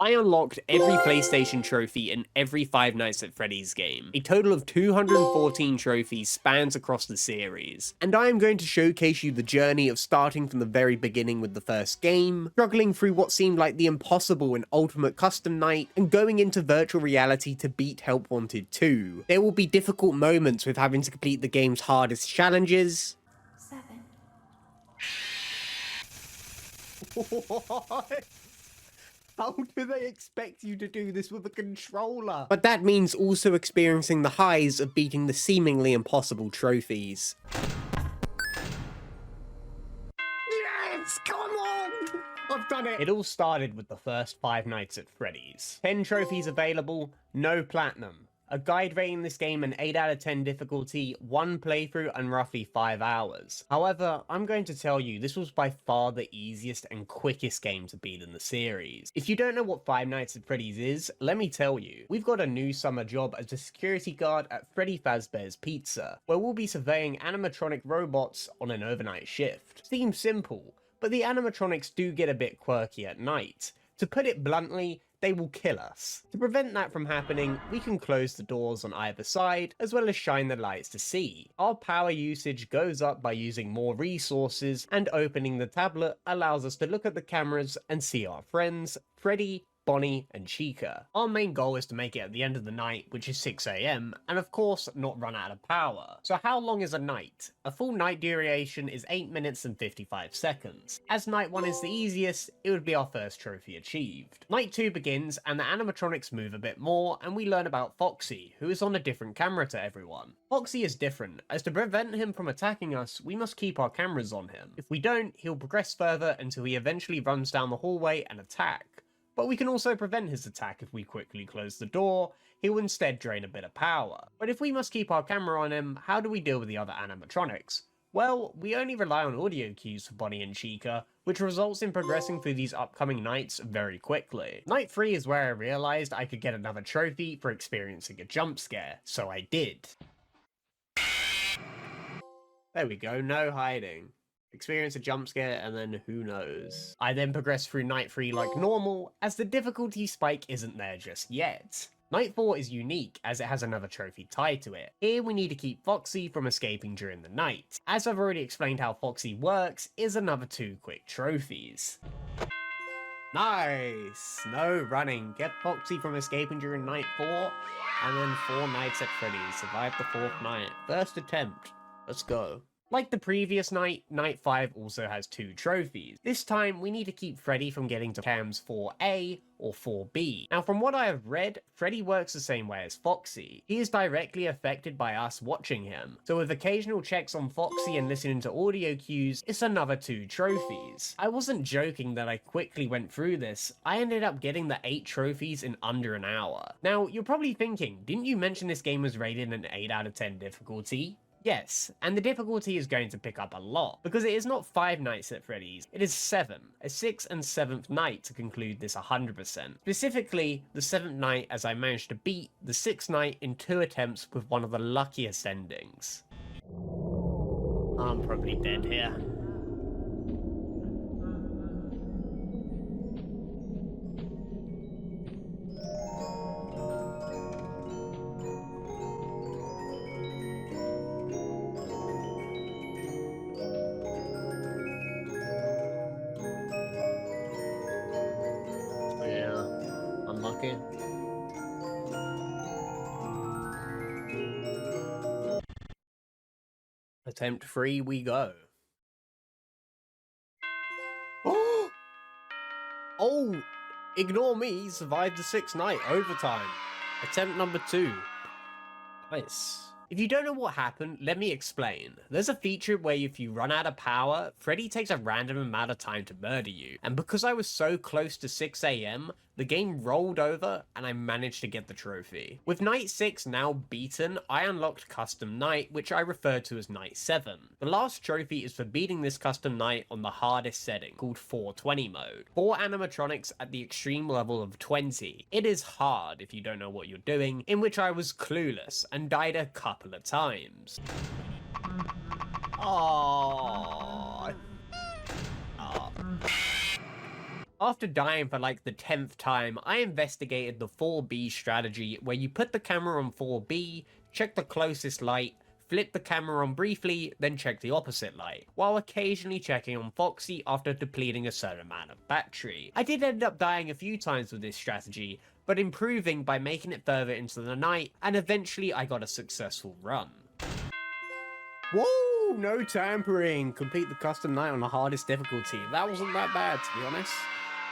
I unlocked every PlayStation trophy in every Five Nights at Freddy's game. A total of 214 trophies spans across the series, and I am going to showcase you the journey of starting from the very beginning with the first game, struggling through what seemed like the impossible and ultimate custom night, and going into virtual reality to beat Help Wanted 2. There will be difficult moments with having to complete the game's hardest challenges. 7. What? How do they expect you to do this with a controller? But that means also experiencing the highs of beating the seemingly impossible trophies. Yes! Come on! I've done it! It all started with the first Five Nights at Freddy's. 10 trophies available, no platinum. A guide rating this game an 8 out of 10 difficulty, 1 playthrough and roughly 5 hours. However, I'm going to tell you this was by far the easiest and quickest game to beat in the series. If you don't know what Five Nights at Freddy's is, let me tell you. We've got a new summer job as a security guard at Freddy Fazbear's Pizza, where we'll be surveying animatronic robots on an overnight shift. Seems simple, but the animatronics do get a bit quirky at night. To put it bluntly, they will kill us. To prevent that from happening, we can close the doors on either side, as well as shine the lights to see. Our power usage goes up by using more resources, and opening the tablet allows us to look at the cameras and see our friends, Freddy, Bonnie, and Chica. Our main goal is to make it at the end of the night, which is 6 AM, and of course, not run out of power. So how long is a night? A full night duration is 8 minutes and 55 seconds. As night 1 is the easiest, it would be our first trophy achieved. Night 2 begins, and the animatronics move a bit more, and we learn about Foxy, who is on a different camera to everyone. Foxy is different, as to prevent him from attacking us, we must keep our cameras on him. If we don't, he'll progress further until he eventually runs down the hallway and attack. But we can also prevent his attack if we quickly close the door. He will instead drain a bit of power. But if we must keep our camera on him, how do we deal with the other animatronics? Well, we only rely on audio cues for Bonnie and Chica, which results in progressing through these upcoming nights very quickly. Night 3 is where I realised I could get another trophy for experiencing a jump scare, so I did. There we go, no hiding. Experience a jump scare, and then who knows. I then progress through Night 3 like normal, as the difficulty spike isn't there just yet. Night 4 is unique, as it has another trophy tied to it. Here we need to keep Foxy from escaping during the night. As I've already explained how Foxy works, is another 2 quick trophies. Nice! No running. Get Foxy from escaping during Night 4, and then 4 Nights at Freddy's. Survive the 4th night. First attempt. Let's go. Like the previous night, Night 5 also has 2 trophies. This time, we need to keep Freddy from getting to cams 4A or 4B. Now, from what I have read, Freddy works the same way as Foxy. He is directly affected by us watching him. So with occasional checks on Foxy and listening to audio cues, it's another 2 trophies. I wasn't joking that I quickly went through this. I ended up getting the 8 trophies in under an hour. Now, you're probably thinking, didn't you mention this game was rated an 8 out of 10 difficulty? Yes, and the difficulty is going to pick up a lot, because it is not 5 Nights at Freddy's, it is 7, a 6th and 7th night to conclude this 100%. Specifically, the 7th night as I managed to beat the 6th night in 2 attempts with one of the luckiest endings. I'm probably dead here. Unlucky. Attempt 3 we go. Oh! Ignore me, survived the 6th night, overtime. Attempt number 2. Nice. If you don't know what happened, let me explain. There's a feature where if you run out of power, Freddy takes a random amount of time to murder you, and because I was so close to 6 AM, the game rolled over and I managed to get the trophy. With Night 6 now beaten, I unlocked Custom Night, which I refer to as Night 7. The last trophy is for beating this Custom Night on the hardest setting, called 420 mode. 4 animatronics at the extreme level of 20. It is hard if you don't know what you're doing, in which I was clueless and died a couple of times. Oh. After dying for like the 10th time, I investigated the 4B strategy, where you put the camera on 4B, check the closest light, flip the camera on briefly, then check the opposite light, while occasionally checking on Foxy after depleting a certain amount of battery. I did end up dying a few times with this strategy, but improving by making it further into the night, and eventually I got a successful run. Whoa, no tampering! Complete the custom night on the hardest difficulty. That wasn't that bad, to be honest.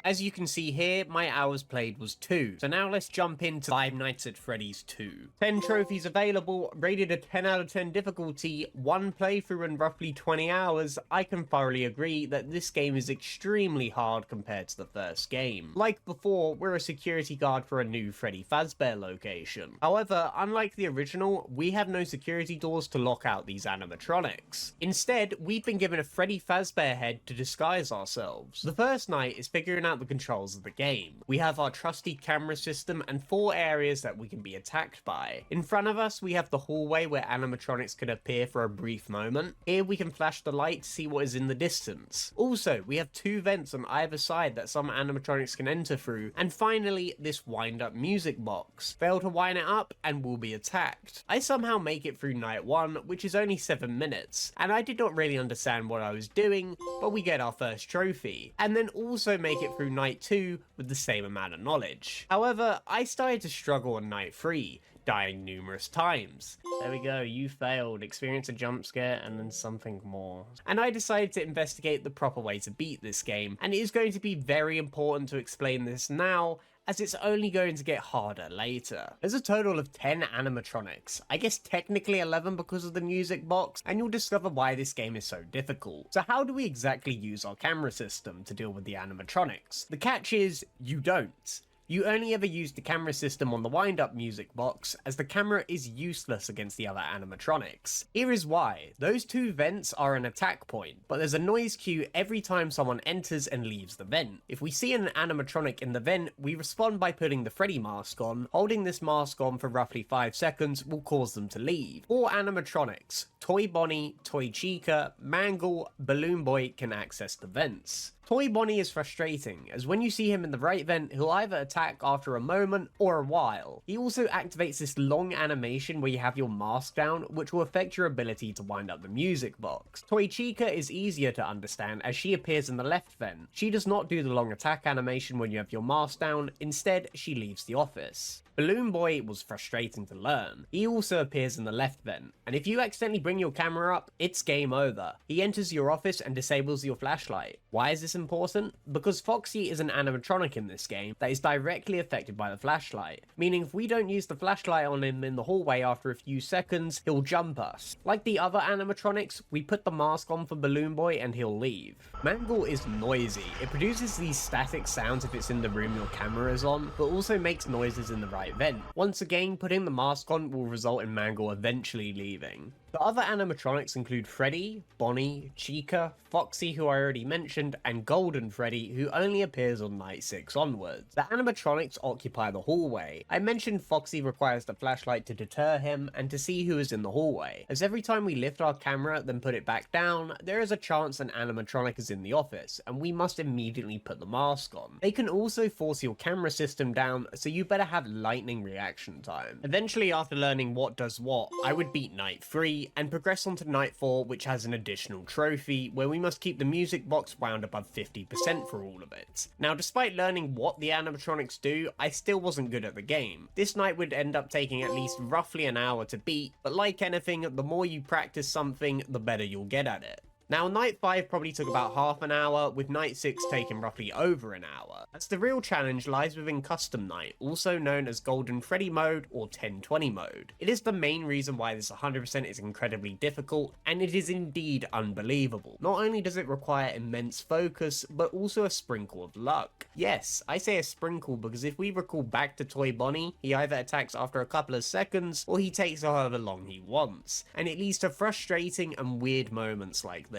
As you can see here, my hours played was 2. So now let's jump into Five Nights at Freddy's 2. 10 trophies available, rated a 10 out of 10 difficulty, 1 playthrough in roughly 20 hours. I can thoroughly agree that this game is extremely hard compared to the first game. Like before, we're a security guard for a new Freddy Fazbear location. However, unlike the original, we have no security doors to lock out these animatronics. Instead, we've been given a Freddy Fazbear head to disguise ourselves. The first night is figuring out the controls of the game. We have our trusty camera system and 4 areas that we can be attacked by. In front of us, we have the hallway where animatronics can appear for a brief moment. Here we can flash the light to see what is in the distance. Also, we have 2 vents on either side that some animatronics can enter through. And finally, this wind-up music box. Fail to wind it up and we'll be attacked. I somehow make it through night 1, which is only 7 minutes, and I did not really understand what I was doing, but we get our first trophy, and then also make it through night 2 with the same amount of knowledge. However, I started to struggle on night 3, dying numerous times. There we go, you failed, experience a jump scare and then something more. And I decided to investigate the proper way to beat this game, and it is going to be very important to explain this now, as it's only going to get harder later. There's a total of 10 animatronics, I guess technically 11 because of the music box, and you'll discover why this game is so difficult. So how do we exactly use our camera system to deal with the animatronics? The catch is, you don't. You only ever use the camera system on the wind-up music box, as the camera is useless against the other animatronics. Here is why. Those 2 vents are an attack point, but there's a noise cue every time someone enters and leaves the vent. If we see an animatronic in the vent, we respond by putting the Freddy mask on. Holding this mask on for roughly 5 seconds will cause them to leave. 4 animatronics, Toy Bonnie, Toy Chica, Mangle, Balloon Boy can access the vents. Toy Bonnie is frustrating, as when you see him in the right vent, he'll either attack after a moment or a while. He also activates this long animation where you have your mask down, which will affect your ability to wind up the music box. Toy Chica is easier to understand, as she appears in the left vent. She does not do the long attack animation when you have your mask down, instead she leaves the office. Balloon Boy was frustrating to learn. He also appears in the left vent, and if you accidentally bring your camera up, it's game over. He enters your office and disables your flashlight. Why is this important? Because Foxy is an animatronic in this game that is directly affected by the flashlight, meaning if we don't use the flashlight on him in the hallway after a few seconds, he'll jump us. Like the other animatronics, we put the mask on for Balloon Boy and he'll leave. Mangle is noisy. It produces these static sounds if it's in the room your camera is on, but also makes noises in the right vent. Once again, putting the mask on will result in Mangle eventually leaving. The other animatronics include Freddy, Bonnie, Chica, Foxy, who I already mentioned, and Golden Freddy, who only appears on night 6 onwards. The animatronics occupy the hallway. I mentioned Foxy requires the flashlight to deter him and to see who is in the hallway, as every time we lift our camera then put it back down, there is a chance an animatronic is in the office, and we must immediately put the mask on. They can also force your camera system down, so you better have lightning reaction time. Eventually, after learning what does what, I would beat night 3, and progress on to night 4, which has an additional trophy, where we must keep the music box wound above 50% for all of it. Now, despite learning what the animatronics do, I still wasn't good at the game. This night would end up taking at least roughly an hour to beat, but like anything, the more you practice something, the better you'll get at it. Now, night 5 probably took about half an hour, with night 6 taking roughly over an hour, as the real challenge lies within Custom Night, also known as Golden Freddy mode or 1020 mode. It is the main reason why this 100% is incredibly difficult, and it is indeed unbelievable. Not only does it require immense focus, but also a sprinkle of luck. Yes, I say a sprinkle because if we recall back to Toy Bonnie, he either attacks after a couple of seconds, or he takes however long he wants, and it leads to frustrating and weird moments like this.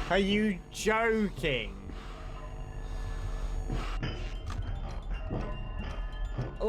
Are you joking?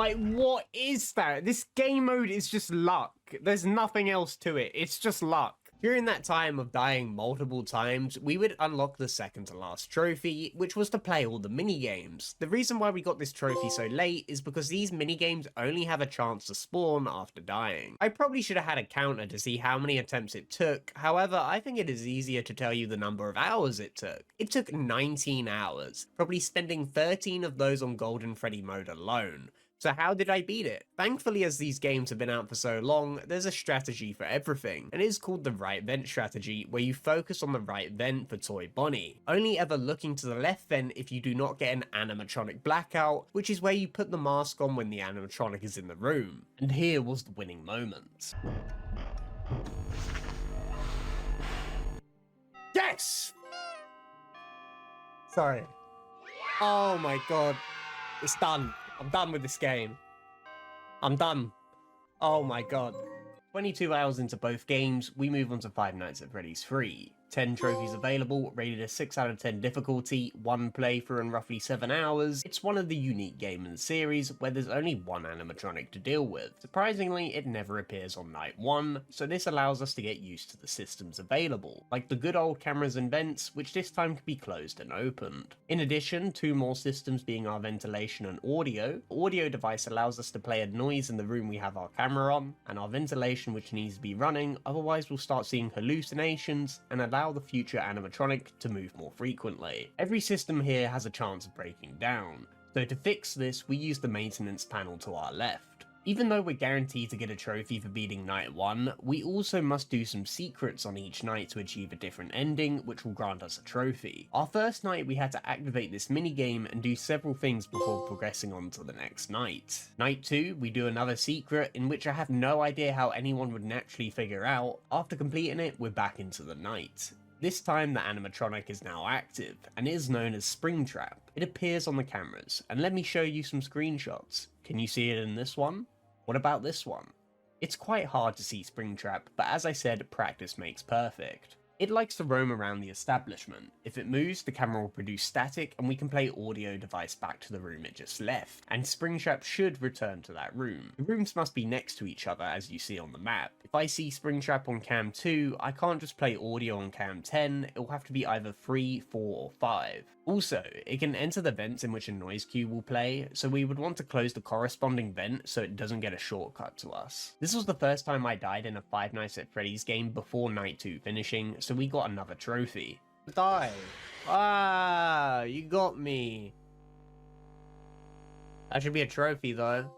Like, what is that? This game mode is just luck. There's nothing else to it. It's just luck. During that time of dying multiple times, we would unlock the second to last trophy, which was to play all the minigames. The reason why we got this trophy so late is because these minigames only have a chance to spawn after dying. I probably should have had a counter to see how many attempts it took, however, I think it is easier to tell you the number of hours it took. It took 19 hours, probably spending 13 of those on Golden Freddy mode alone. So how did I beat it? Thankfully, as these games have been out for so long, there's a strategy for everything, and it is called the right vent strategy, where you focus on the right vent for Toy Bonnie, only ever looking to the left vent if you do not get an animatronic blackout, which is where you put the mask on when the animatronic is in the room. And here was the winning moment. Yes! Sorry. Oh my god. It's done. I'm done with this game. I'm done. Oh my god. 22 hours into both games, we move on to Five Nights at Freddy's 3. 10 trophies available, rated a 6 out of 10 difficulty, 1 playthrough in roughly 7 hours. It's one of the unique games in the series where there's only one animatronic to deal with. Surprisingly, it never appears on night 1, so this allows us to get used to the systems available, like the good old cameras and vents, which this time can be closed and opened. In addition, 2 more systems being our ventilation and audio. The audio device allows us to play a noise in the room we have our camera on, and our ventilation which needs to be running, otherwise we'll start seeing hallucinations and allow the future animatronic to move more frequently. Every system here has a chance of breaking down, so to fix this we use the maintenance panel to our left. Even though we're guaranteed to get a trophy for beating night 1, we also must do some secrets on each night to achieve a different ending, which will grant us a trophy. Our first night we had to activate this minigame and do several things before progressing on to the next night. Night 2, we do another secret, in which I have no idea how anyone would naturally figure out. After completing it, we're back into the night. This time the animatronic is now active, and is known as Springtrap. It appears on the cameras, and let me show you some screenshots. Can you see it in this one? What about this one? It's quite hard to see Springtrap, but as I said, practice makes perfect. It likes to roam around the establishment. If it moves, the camera will produce static and we can play audio device back to the room it just left, and Springtrap should return to that room. The rooms must be next to each other as you see on the map. If I see Springtrap on cam 2, I can't just play audio on cam 10, it will have to be either 3, 4 or 5. Also, it can enter the vents in which a noise cue will play, so we would want to close the corresponding vent so it doesn't get a shortcut to us. This was the first time I died in a Five Nights at Freddy's game before night 2 finishing, so we got another trophy. Die. Ah, you got me. That should be a trophy though.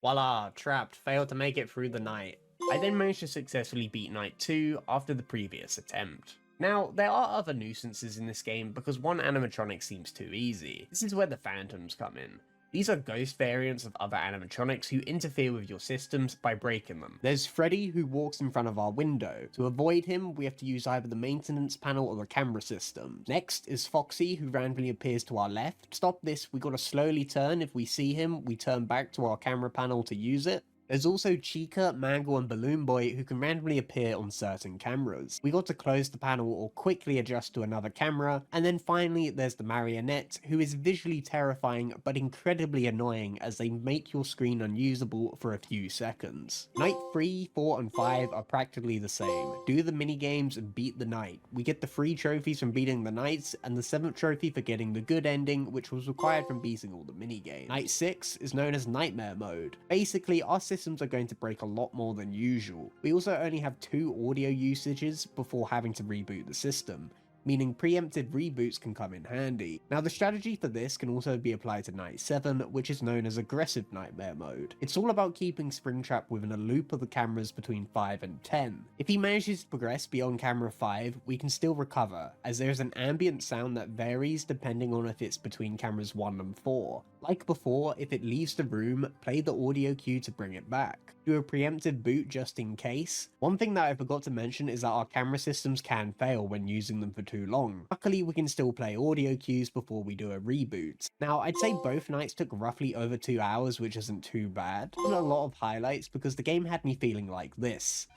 Voila, trapped, failed to make it through the night. I then managed to successfully beat night 2 after the previous attempt. Now, there are other nuisances in this game because one animatronic seems too easy. This is where the phantoms come in. These are ghost variants of other animatronics who interfere with your systems by breaking them. There's Freddy, who walks in front of our window. To avoid him, we have to use either the maintenance panel or the camera system. Next is Foxy, who randomly appears to our left. To stop this, we gotta slowly turn. If we see him, we turn back to our camera panel to use it. There's also Chica, Mangle and Balloon Boy who can randomly appear on certain cameras. We got to close the panel or quickly adjust to another camera, and then finally there's the Marionette, who is visually terrifying but incredibly annoying as they make your screen unusable for a few seconds. Night 3, 4 and 5 are practically the same. Do the minigames and beat the night. We get the 3 trophies from beating the nights, and the 7th trophy for getting the good ending, which was required from beating all the minigames. Night 6 is known as Nightmare Mode. Basically, our systems are going to break a lot more than usual. We also only have 2 audio usages before having to reboot the system, meaning preemptive reboots can come in handy. Now the strategy for this can also be applied to night 7, which is known as aggressive nightmare mode. It's all about keeping Springtrap within a loop of the cameras between 5 and 10. If he manages to progress beyond camera 5, we can still recover, as there is an ambient sound that varies depending on if it's between cameras 1 and 4. Like before, if it leaves the room, play the audio cue to bring it back. Do a preemptive boot just in case. One thing that I forgot to mention is that our camera systems can fail when using them for too long. Luckily, we can still play audio cues before we do a reboot. Now, I'd say both nights took roughly over 2 hours, which isn't too bad. And a lot of highlights because the game had me feeling like this.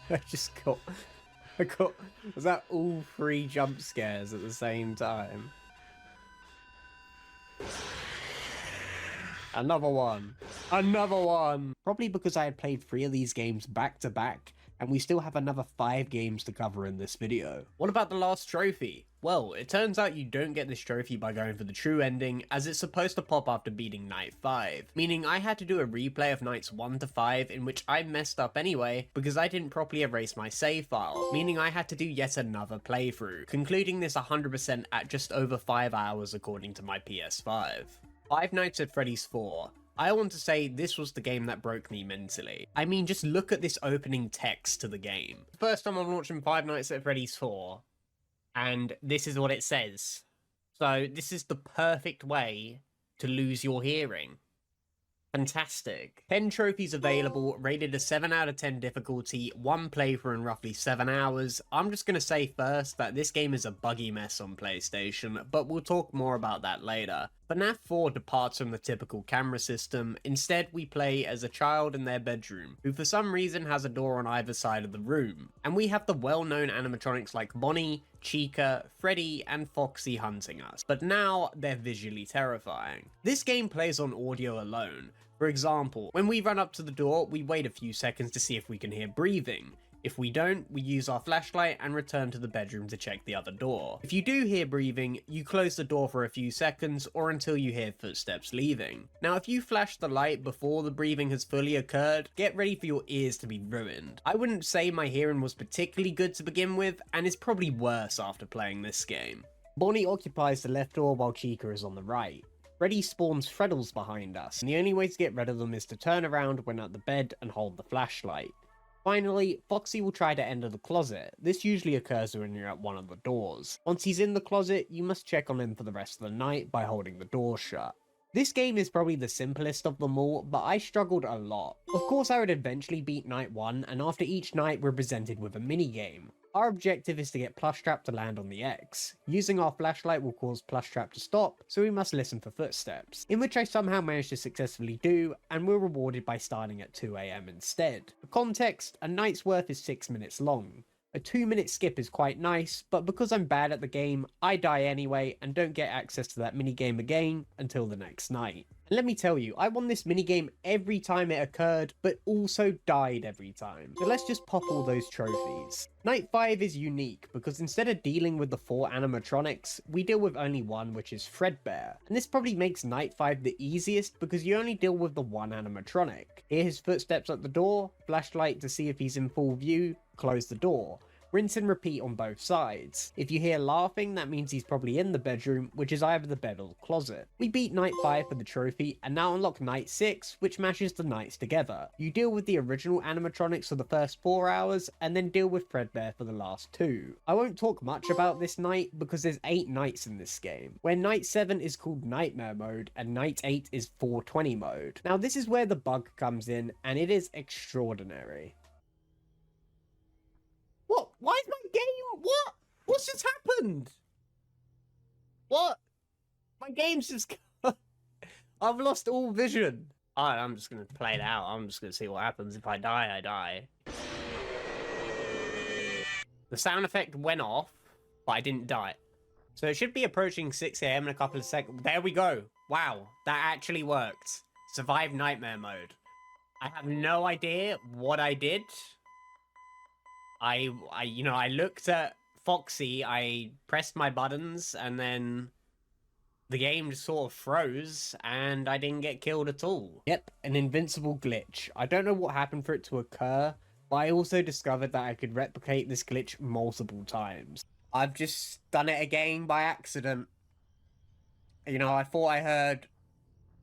Was that all 3 jump scares at the same time? Another one. Another one. Probably because I had played 3 of these games back to back, and we still have another 5 games to cover in this video. What about the last trophy? Well, it turns out you don't get this trophy by going for the true ending, as it's supposed to pop after beating Night 5. Meaning I had to do a replay of Nights 1 to 5, in which I messed up anyway, because I didn't properly erase my save file. Meaning I had to do yet another playthrough, concluding this 100% at just over 5 hours according to my PS5. Five Nights at Freddy's 4. I want to say this was the game that broke me mentally. I mean, just look at this opening text to the game. First time I'm launching Five Nights at Freddy's 4, and this is what it says. So this is the perfect way to lose your hearing. Fantastic. 10 trophies available, rated a 7 out of 10 difficulty, 1 playthrough in roughly 7 hours. I'm just going to say first that this game is a buggy mess on PlayStation, but we'll talk more about that later. FNAF 4 departs from the typical camera system. Instead, we play as a child in their bedroom, who for some reason has a door on either side of the room. And we have the well-known animatronics like Bonnie, Chica, Freddy, and Foxy hunting us, but now they're visually terrifying. This game plays on audio alone. For example, when we run up to the door, we wait a few seconds to see if we can hear breathing. If we don't, we use our flashlight and return to the bedroom to check the other door. If you do hear breathing, you close the door for a few seconds or until you hear footsteps leaving. Now, if you flash the light before the breathing has fully occurred, get ready for your ears to be ruined. I wouldn't say my hearing was particularly good to begin with, and it's probably worse after playing this game. Bonnie occupies the left door while Chica is on the right. Freddy spawns Freddles behind us, and the only way to get rid of them is to turn around when at the bed and hold the flashlight. Finally, Foxy will try to enter the closet. This usually occurs when you're at one of the doors. Once he's in the closet, you must check on him for the rest of the night by holding the door shut. This game is probably the simplest of them all, but I struggled a lot. Of course, I would eventually beat Night 1, and after each night we're presented with a minigame. Our objective is to get Plushtrap to land on the X. Using our flashlight will cause Plushtrap to stop, so we must listen for footsteps, in which I somehow managed to successfully do, and we're rewarded by starting at 2 AM instead. For context, a night's worth is 6 minutes long. A 2-minute skip is quite nice, but because I'm bad at the game, I die anyway and don't get access to that minigame again until the next night. And let me tell you, I won this minigame every time it occurred, but also died every time. So let's just pop all those trophies. Night 5 is unique because instead of dealing with the 4 animatronics, we deal with only one, which is Fredbear. And this probably makes Night 5 the easiest because you only deal with the one animatronic. Hear his footsteps at the door, flashlight to see if he's in full view, close the door. Rinse and repeat on both sides. If you hear laughing, that means he's probably in the bedroom, which is either the bed or the closet. We beat Night 5 for the trophy, and now unlock Night 6, which mashes the nights together. You deal with the original animatronics for the first 4 hours, and then deal with Fredbear for the last 2. I won't talk much about this night, because there's 8 nights in this game, where Night 7 is called Nightmare Mode, and Night 8 is 420 mode. Now this is where the bug comes in, and it is extraordinary. What? Why is my game? What? What's just happened? What? My game's just... I've lost all vision. Alright, I'm just gonna play it out. I'm just gonna see what happens. If I die, I die. The sound effect went off, but I didn't die. So it should be approaching 6 AM in a couple of seconds. There we go. Wow, that actually worked. Survive Nightmare Mode. I have no idea what I did. I looked at Foxy, I pressed my buttons, and then the game just sort of froze, and I didn't get killed at all. Yep, an invincible glitch. I don't know what happened for it to occur, but I also discovered that I could replicate this glitch multiple times. I've just done it again by accident. You know, I thought I heard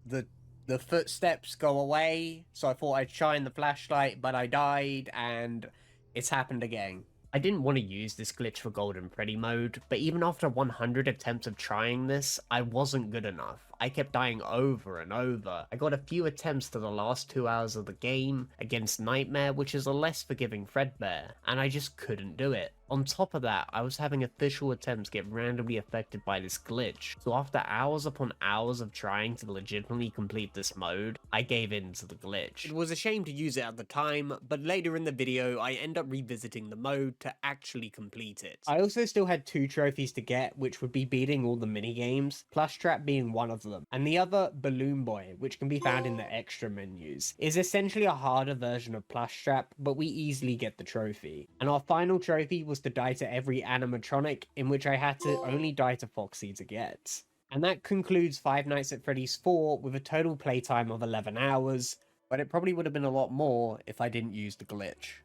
the footsteps go away, so I thought I'd shine the flashlight, but I died, and it's happened again. I didn't want to use this glitch for Golden Freddy mode, but even after 100 attempts of trying this, I wasn't good enough. I kept dying over and over. I got a few attempts to the last 2 hours of the game against Nightmare, which is a less forgiving Fredbear, and I just couldn't do it. On top of that, I was having official attempts get randomly affected by this glitch, so after hours upon hours of trying to legitimately complete this mode, I gave in to the glitch. It was a shame to use it at the time, but later in the video I end up revisiting the mode to actually complete it. I also still had 2 trophies to get, which would be beating all the minigames, Plush Trap being one of them, and the other, Balloon Boy, which can be found in the extra menus, is essentially a harder version of Plush Trap, but we easily get the trophy. And our final trophy was to die to every animatronic, in which I had to only die to Foxy to get. And that concludes Five Nights at Freddy's 4 with a total playtime of 11 hours, but it probably would have been a lot more if I didn't use the glitch.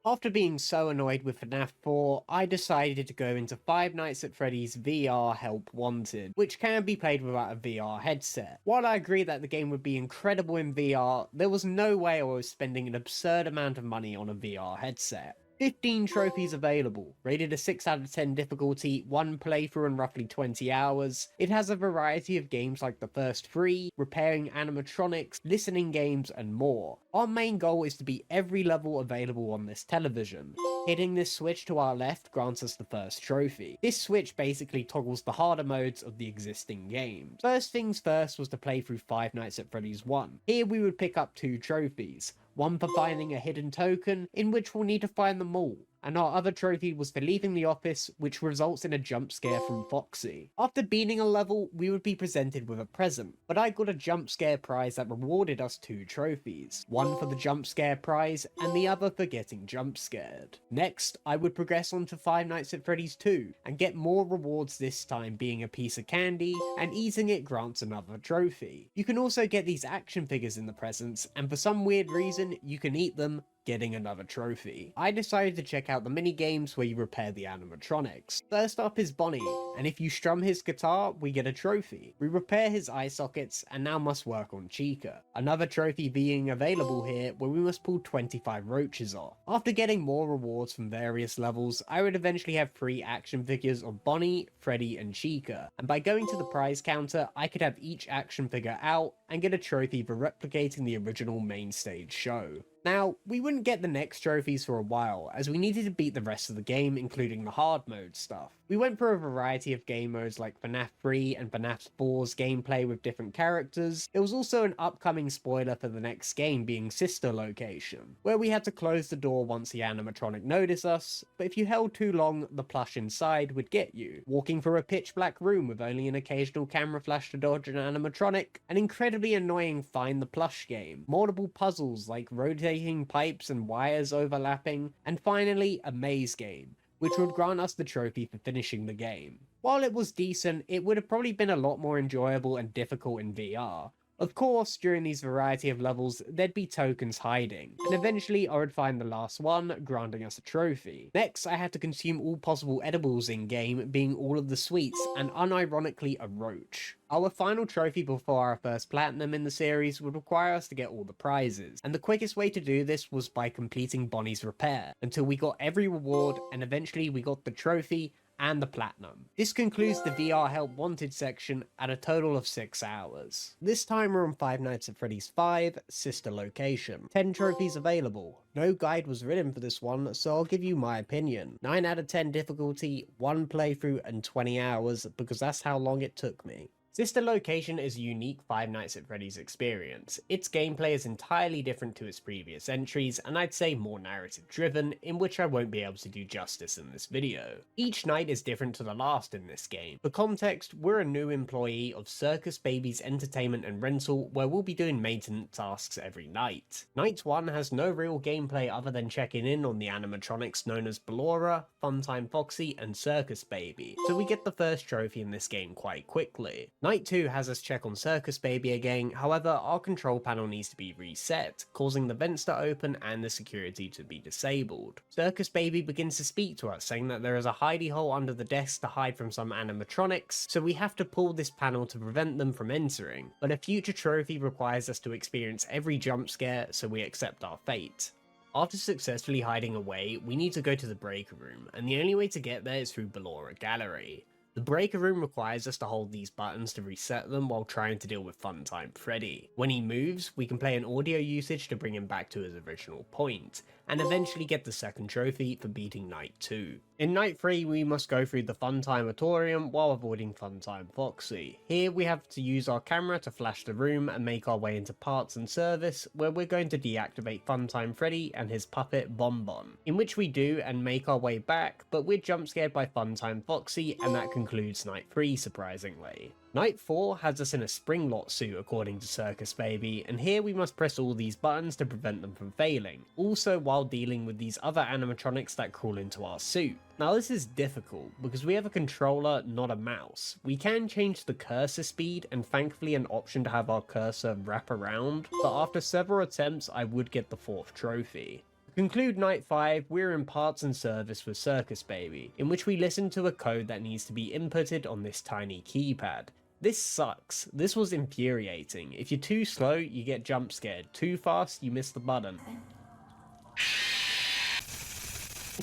After being so annoyed with FNAF 4, I decided to go into Five Nights at Freddy's VR Help Wanted, which can be played without a VR headset. While I agree that the game would be incredible in VR, there was no way I was spending an absurd amount of money on a VR headset. 15 trophies available, rated a 6 out of 10 difficulty, 1 playthrough in roughly 20 hours. It has a variety of games like the first 3, repairing animatronics, listening games, and more. Our main goal is to beat every level available on this television. Hitting this switch to our left grants us the first trophy. This switch basically toggles the harder modes of the existing games. First things first was to play through Five Nights at Freddy's 1. Here we would pick up 2 trophies. One for finding a hidden token, in which we'll need to find them all, and our other trophy was for leaving the office, which results in a jump scare from Foxy. After beating a level, we would be presented with a present, but I got a jump scare prize that rewarded us 2 trophies, one for the jump scare prize, and the other for getting jump scared. Next, I would progress on to Five Nights at Freddy's 2, and get more rewards, this time being a piece of candy, and eating it grants another trophy. You can also get these action figures in the presents, and for some weird reason, you can eat them, getting another trophy. I decided to check out the mini games where you repair the animatronics. First up is Bonnie, and if you strum his guitar, we get a trophy. We repair his eye sockets, and now must work on Chica. Another trophy being available here, where we must pull 25 roaches off. After getting more rewards from various levels, I would eventually have 3 action figures of Bonnie, Freddy, and Chica, and by going to the prize counter, I could have each action figure out, and get a trophy for replicating the original main stage show. Now, we wouldn't get the next trophies for a while, as we needed to beat the rest of the game, including the hard mode stuff. We went for a variety of game modes like FNAF 3 and FNAF 4's gameplay with different characters. There was also an upcoming spoiler for the next game being Sister Location, where we had to close the door once the animatronic noticed us, but if you held too long, the plush inside would get you. Walking through a pitch black room with only an occasional camera flash to dodge an animatronic, an incredibly annoying find the plush game, multiple puzzles like rotating pipes and wires overlapping, and finally a maze game, which would grant us the trophy for finishing the game. While it was decent, it would have probably been a lot more enjoyable and difficult in VR. Of course, during these variety of levels, there'd be tokens hiding, and eventually I would find the last one, granting us a trophy. Next, I had to consume all possible edibles in-game, being all of the sweets, and unironically a roach. Our final trophy before our first platinum in the series would require us to get all the prizes, and the quickest way to do this was by completing Bonnie's repair, until we got every reward, and eventually we got the trophy, and the platinum. This concludes the VR Help Wanted section at a total of 6 hours. This time we're on Five Nights at Freddy's 5, Sister Location. 10 trophies available. No guide was written for this one, so I'll give you my opinion. 9 out of 10 difficulty, 1 playthrough, and 20 hours, because that's how long it took me. Sister Location is a unique Five Nights at Freddy's experience. Its gameplay is entirely different to its previous entries, and I'd say more narrative driven, in which I won't be able to do justice in this video. Each night is different to the last in this game. For context, we're a new employee of Circus Baby's Entertainment and Rental, where we'll be doing maintenance tasks every night. Night 1 has no real gameplay other than checking in on the animatronics known as Ballora, Funtime Foxy, and Circus Baby, so we get the first trophy in this game quite quickly. Night 2 has us check on Circus Baby again, however our control panel needs to be reset, causing the vents to open and the security to be disabled. Circus Baby begins to speak to us, saying that there is a hidey hole under the desk to hide from some animatronics, so we have to pull this panel to prevent them from entering, but a future trophy requires us to experience every jump scare, so we accept our fate. After successfully hiding away, we need to go to the break room, and the only way to get there is through Ballora Gallery. The breaker room requires us to hold these buttons to reset them while trying to deal with Funtime Freddy. When he moves, we can play an audio usage to bring him back to his original point, and eventually get the second trophy for beating Night 2. In Night 3, we must go through the Funtime-atorium while avoiding Funtime Foxy. Here we have to use our camera to flash the room and make our way into parts and service, where we're going to deactivate Funtime Freddy and his puppet Bonbon, in which we do and make our way back, but we're jump scared by Funtime Foxy, and that concludes Night 3 surprisingly. Night 4 has us in a Springlot suit according to Circus Baby, and here we must press all these buttons to prevent them from failing, also while dealing with these other animatronics that crawl into our suit. Now this is difficult, because we have a controller, not a mouse. We can change the cursor speed, and thankfully an option to have our cursor wrap around, but after several attempts I would get the 4th trophy. To conclude Night 5, we're in parts and service with Circus Baby, in which we listen to a code that needs to be inputted on this tiny keypad. This sucks. This was infuriating. If you're too slow, you get jump scared. Too fast, you miss the button.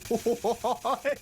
What?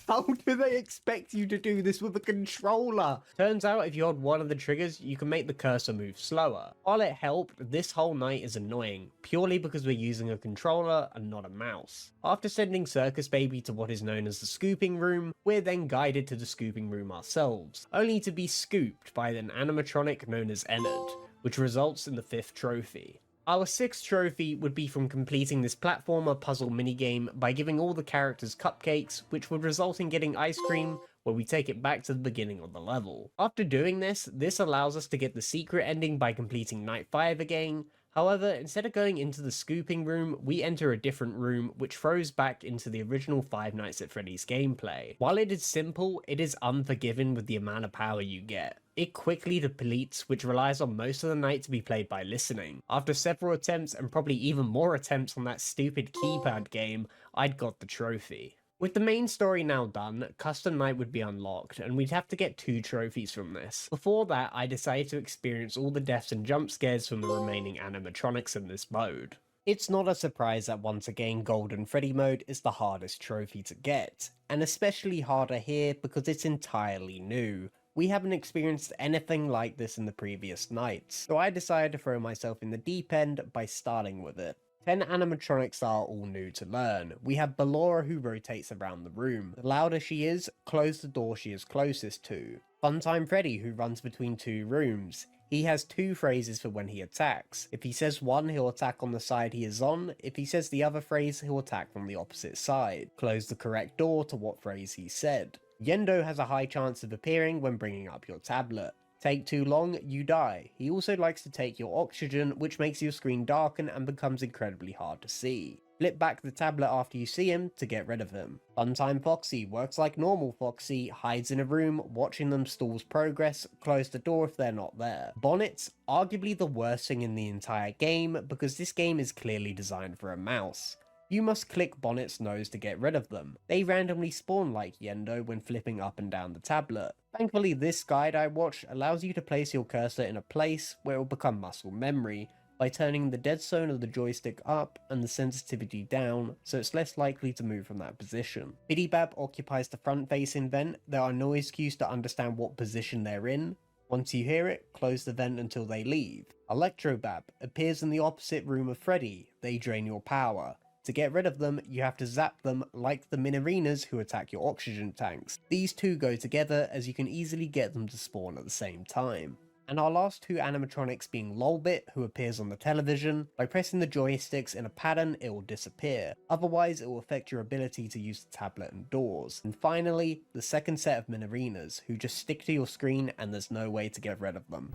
How do they expect you to do this with a controller? Turns out if you hold one of the triggers, you can make the cursor move slower. While it helped, this whole night is annoying, purely because we're using a controller and not a mouse. After sending Circus Baby to what is known as the scooping room, we're then guided to the scooping room ourselves, only to be scooped by an animatronic known as Ennard, which results in the 5th trophy. Our 6th trophy would be from completing this platformer puzzle minigame by giving all the characters cupcakes, which would result in getting ice cream, where we take it back to the beginning of the level. After doing this allows us to get the secret ending by completing Night 5 again. However, instead of going into the scooping room, we enter a different room, which throws back into the original Five Nights at Freddy's gameplay. While it is simple, it is unforgiving with the amount of power you get. It quickly depletes, which relies on most of the night to be played by listening. After several attempts, and probably even more attempts on that stupid keypad game, I'd got the trophy. With the main story now done, Custom Night would be unlocked, and we'd have to get 2 trophies from this. Before that, I decided to experience all the deaths and jump scares from the remaining animatronics in this mode. It's not a surprise that once again Golden Freddy mode is the hardest trophy to get, and especially harder here because it's entirely new. We haven't experienced anything like this in the previous nights, so I decided to throw myself in the deep end by starting with it. 10 animatronics are all new to learn. We have Ballora who rotates around the room. The louder she is, close the door she is closest to. Funtime Freddy who runs between 2 rooms. He has 2 phrases for when he attacks. If he says one, he'll attack on the side he is on. If he says the other phrase, he'll attack from the opposite side. Close the correct door to what phrase he said. Yendo has a high chance of appearing when bringing up your tablet. Take too long, you die. He also likes to take your oxygen, which makes your screen darken and becomes incredibly hard to see. Flip back the tablet after you see him to get rid of him. Funtime Foxy works like normal Foxy, hides in a room, watching them stalls progress, close the door if they're not there. Bonnets, arguably the worst thing in the entire game, because this game is clearly designed for a mouse. You must click Bonnet's nose to get rid of them. They randomly spawn like Yendo when flipping up and down the tablet. Thankfully this guide I watched allows you to place your cursor in a place where it will become muscle memory, by turning the dead zone of the joystick up and the sensitivity down, so it's less likely to move from that position. Bidybab occupies the front facing vent. There are noise cues to understand what position they're in. Once you hear it, close the vent until they leave. Electrobab appears in the opposite room of Freddy. They drain your power. To get rid of them, you have to zap them like the Minarinas who attack your oxygen tanks. These two go together as you can easily get them to spawn at the same time. And our last 2 animatronics being Lolbit, who appears on the television. By pressing the joysticks in a pattern, it will disappear. Otherwise, it will affect your ability to use the tablet and doors. And finally, the second set of Minarinas, who just stick to your screen and there's no way to get rid of them.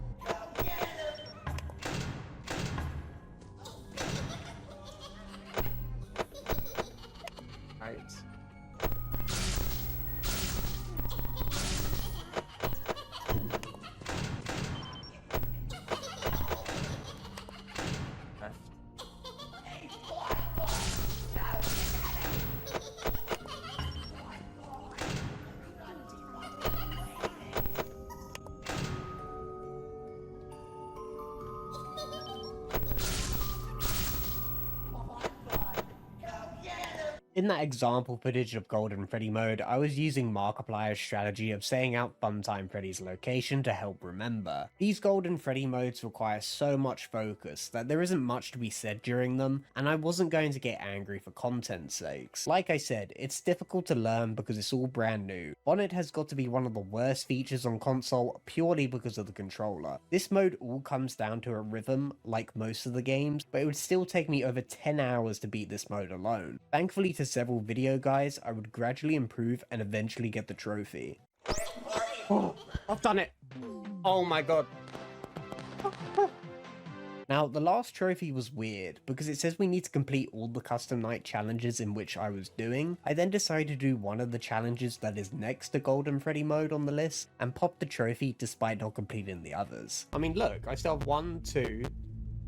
Right. In that example footage of Golden Freddy mode, I was using Markiplier's strategy of saying out Funtime Freddy's location to help remember. These Golden Freddy modes require so much focus that there isn't much to be said during them, and I wasn't going to get angry for content's sakes. Like I said, it's difficult to learn because it's all brand new. Bonnet has got to be one of the worst features on console purely because of the controller. This mode all comes down to a rhythm, like most of the games, but it would still take me over 10 hours to beat this mode alone. Thankfully to several video guides, I would gradually improve and eventually get the trophy. Oh, I've done it! Oh my god. Now, the last trophy was weird, because it says we need to complete all the custom night challenges in which I was doing. I then decided to do one of the challenges that is next to Golden Freddy mode on the list, and pop the trophy despite not completing the others. I mean, look, I still have 1, 2,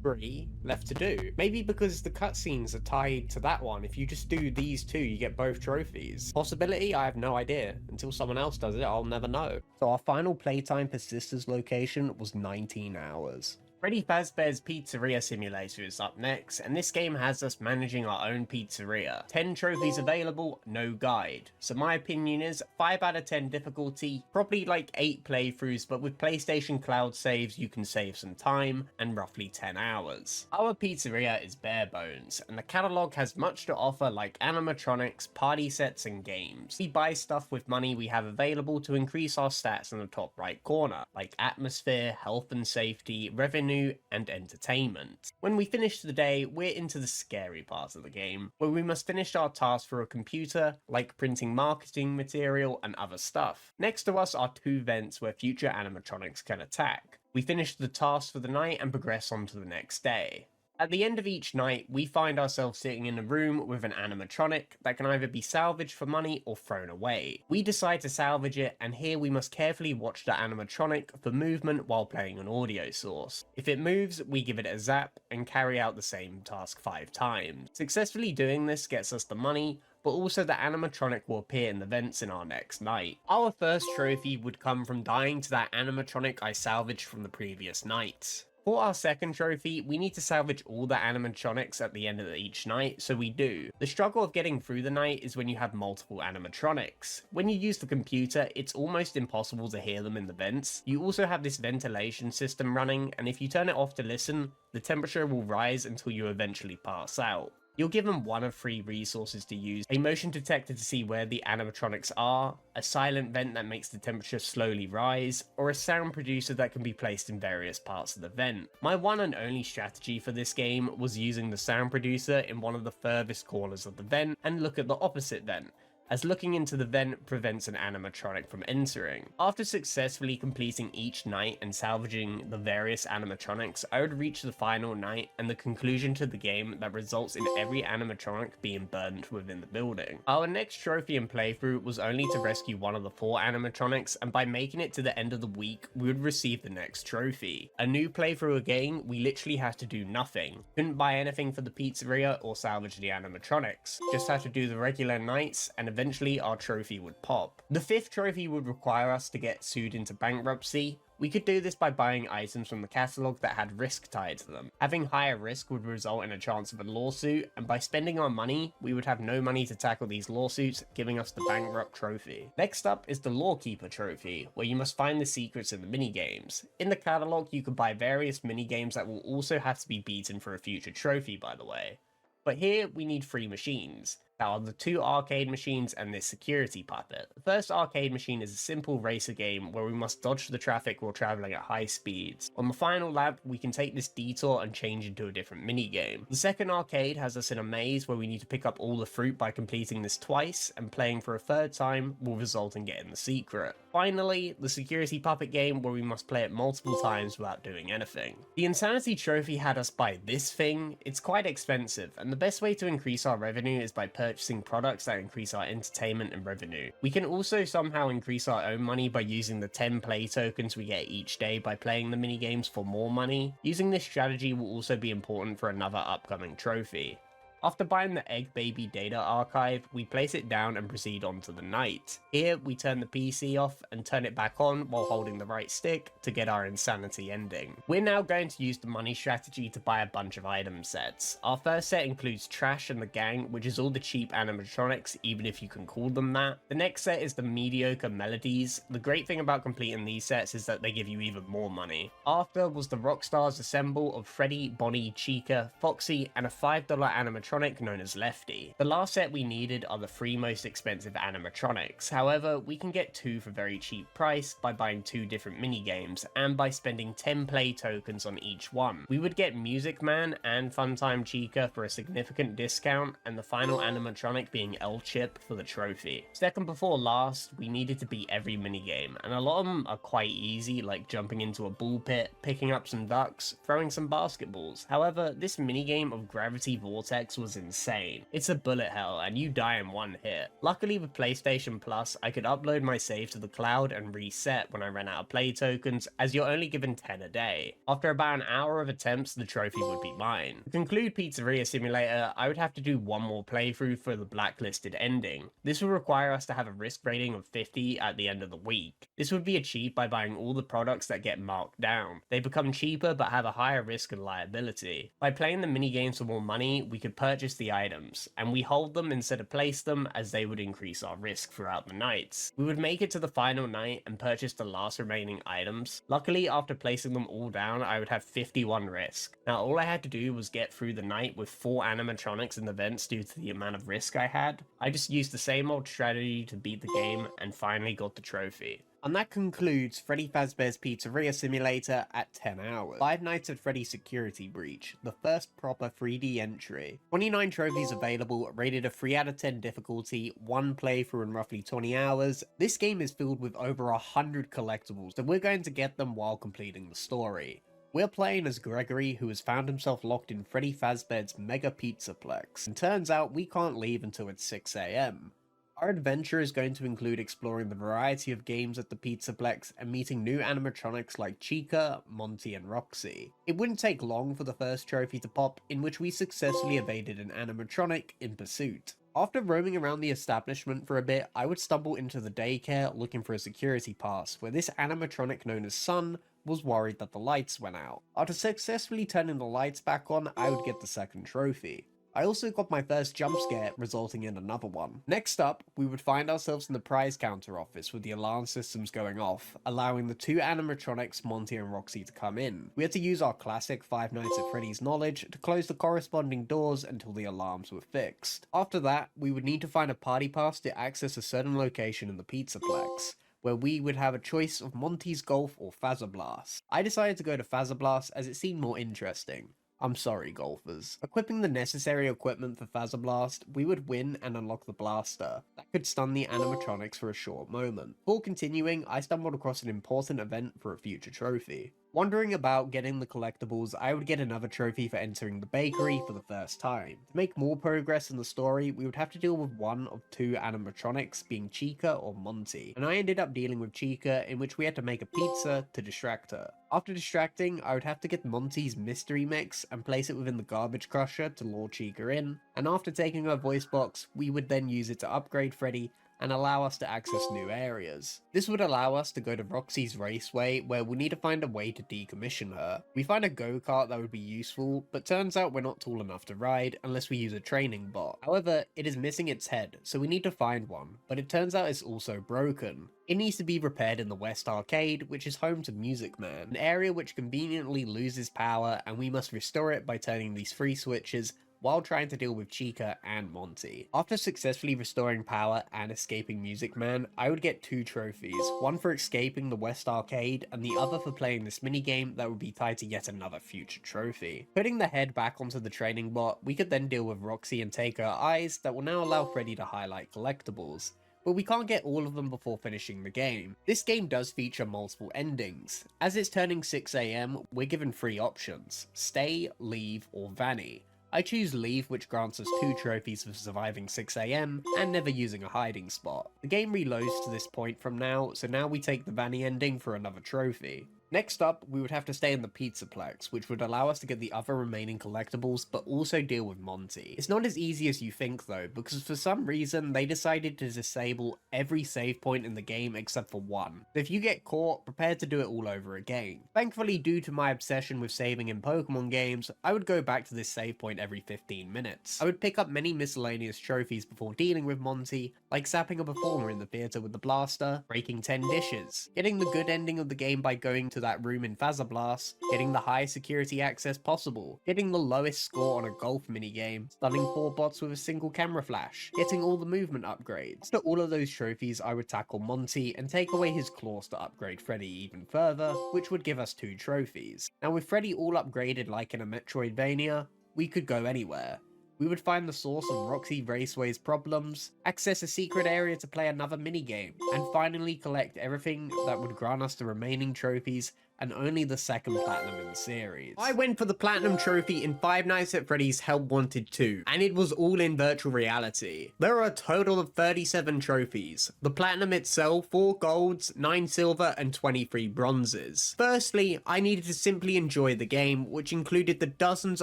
3 left to do. Maybe because the cutscenes are tied to that one, if you just do these 2, you get both trophies. Possibility? I have no idea. Until someone else does it, I'll never know. So our final playtime for Sister's location was 19 hours. Freddy Fazbear's Pizzeria Simulator is up next, and this game has us managing our own pizzeria. 10 trophies available, no guide. So my opinion is 5 out of 10 difficulty, probably like 8 playthroughs, but with PlayStation Cloud saves you can save some time, and roughly 10 hours. Our pizzeria is bare bones, and the catalogue has much to offer like animatronics, party sets and games. We buy stuff with money we have available to increase our stats in the top right corner, like atmosphere, health and safety, revenue, and entertainment. When we finish the day, we're into the scary part of the game, where we must finish our tasks for a computer, like printing marketing material and other stuff. Next to us are 2 vents where future animatronics can attack. We finish the task for the night and progress on to the next day. At the end of each night, we find ourselves sitting in a room with an animatronic that can either be salvaged for money or thrown away. We decide to salvage it, and here we must carefully watch the animatronic for movement while playing an audio source. If it moves, we give it a zap and carry out the same task 5 times. Successfully doing this gets us the money, but also the animatronic will appear in the vents in our next night. Our first trophy would come from dying to that animatronic I salvaged from the previous night. For our second trophy, we need to salvage all the animatronics at the end of each night, so we do. The struggle of getting through the night is when you have multiple animatronics. When you use the computer, it's almost impossible to hear them in the vents. You also have this ventilation system running, and if you turn it off to listen, the temperature will rise until you eventually pass out. You're given 1 of 3 resources to use: a motion detector to see where the animatronics are, a silent vent that makes the temperature slowly rise, or a sound producer that can be placed in various parts of the vent. My one and only strategy for this game was using the sound producer in one of the furthest corners of the vent and look at the opposite vent, as looking into the vent prevents an animatronic from entering. After successfully completing each night and salvaging the various animatronics, I would reach the final night and the conclusion to the game that results in every animatronic being burned within the building. Our next trophy and playthrough was only to rescue one of the 4 animatronics, and by making it to the end of the week, we would receive the next trophy. A new playthrough again, we literally had to do nothing. Couldn't buy anything for the pizzeria or salvage the animatronics. Just had to do the regular nights, and eventually our trophy would pop. The 5th trophy would require us to get sued into bankruptcy. We could do this by buying items from the catalogue that had risk tied to them. Having higher risk would result in a chance of a lawsuit, and by spending our money, we would have no money to tackle these lawsuits, giving us the bankrupt trophy. Next up is the Lawkeeper trophy, where you must find the secrets in the minigames. In the catalogue, you can buy various minigames that will also have to be beaten for a future trophy, by the way. But here, we need 3 machines. That are the 2 arcade machines and this security puppet. The first arcade machine is a simple racer game where we must dodge the traffic while travelling at high speeds. On the final lap, we can take this detour and change into a different minigame. The second arcade has us in a maze where we need to pick up all the fruit by completing this twice, and playing for a 3rd time will result in getting the secret. Finally, the security puppet game where we must play it multiple times without doing anything. The Insanity trophy had us buy this thing. It's quite expensive, and the best way to increase our revenue is by purchasing products that increase our entertainment and revenue. We can also somehow increase our own money by using the 10 play tokens we get each day by playing the minigames for more money. Using this strategy will also be important for another upcoming trophy. After buying the Egg Baby data archive, we place it down and proceed on to the night. Here, we turn the PC off and turn it back on while holding the right stick to get our insanity ending. We're now going to use the money strategy to buy a bunch of item sets. Our first set includes Trash and the Gang, which is all the cheap animatronics, even if you can call them that. The next set is the Mediocre Melodies. The great thing about completing these sets is that they give you even more money. After was the Rockstars Assemble of Freddy, Bonnie, Chica, Foxy, and a $5 animatronic known as Lefty. The last set we needed are the 3 most expensive animatronics. However, we can get 2 for very cheap price by buying 2 different minigames and by spending 10 play tokens on each one. We would get Music Man and Funtime Chica for a significant discount, and the final animatronic being L-Chip for the trophy. Second before last, we needed to beat every minigame, and a lot of them are quite easy, like jumping into a bull pit, picking up some ducks, throwing some basketballs. However, this minigame of Gravity Vortex was insane. It's a bullet hell, and you die in one hit. Luckily with PlayStation Plus, I could upload my save to the cloud and reset when I ran out of play tokens, as you're only given 10 a day. After about an hour of attempts, the trophy would be mine. To conclude Pizzeria Simulator, I would have to do one more playthrough for the blacklisted ending. This would require us to have a risk rating of 50 at the end of the week. This would be achieved by buying all the products that get marked down. They become cheaper but have a higher risk and liability. By playing the minigames for more money, we could purchase the items, and we hold them instead of place them, as they would increase our risk throughout the nights. We would make it to the final night and purchase the last remaining items. Luckily, after placing them all down, I would have 51 risk. Now all I had to do was get through the night with 4 animatronics and events due to the amount of risk I had. I just used the same old strategy to beat the game and finally got the trophy. And that concludes Freddy Fazbear's Pizzeria Simulator at 10 hours. 5 Nights at Freddy's Security Breach, the first proper 3D entry. 29 trophies available, rated a 3 out of 10 difficulty, 1 playthrough in roughly 20 hours. This game is filled with over 100 collectibles, so we're going to get them while completing the story. We're playing as Gregory, who has found himself locked in Freddy Fazbear's Mega Pizzaplex, and turns out we can't leave until it's 6 AM. Our adventure is going to include exploring the variety of games at the Pizzaplex and meeting new animatronics like Chica, Monty, and Roxy. It wouldn't take long for the first trophy to pop, in which we successfully evaded an animatronic in pursuit. After roaming around the establishment for a bit, I would stumble into the daycare looking for a security pass, where this animatronic known as Sun was worried that the lights went out. After successfully turning the lights back on, I would get the second trophy. I also got my first jump scare, resulting in another one. Next up, we would find ourselves in the prize counter office with the alarm systems going off, allowing the 2 animatronics, Monty and Roxy, to come in. We had to use our classic 5 Nights at Freddy's knowledge to close the corresponding doors until the alarms were fixed. After that, we would need to find a party pass to access a certain location in the Pizzaplex, where we would have a choice of Monty's Golf or Phaser Blast. I decided to go to Phaser Blast as it seemed more interesting. I'm sorry, golfers. Equipping the necessary equipment for Phaser Blast, we would win and unlock the blaster. That could stun the animatronics for a short moment. Before continuing, I stumbled across an important event for a future trophy. Wandering about getting the collectibles, I would get another trophy for entering the bakery for the first time. To make more progress in the story, we would have to deal with one of 2 animatronics, being Chica or Monty, and I ended up dealing with Chica, in which we had to make a pizza to distract her. After distracting, I would have to get Monty's mystery mix and place it within the garbage crusher to lure Chica in, and after taking her voice box, we would then use it to upgrade Freddy and allow us to access new areas. This would allow us to go to Roxy's Raceway, where we need to find a way to decommission her. We find a go-kart that would be useful, but turns out we're not tall enough to ride unless we use a training bot. However, it is missing its head, so we need to find one, but it turns out it's also broken. It needs to be repaired in the West Arcade, which is home to Music Man, an area which conveniently loses power, and we must restore it by turning these 3 switches while trying to deal with Chica and Monty. After successfully restoring power and escaping Music Man, I would get 2 trophies, one for escaping the West Arcade and the other for playing this minigame that would be tied to yet another future trophy. Putting the head back onto the training bot, we could then deal with Roxy and take her eyes that will now allow Freddy to highlight collectibles. But we can't get all of them before finishing the game. This game does feature multiple endings. As it's turning 6 AM, we're given 3 options: stay, leave, or Vanny. I choose leave, which grants us 2 trophies for surviving 6 AM and never using a hiding spot. The game reloads to this point from now, so now we take the Vanny ending for another trophy. Next up, we would have to stay in the Pizzaplex, which would allow us to get the other remaining collectibles, but also deal with Monty. It's not as easy as you think though, because for some reason, they decided to disable every save point in the game except for one. If you get caught, prepare to do it all over again. Thankfully, due to my obsession with saving in Pokemon games, I would go back to this save point every 15 minutes. I would pick up many miscellaneous trophies before dealing with Monty, like zapping a performer in the theater with the blaster, breaking 10 dishes, getting the good ending of the game by going to that room in Blast, getting the highest security access possible, getting the lowest score on a golf minigame, stunning 4 bots with a single camera flash, getting all the movement upgrades. After all of those trophies, I would tackle Monty and take away his claws to upgrade Freddy even further, which would give us 2 trophies. Now with Freddy all upgraded like in a Metroidvania, we could go anywhere. We would find the source of Roxy Raceway's problems, access a secret area to play another minigame, and finally collect everything that would grant us the remaining trophies and only the 2nd platinum in the series. I went for the platinum trophy in Five Nights at Freddy's Help Wanted 2, and it was all in virtual reality. There are a total of 37 trophies. The platinum itself, 4 golds, 9 silver, and 23 bronzes. Firstly, I needed to simply enjoy the game, which included the dozens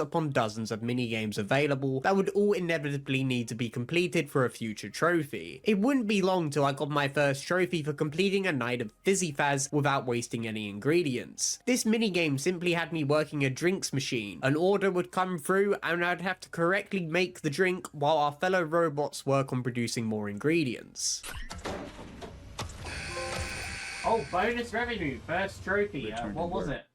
upon dozens of minigames available that would all inevitably need to be completed for a future trophy. It wouldn't be long till I got my first trophy for completing a night of Fizzy Faz without wasting any ingredients. This minigame simply had me working a drinks machine. An order would come through and I'd have to correctly make the drink while our fellow robots work on producing more ingredients. Oh, bonus revenue, first trophy. What was it?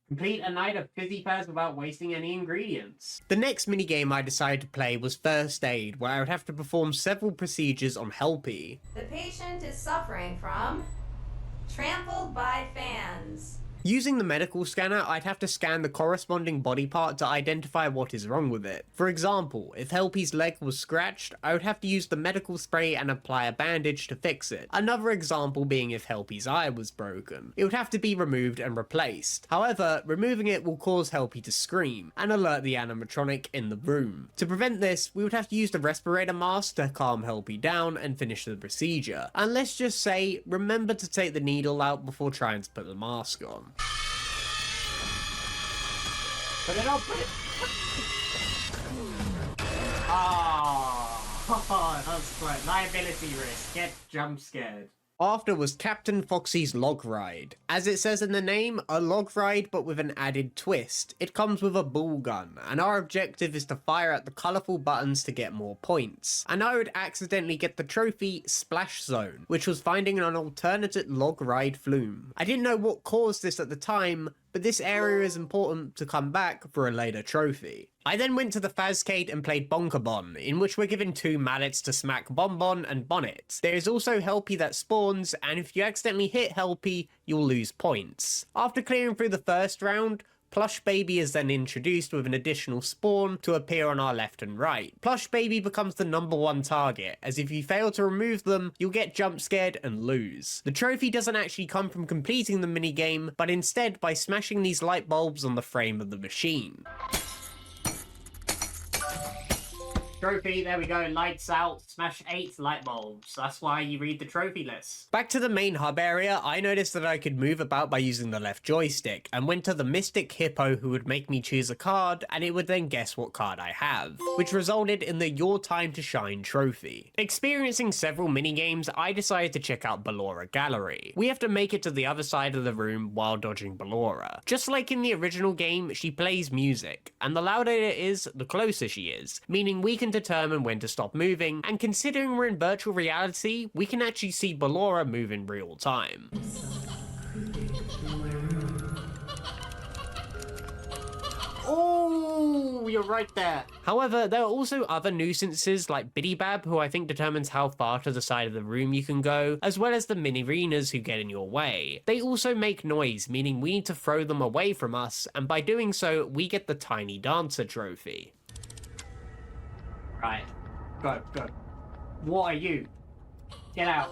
Complete a night of Fizzy Faz without wasting any ingredients. The next minigame I decided to play was First Aid, where I would have to perform several procedures on Helpy. The patient is suffering from trampled by fans. Using the medical scanner, I'd have to scan the corresponding body part to identify what is wrong with it. For example, if Helpy's leg was scratched, I would have to use the medical spray and apply a bandage to fix it. Another example being if Helpy's eye was broken. It would have to be removed and replaced. However, removing it will cause Helpy to scream and alert the animatronic in the room. To prevent this, we would have to use the respirator mask to calm Helpy down and finish the procedure. And let's just say, remember to take the needle out before trying to put the mask on. Put it on, put it. Oh, that's quite liability risk. Get jump scared. After was Captain Foxy's Log Ride. As it says in the name, a log ride but with an added twist. It comes with a ball gun, and our objective is to fire at the colourful buttons to get more points. And I would accidentally get the trophy Splash Zone, which was finding an alternate log ride flume. I didn't know what caused this at the time, but this area is important to come back for a later trophy. I then went to the Fazcade and played Bonkabon, in which we're given 2 mallets to smack Bonbon and Bonnet. There is also Helpy that spawns, and if you accidentally hit Helpy, you'll lose points. After clearing through the first round, Plush Baby is then introduced with an additional spawn to appear on our left and right. Plush Baby becomes the #1 target, as if you fail to remove them, you'll get jump scared and lose. The trophy doesn't actually come from completing the minigame, but instead by smashing these light bulbs on the frame of the machine. Trophy, there we go, lights out, smash 8 light bulbs. That's why you read the trophy list. Back to the main hub area, I noticed that I could move about by using the left joystick, and went to the Mystic Hippo who would make me choose a card, and it would then guess what card I have, which resulted in the Your Time to Shine trophy. Experiencing several minigames, I decided to check out Ballora Gallery. We have to make it to the other side of the room while dodging Ballora. Just like in the original game, she plays music, and the louder it is, the closer she is, meaning we can determine when to stop moving, and considering we're in virtual reality, we can actually see Ballora move in real time. Oh, you're right there. However, there are also other nuisances like Bidybab, who I think determines how far to the side of the room you can go, as well as the mini-arenas who get in your way. They also make noise, meaning we need to throw them away from us, and by doing so, we get the Tiny Dancer trophy. Right. Go, go. What are you? Get out.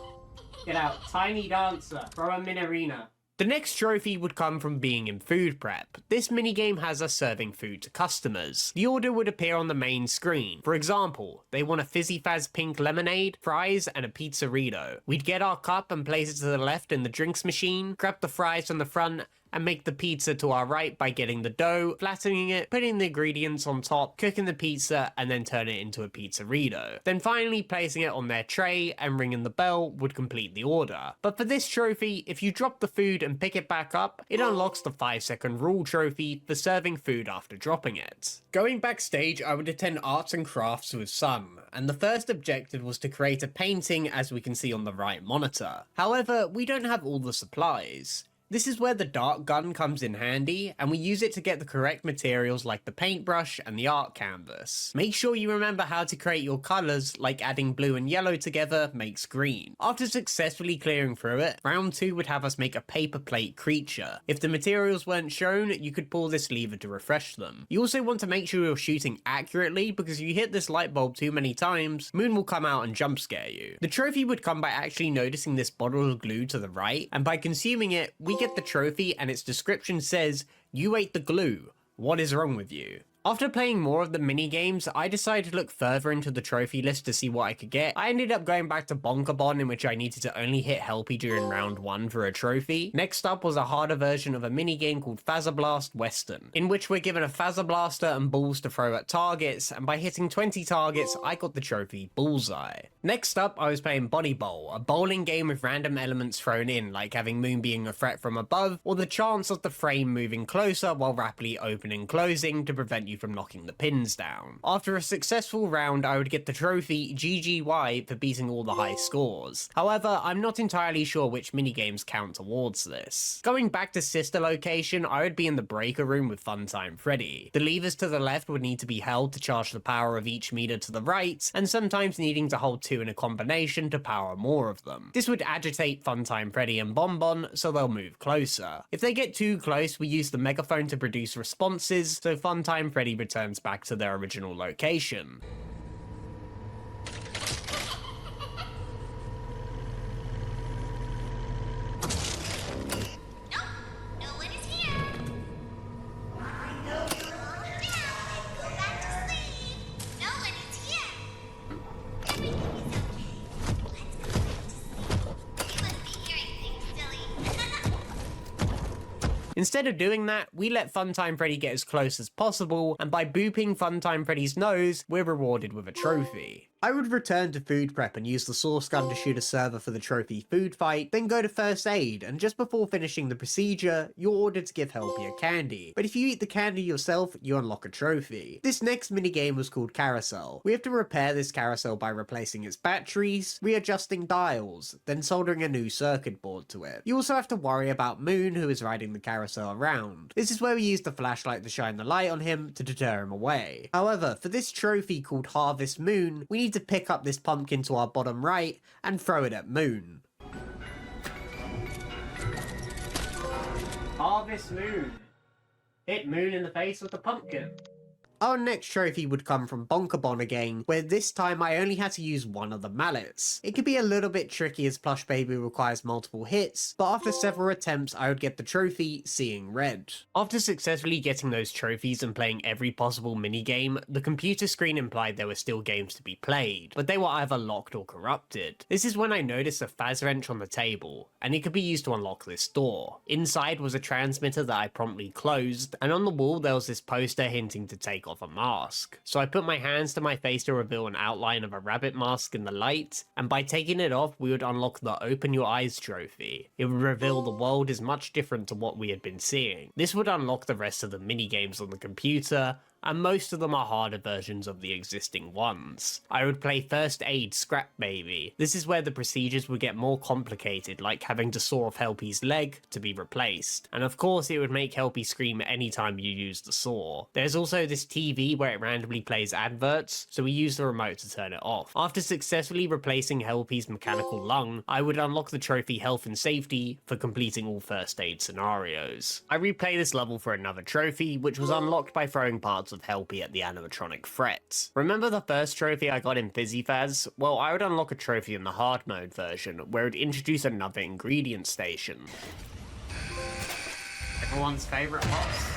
Get out. Tiny Dancer from a mini-arena. The next trophy would come from being in food prep. This minigame has us serving food to customers. The order would appear on the main screen. For example, they want a Fizzy Fazz pink lemonade, fries, and a pizzerito. We'd get our cup and place it to the left in the drinks machine, grab the fries from the front, and make the pizza to our right by getting the dough, flattening it, putting the ingredients on top, cooking the pizza, and then turn it into a pizzerito. Then finally placing it on their tray and ringing the bell would complete the order. But for this trophy, if you drop the food and pick it back up, it unlocks the 5-second rule trophy for serving food after dropping it. Going backstage, I would attend arts and crafts with Sun, and the first objective was to create a painting as we can see on the right monitor. However, we don't have all the supplies. This is where the dart gun comes in handy, and we use it to get the correct materials like the paintbrush and the art canvas. Make sure you remember how to create your colours, like adding blue and yellow together makes green. After successfully clearing through it, round 2 would have us make a paper plate creature. If the materials weren't shown, you could pull this lever to refresh them. You also want to make sure you're shooting accurately, because if you hit this light bulb too many times, Moon will come out and jump scare you. The trophy would come by actually noticing this bottle of glue to the right, and by consuming it, we get the trophy and its description says, "You ate the glue. What is wrong with you?" After playing more of the mini games, I decided to look further into the trophy list to see what I could get. I ended up going back to Bonkabon, in which I needed to only hit Helpy during round 1 for a trophy. Next up was a harder version of a mini game called Phaser Blast Western, in which we're given a Phaser Blaster and balls to throw at targets, and by hitting 20 targets, I got the trophy Bullseye. Next up, I was playing Body Bowl, a bowling game with random elements thrown in, like having Moon being a threat from above, or the chance of the frame moving closer while rapidly opening and closing to prevent you from knocking the pins down. After a successful round, I would get the trophy GGY for beating all the high scores. However, I'm not entirely sure which minigames count towards this. Going back to sister location, I would be in the breaker room with Funtime Freddy. The levers to the left would need to be held to charge the power of each meter to the right, and sometimes needing to hold 2 in a combination to power more of them. This would agitate Funtime Freddy and Bonbon, so they'll move closer. If they get too close, we use the megaphone to produce responses, so Funtime Freddy returns back to their original location. Instead of doing that, we let Funtime Freddy get as close as possible, and by booping Funtime Freddy's nose, we're rewarded with a trophy. I would return to food prep and use the source gun to shoot a server for the trophy food fight, then go to first aid, and just before finishing the procedure, you're ordered to give Helpy a candy. But if you eat the candy yourself, you unlock a trophy. This next minigame was called Carousel. We have to repair this carousel by replacing its batteries, readjusting dials, then soldering a new circuit board to it. You also have to worry about Moon, who is riding the carousel around. This is where we use the flashlight to shine the light on him to deter him away. However, for this trophy called Harvest Moon, we need to pick up this pumpkin to our bottom right and throw it at Moon. Harvest Moon. Hit Moon in the face with the pumpkin. Our next trophy would come from Bonkabon again, where this time I only had to use one of the mallets. It could be a little bit tricky as Plush Baby requires multiple hits, but after several attempts I would get the trophy Seeing Red. After successfully getting those trophies and playing every possible minigame, the computer screen implied there were still games to be played, but they were either locked or corrupted. This is when I noticed a Faz wrench on the table, and it could be used to unlock this door. Inside was a transmitter that I promptly closed, and on the wall there was this poster hinting to take off a mask. So I put my hands to my face to reveal an outline of a rabbit mask in the light, and by taking it off we would unlock the Open Your Eyes trophy. It would reveal the world is much different to what we had been seeing. This would unlock the rest of the minigames on the computer, and most of them are harder versions of the existing ones. I would play First Aid Scrap Baby. This is where the procedures would get more complicated, like having to saw off Helpy's leg to be replaced. And of course it would make Helpy scream anytime you use the saw. There's also this TV where it randomly plays adverts, so we use the remote to turn it off. After successfully replacing Helpy's mechanical lung, I would unlock the trophy Health and Safety for completing all first aid scenarios. I replay this level for another trophy, which was unlocked by throwing parts of Helpy at the animatronic threat. Remember the first trophy I got in Fizzy Fazz? Well, I would unlock a trophy in the hard mode version, where it would introduce another ingredient station. Everyone's favorite boss.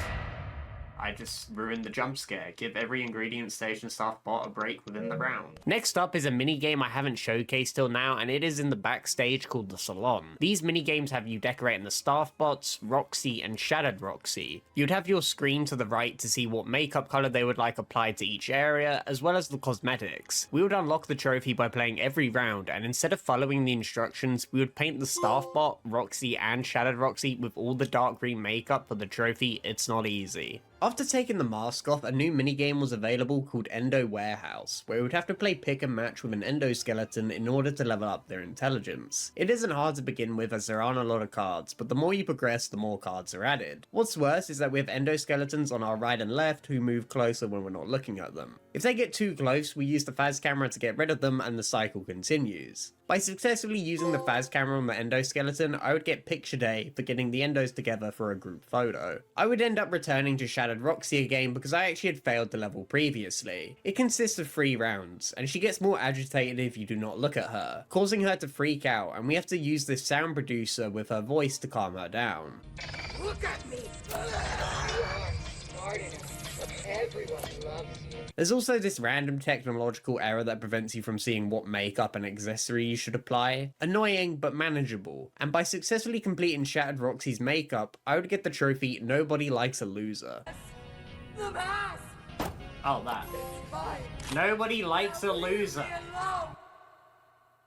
I just ruined the jump scare. Give every ingredient station staff bot a break within the round. Next up is a minigame I haven't showcased till now, and it is in the backstage called the Salon. These minigames have you decorating the staff bots, Roxy, and Shattered Roxy. You'd have your screen to the right to see what makeup color they would like applied to each area, as well as the cosmetics. We would unlock the trophy by playing every round, and instead of following the instructions, we would paint the staff bot, Roxy, and Shattered Roxy with all the dark green makeup for the trophy. It's not easy. After taking the mask off, a new minigame was available called Endo Warehouse, where you would have to play pick and match with an endoskeleton in order to level up their intelligence. It isn't hard to begin with as there aren't a lot of cards, but the more you progress, the more cards are added. What's worse is that we have endoskeletons on our right and left who move closer when we're not looking at them. If they get too close, we use the Phas camera to get rid of them and the cycle continues. By successfully using the Phas camera on the endoskeleton, I would get picture day for getting the endos together for a group photo. I would end up returning to Shattered Roxy again because I actually had failed the level previously. It consists of 3 rounds, and she gets more agitated if you do not look at her, causing her to freak out, and we have to use this sound producer with her voice to calm her down. Look at me! Smart enough. Everyone loves you. There's also this random technological error that prevents you from seeing what makeup and accessory you should apply. Annoying, but manageable. And by successfully completing Shattered Roxy's makeup, I would get the trophy Nobody Likes a Loser. The mask! Oh, that. It's fine. Nobody likes a loser. Leave me alone.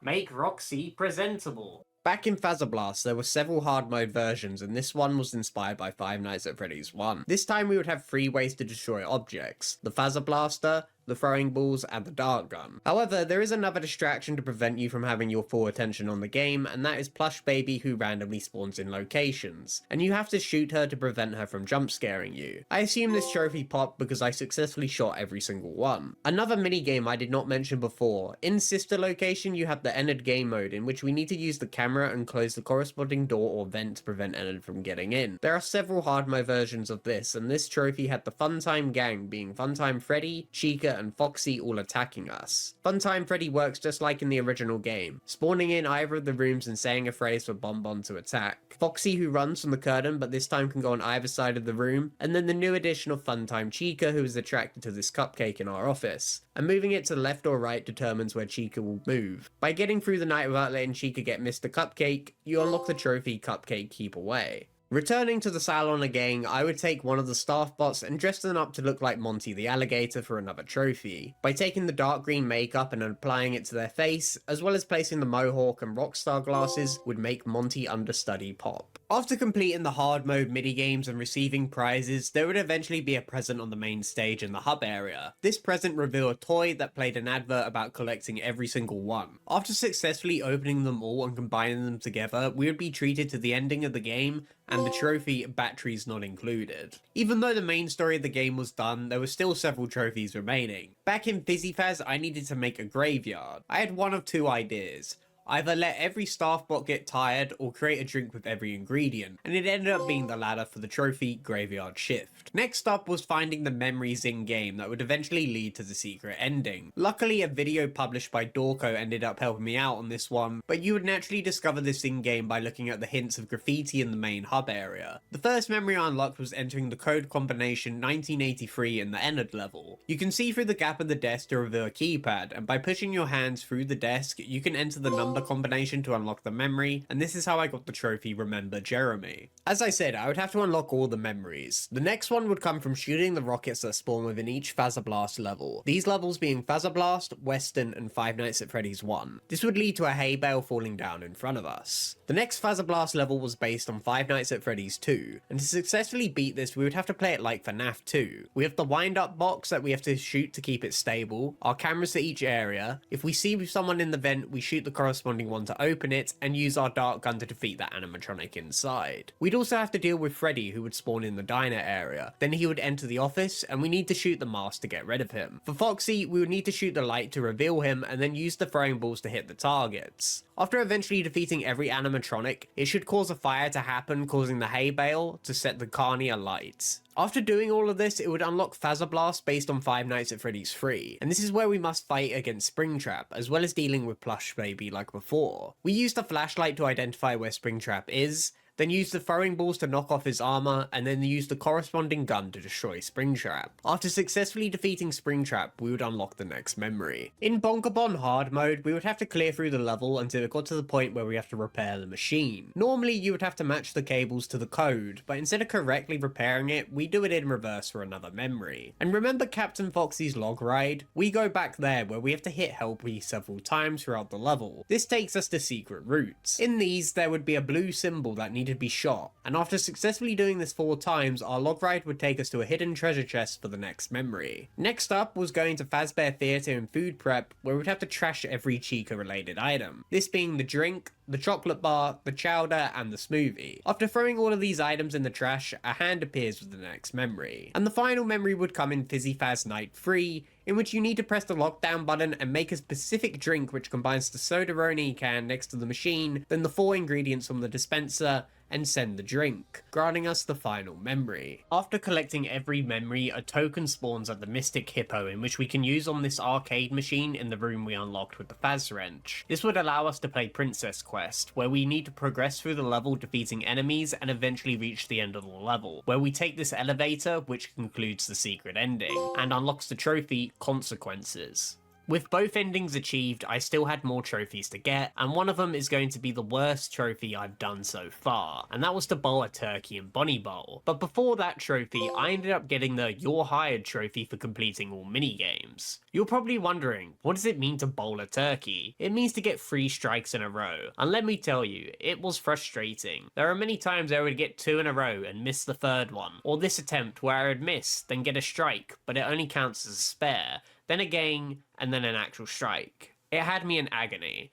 Make Roxy presentable. Back in Phasablast, there were several hard mode versions, and this one was inspired by Five Nights at Freddy's 1. This time we would have 3 ways to destroy objects: the Phasablaster, the throwing balls, and the dart gun. However, there is another distraction to prevent you from having your full attention on the game, and that is Plush Baby, who randomly spawns in locations, and you have to shoot her to prevent her from jump scaring you. I assume this trophy popped because I successfully shot every single one. Another minigame I did not mention before: in Sister Location you have the Ennard game mode, in which we need to use the camera and close the corresponding door or vent to prevent Ennard from getting in. There are several hard mode versions of this, and this trophy had the Funtime gang, being Funtime Freddy, Chica, and Foxy all attacking us. Funtime Freddy works just like in the original game, spawning in either of the rooms and saying a phrase for Bonbon to attack. Foxy, who runs from the curtain but this time can go on either side of the room, and then the new addition of Funtime Chica, who is attracted to this cupcake in our office, and moving it to the left or right determines where Chica will move. By getting through the night without letting Chica get Mr. Cupcake, you unlock the trophy Cupcake Keep Away. Returning to the salon again, I would take one of the staff bots and dress them up to look like Monty the alligator for another trophy. By taking the dark green makeup and applying it to their face, as well as placing the mohawk and rockstar glasses, would make Monty understudy pop. After completing the hard mode minigames and receiving prizes, there would eventually be a present on the main stage in the hub area. This present revealed a toy that played an advert about collecting every single one. After successfully opening them all and combining them together, we would be treated to the ending of the game, and the trophy Batteries Not Included. Even though the main story of the game was done, there were still several trophies remaining. Back in Fizzy Faz, I needed to make a graveyard. I had one of 2 ideas: either let every staff bot get tired or create a drink with every ingredient, and it ended up being the latter for the trophy Graveyard Shift. Next up was finding the memories in game that would eventually lead to the secret ending. Luckily, a video published by Dorko ended up helping me out on this one, but you would naturally discover this in game by looking at the hints of graffiti in the main hub area. The first memory I unlocked was entering the code combination 1983 in the Ennard level. You can see through the gap of the desk to reveal a keypad, and by pushing your hands through the desk, you can enter the number combination to unlock the memory, and this is how I got the trophy Remember Jeremy. As I said, I would have to unlock all the memories. The next one would come from shooting the rockets that spawn within each Phasablast level. These levels being Phasablast, Western, and Five Nights at Freddy's 1. This would lead to a hay bale falling down in front of us. The next Phasablast level was based on Five Nights at Freddy's 2, and to successfully beat this we would have to play it like FNAF 2. We have the wind up box that we have to shoot to keep it stable, our cameras to each area. If we see someone in the vent, we shoot the corresponding one to open it, and use our dart gun to defeat that animatronic inside. We'd also have to deal with Freddy, who would spawn in the diner area. Then he would enter the office, and we need to shoot the mask to get rid of him. For Foxy, we would need to shoot the light to reveal him, and then use the throwing balls to hit the targets. After eventually defeating every animatronic, it should cause a fire to happen, causing the hay bale to set the carny alight. After doing all of this, it would unlock Phasablast based on Five Nights at Freddy's 3, and this is where we must fight against Springtrap, as well as dealing with Plush Baby like before. We use the flashlight to identify where Springtrap is, then use the throwing balls to knock off his armor, and then use the corresponding gun to destroy Springtrap. After successfully defeating Springtrap, we would unlock the next memory. In Bonkabon hard mode, we would have to clear through the level until it got to the point where we have to repair the machine. Normally, you would have to match the cables to the code, but instead of correctly repairing it, we do it in reverse for another memory. And remember Captain Foxy's log ride? We go back there where we have to hit Helpy several times throughout the level. This takes us to secret routes. In these, there would be a blue symbol that needed to be shot, and after successfully doing this 4 times, our log ride would take us to a hidden treasure chest for the next memory. Next up was going to Fazbear Theatre and Food Prep, where we'd have to trash every Chica related item. This being the drink, the chocolate bar, the chowder, and the smoothie. After throwing all of these items in the trash, a hand appears with the next memory. And the final memory would come in Fizzy Faz Night 3, in which you need to press the lockdown button and make a specific drink which combines the Soda-Roni can next to the machine, then the 4 ingredients from the dispenser, and send the drink, granting us the final memory. After collecting every memory, a token spawns at the Mystic Hippo, in which we can use on this arcade machine in the room we unlocked with the Faz Wrench. This would allow us to play Princess Quest, where we need to progress through the level defeating enemies and eventually reach the end of the level, where we take this elevator, which concludes the secret ending, and unlocks the trophy Consequences. With both endings achieved, I still had more trophies to get, and one of them is going to be the worst trophy I've done so far, and that was to bowl a turkey in Bonnie Bowl. But before that trophy, I ended up getting the You're Hired trophy for completing all minigames. You're probably wondering, what does it mean to bowl a turkey? It means to get 3 strikes in a row, and let me tell you, it was frustrating. There are many times I would get 2 in a row and miss the 3rd one, or this attempt where I would miss, then get a strike, but it only counts as a spare, then again, and then an actual strike. It had me in agony.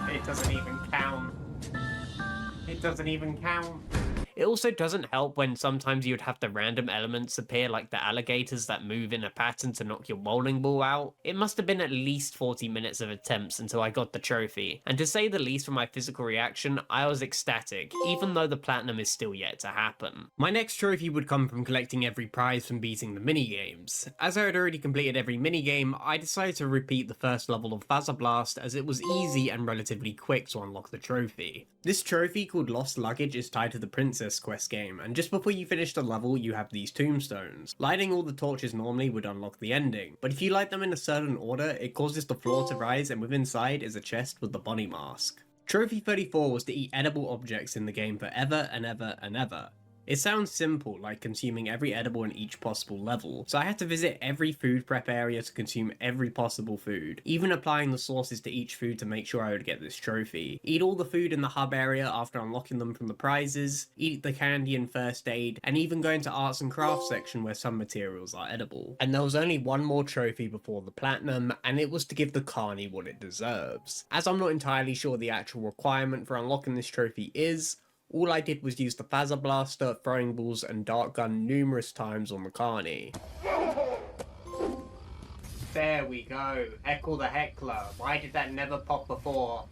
It doesn't even count. It doesn't even count. It also doesn't help when sometimes you'd have the random elements appear, like the alligators that move in a pattern to knock your bowling ball out. It must have been at least 40 minutes of attempts until I got the trophy, and to say the least from my physical reaction, I was ecstatic, even though the platinum is still yet to happen. My next trophy would come from collecting every prize from beating the minigames. As I had already completed every minigame, I decided to repeat the first level of Fazer Blast as it was easy and relatively quick to unlock the trophy. This trophy, called Lost Luggage, is tied to the Princess Quest game, and just before you finish the level you have these tombstones. Lighting all the torches normally would unlock the ending, but if you light them in a certain order, it causes the floor to rise, and within inside is a chest with the Bonnie mask. Trophy 34 was to eat edible objects in the game forever and ever and ever. It sounds simple, like consuming every edible in each possible level, so I had to visit every food prep area to consume every possible food, even applying the sauces to each food to make sure I would get this trophy. Eat all the food in the hub area after unlocking them from the prizes, eat the candy and first aid, and even go into arts and crafts section where some materials are edible. And there was only one more trophy before the platinum, and it was to give the carny what it deserves. As I'm not entirely sure the actual requirement for unlocking this trophy is, all I did was use the Fazer Blaster, throwing balls, and dart gun numerous times on the carny. There we go. Heckle the Heckler. Why did that never pop before?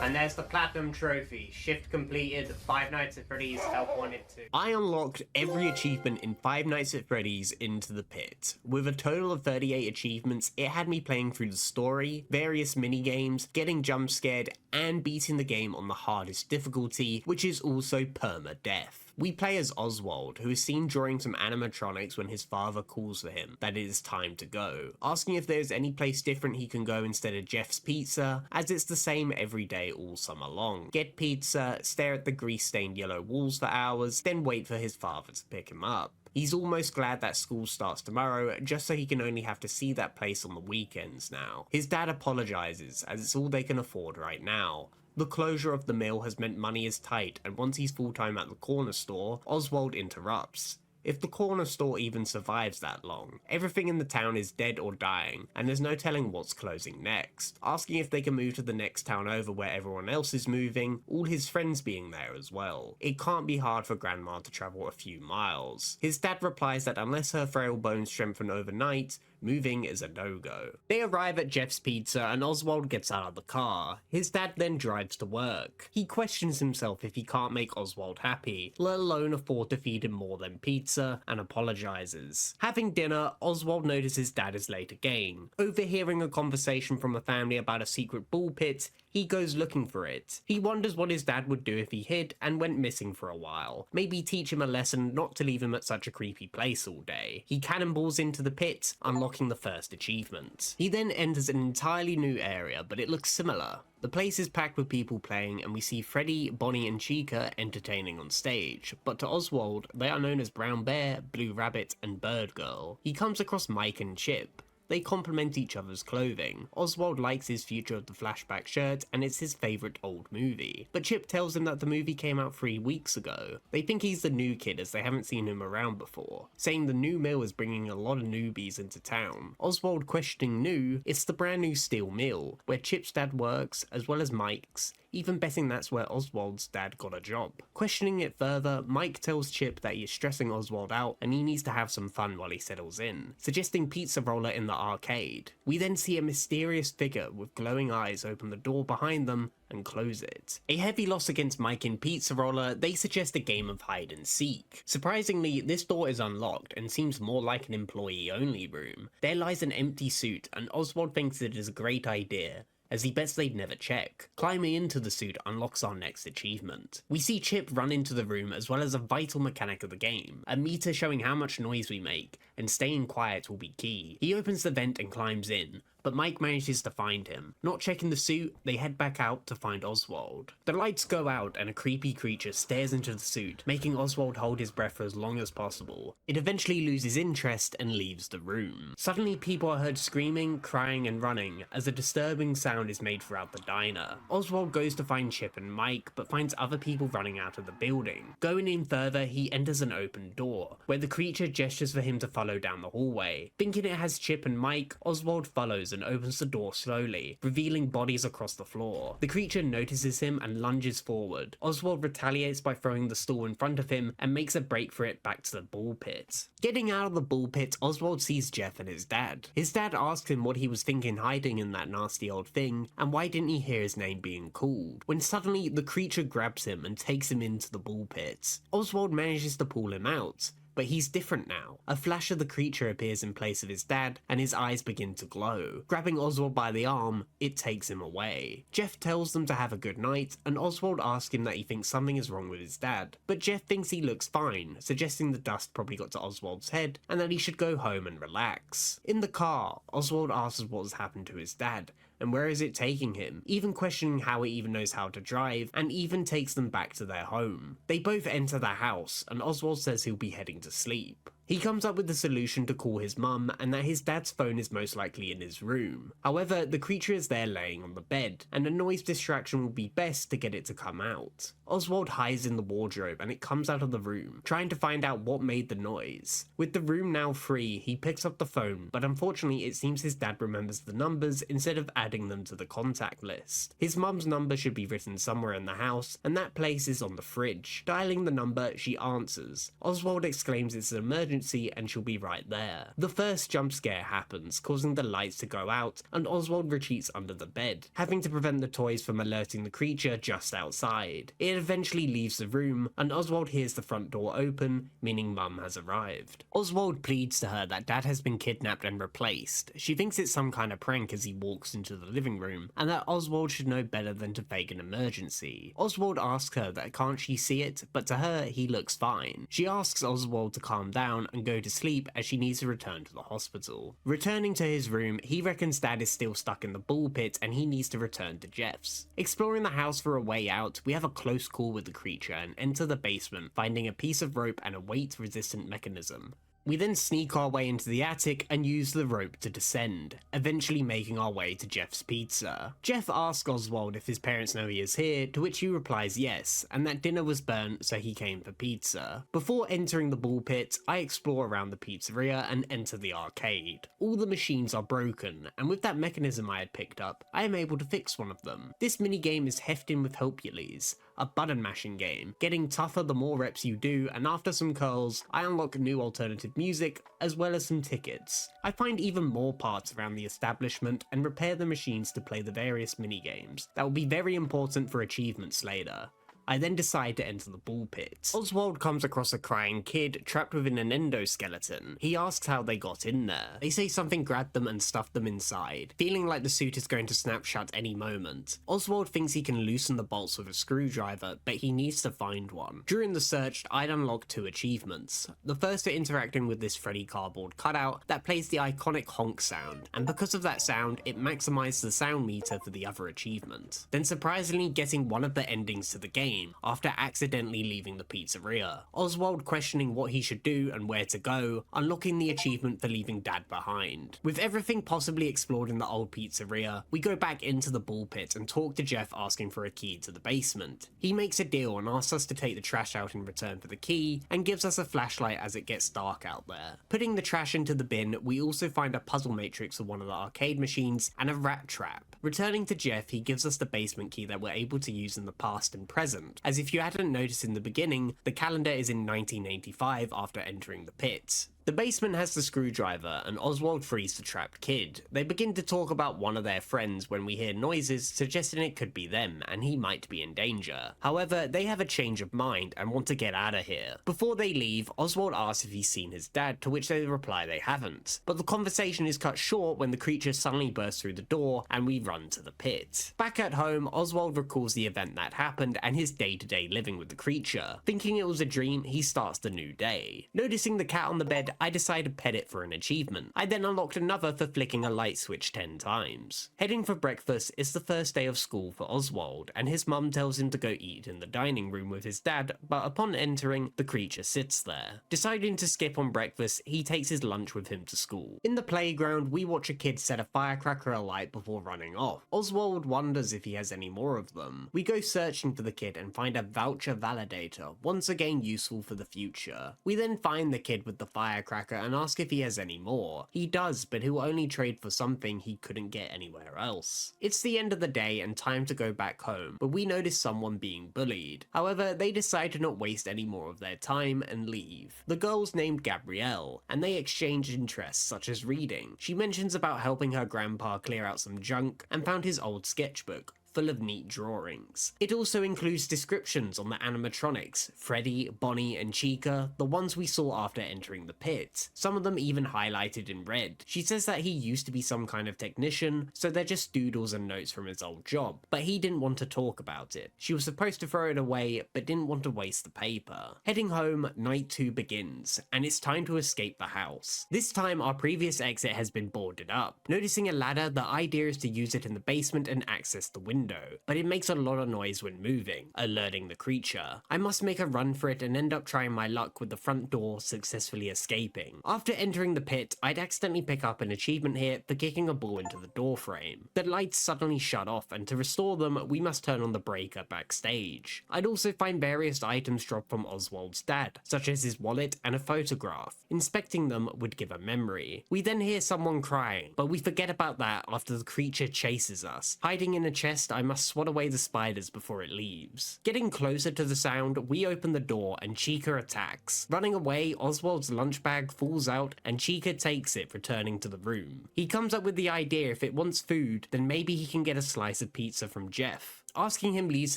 And there's the Platinum Trophy. Shift completed, 5 Nights at Freddy's, Help Wanted 2. I unlocked every achievement in 5 Nights at Freddy's Into the Pit. With a total of 38 achievements, it had me playing through the story, various mini-games, getting jump scared, and beating the game on the hardest difficulty, which is also permadeath. We play as Oswald, who is seen drawing some animatronics when his father calls for him that it is time to go, asking if there's any place different he can go instead of Jeff's Pizza, as it's the same every day all summer long. Get pizza, stare at the grease-stained yellow walls for hours, then wait for his father to pick him up. He's almost glad that school starts tomorrow, just so he can only have to see that place on the weekends now. His dad apologizes, as it's all they can afford right now. The closure of the mill has meant money is tight, and once he's full-time at the corner store, Oswald interrupts. If the corner store even survives that long, everything in the town is dead or dying, and there's no telling what's closing next. Asking if they can move to the next town over where everyone else is moving, all his friends being there as well. It can't be hard for Grandma to travel a few miles. His dad replies that unless her frail bones strengthen overnight, moving is a no-go. They arrive at Jeff's Pizza and Oswald gets out of the car. His dad then drives to work. He questions himself if he can't make Oswald happy, let alone afford to feed him more than pizza, pizza and apologizes. Having dinner, Oswald notices Dad is late again. Overhearing a conversation from a family about a secret ball pit, he goes looking for it. He wonders what his dad would do if he hid and went missing for a while. Maybe teach him a lesson not to leave him at such a creepy place all day. He cannonballs into the pit, unlocking the first achievement. He then enters an entirely new area, but it looks similar. The place is packed with people playing, and we see Freddy, Bonnie and Chica entertaining on stage, but to Oswald, they are known as Brown Bear, Blue Rabbit and Bird Girl. He comes across Mike and Chip. They complement each other's clothing. Oswald likes his Future of the Flashback shirt, and it's his favourite old movie. But Chip tells him that the movie came out 3 weeks ago. They think he's the new kid as they haven't seen him around before, saying the new mill is bringing a lot of newbies into town. Oswald questioning new, it's the brand new steel mill, where Chip's dad works, as well as Mike's, even betting that's where Oswald's dad got a job. Questioning it further, Mike tells Chip that he is stressing Oswald out and he needs to have some fun while he settles in, suggesting Pizza Roller in the arcade. We then see a mysterious figure with glowing eyes open the door behind them and close it. A heavy loss against Mike in Pizza Roller, they suggest a game of hide and seek. Surprisingly, this door is unlocked and seems more like an employee only room. There lies an empty suit and Oswald thinks it is a great idea, as he bets they'd never check. Climbing into the suit unlocks our next achievement. We see Chip run into the room as well as a vital mechanic of the game, a meter showing how much noise we make, and staying quiet will be key. He opens the vent and climbs in, but Mike manages to find him. Not checking the suit, they head back out to find Oswald. The lights go out and a creepy creature stares into the suit, making Oswald hold his breath for as long as possible. It eventually loses interest and leaves the room. Suddenly people are heard screaming, crying and running as a disturbing sound is made throughout the diner. Oswald goes to find Chip and Mike, but finds other people running out of the building. Going in further, he enters an open door, where the creature gestures for him to follow down the hallway. Thinking it has Chip and Mike, Oswald follows and opens the door slowly, revealing bodies across the floor. The creature notices him and lunges forward. Oswald retaliates by throwing the stool in front of him and makes a break for it back to the ball pit. Getting out of the ball pit, Oswald sees Jeff and his dad. His dad asks him what he was thinking hiding in that nasty old thing, and why didn't he hear his name being called, when suddenly the creature grabs him and takes him into the ball pit. Oswald manages to pull him out, but he's different now. A flash of the creature appears in place of his dad, and his eyes begin to glow. Grabbing Oswald by the arm, it takes him away. Jeff tells them to have a good night, and Oswald asks him that he thinks something is wrong with his dad, but Jeff thinks he looks fine, suggesting the dust probably got to Oswald's head, and that he should go home and relax. In the car, Oswald asks what has happened to his dad, and where is it taking him, even questioning how he even knows how to drive, and even takes them back to their home. They both enter the house, and Oswald says he'll be heading to sleep. He comes up with the solution to call his mum, and that his dad's phone is most likely in his room. However, the creature is there laying on the bed, and a noise distraction will be best to get it to come out. Oswald hides in the wardrobe and it comes out of the room, trying to find out what made the noise. With the room now free, he picks up the phone, but unfortunately it seems his dad remembers the numbers instead of adding them to the contact list. His mum's number should be written somewhere in the house, and that place is on the fridge. Dialing the number, she answers. Oswald exclaims it's an emergency and she'll be right there. The first jump scare happens, causing the lights to go out, and Oswald retreats under the bed, having to prevent the toys from alerting the creature just outside. It eventually leaves the room, and Oswald hears the front door open, meaning Mum has arrived. Oswald pleads to her that Dad has been kidnapped and replaced. She thinks it's some kind of prank as he walks into the living room, and that Oswald should know better than to fake an emergency. Oswald asks her that can't she see it, but to her, he looks fine. She asks Oswald to calm down and go to sleep as she needs to return to the hospital. Returning to his room, he reckons Dad is still stuck in the ball pit and he needs to return to Jeff's. Exploring the house for a way out, we have a close call with the creature and enter the basement, finding a piece of rope and a weight-resistant mechanism. We then sneak our way into the attic and use the rope to descend, eventually making our way to Jeff's Pizza. Jeff asks Oswald if his parents know he is here, to which he replies yes, and that dinner was burnt so he came for pizza. Before entering the ball pit, I explore around the pizzeria and enter the arcade. All the machines are broken, and with that mechanism I had picked up, I am able to fix one of them. This minigame is hefting with Helpules, a button mashing game, getting tougher the more reps you do, and after some curls, I unlock new alternative music, as well as some tickets. I find even more parts around the establishment and repair the machines to play the various minigames that will be very important for achievements later. I then decide to enter the ball pit. Oswald comes across a crying kid trapped within an endoskeleton. He asks how they got in there. They say something grabbed them and stuffed them inside, feeling like the suit is going to snap shut any moment. Oswald thinks he can loosen the bolts with a screwdriver, but he needs to find one. During the search, I'd unlock 2 achievements. The first for interacting with this Freddy cardboard cutout that plays the iconic honk sound, and because of that sound, it maximizes the sound meter for the other achievement. Then surprisingly getting one of the endings to the game after accidentally leaving the pizzeria. Oswald questioning what he should do and where to go, unlocking the achievement for leaving Dad behind. With everything possibly explored in the old pizzeria, we go back into the ball pit and talk to Jeff asking for a key to the basement. He makes a deal and asks us to take the trash out in return for the key, and gives us a flashlight as it gets dark out there. Putting the trash into the bin, we also find a puzzle matrix for one of the arcade machines and a rat trap. Returning to Jeff, he gives us the basement key that we're able to use in the past and present, as if you hadn't noticed in the beginning, the calendar is in 1985 after entering the pit. The basement has the screwdriver, and Oswald frees the trapped kid. They begin to talk about one of their friends when we hear noises suggesting it could be them, and he might be in danger. However, they have a change of mind and want to get out of here. Before they leave, Oswald asks if he's seen his dad, to which they reply they haven't. But the conversation is cut short when the creature suddenly bursts through the door, and we run to the pit. Back at home, Oswald recalls the event that happened and his day-to-day living with the creature. Thinking it was a dream, he starts the new day. Noticing the cat on the bed, I decide to pet it for an achievement. I then unlocked another for flicking a light switch 10 times. Heading for breakfast, it's the first day of school for Oswald, and his mum tells him to go eat in the dining room with his dad, but upon entering, the creature sits there. Deciding to skip on breakfast, he takes his lunch with him to school. In the playground, we watch a kid set a firecracker alight before running off. Oswald wonders if he has any more of them. We go searching for the kid and find a voucher validator, once again useful for the future. We then find the kid with the firecracker and ask if he has any more. He does, but he'll only trade for something he couldn't get anywhere else. It's the end of the day and time to go back home, but we notice someone being bullied. However, they decide to not waste any more of their time and leave. The girl's named Gabrielle, and they exchange interests such as reading. She mentions about helping her grandpa clear out some junk and found his old sketchbook, full of neat drawings. It also includes descriptions on the animatronics, Freddy, Bonnie, and Chica, the ones we saw after entering the pit, some of them even highlighted in red. She says that he used to be some kind of technician, so they're just doodles and notes from his old job, but he didn't want to talk about it. She was supposed to throw it away, but didn't want to waste the paper. Heading home, night 2 begins, and it's time to escape the house. This time, our previous exit has been boarded up. Noticing a ladder, the idea is to use it in the basement and access the window, but it makes a lot of noise when moving, alerting the creature. I must make a run for it and end up trying my luck with the front door successfully escaping. After entering the pit, I'd accidentally pick up an achievement here for kicking a ball into the door frame. The lights suddenly shut off, and to restore them, we must turn on the breaker backstage. I'd also find various items dropped from Oswald's dad, such as his wallet and a photograph. Inspecting them would give a memory. We then hear someone crying, but we forget about that after the creature chases us. Hiding in a chest, I must swat away the spiders before it leaves. Getting closer to the sound, we open the door and Chica attacks. Running away, Oswald's lunch bag falls out and Chica takes it, returning to the room. He comes up with the idea if it wants food, then maybe he can get a slice of pizza from Jeff. Asking him leads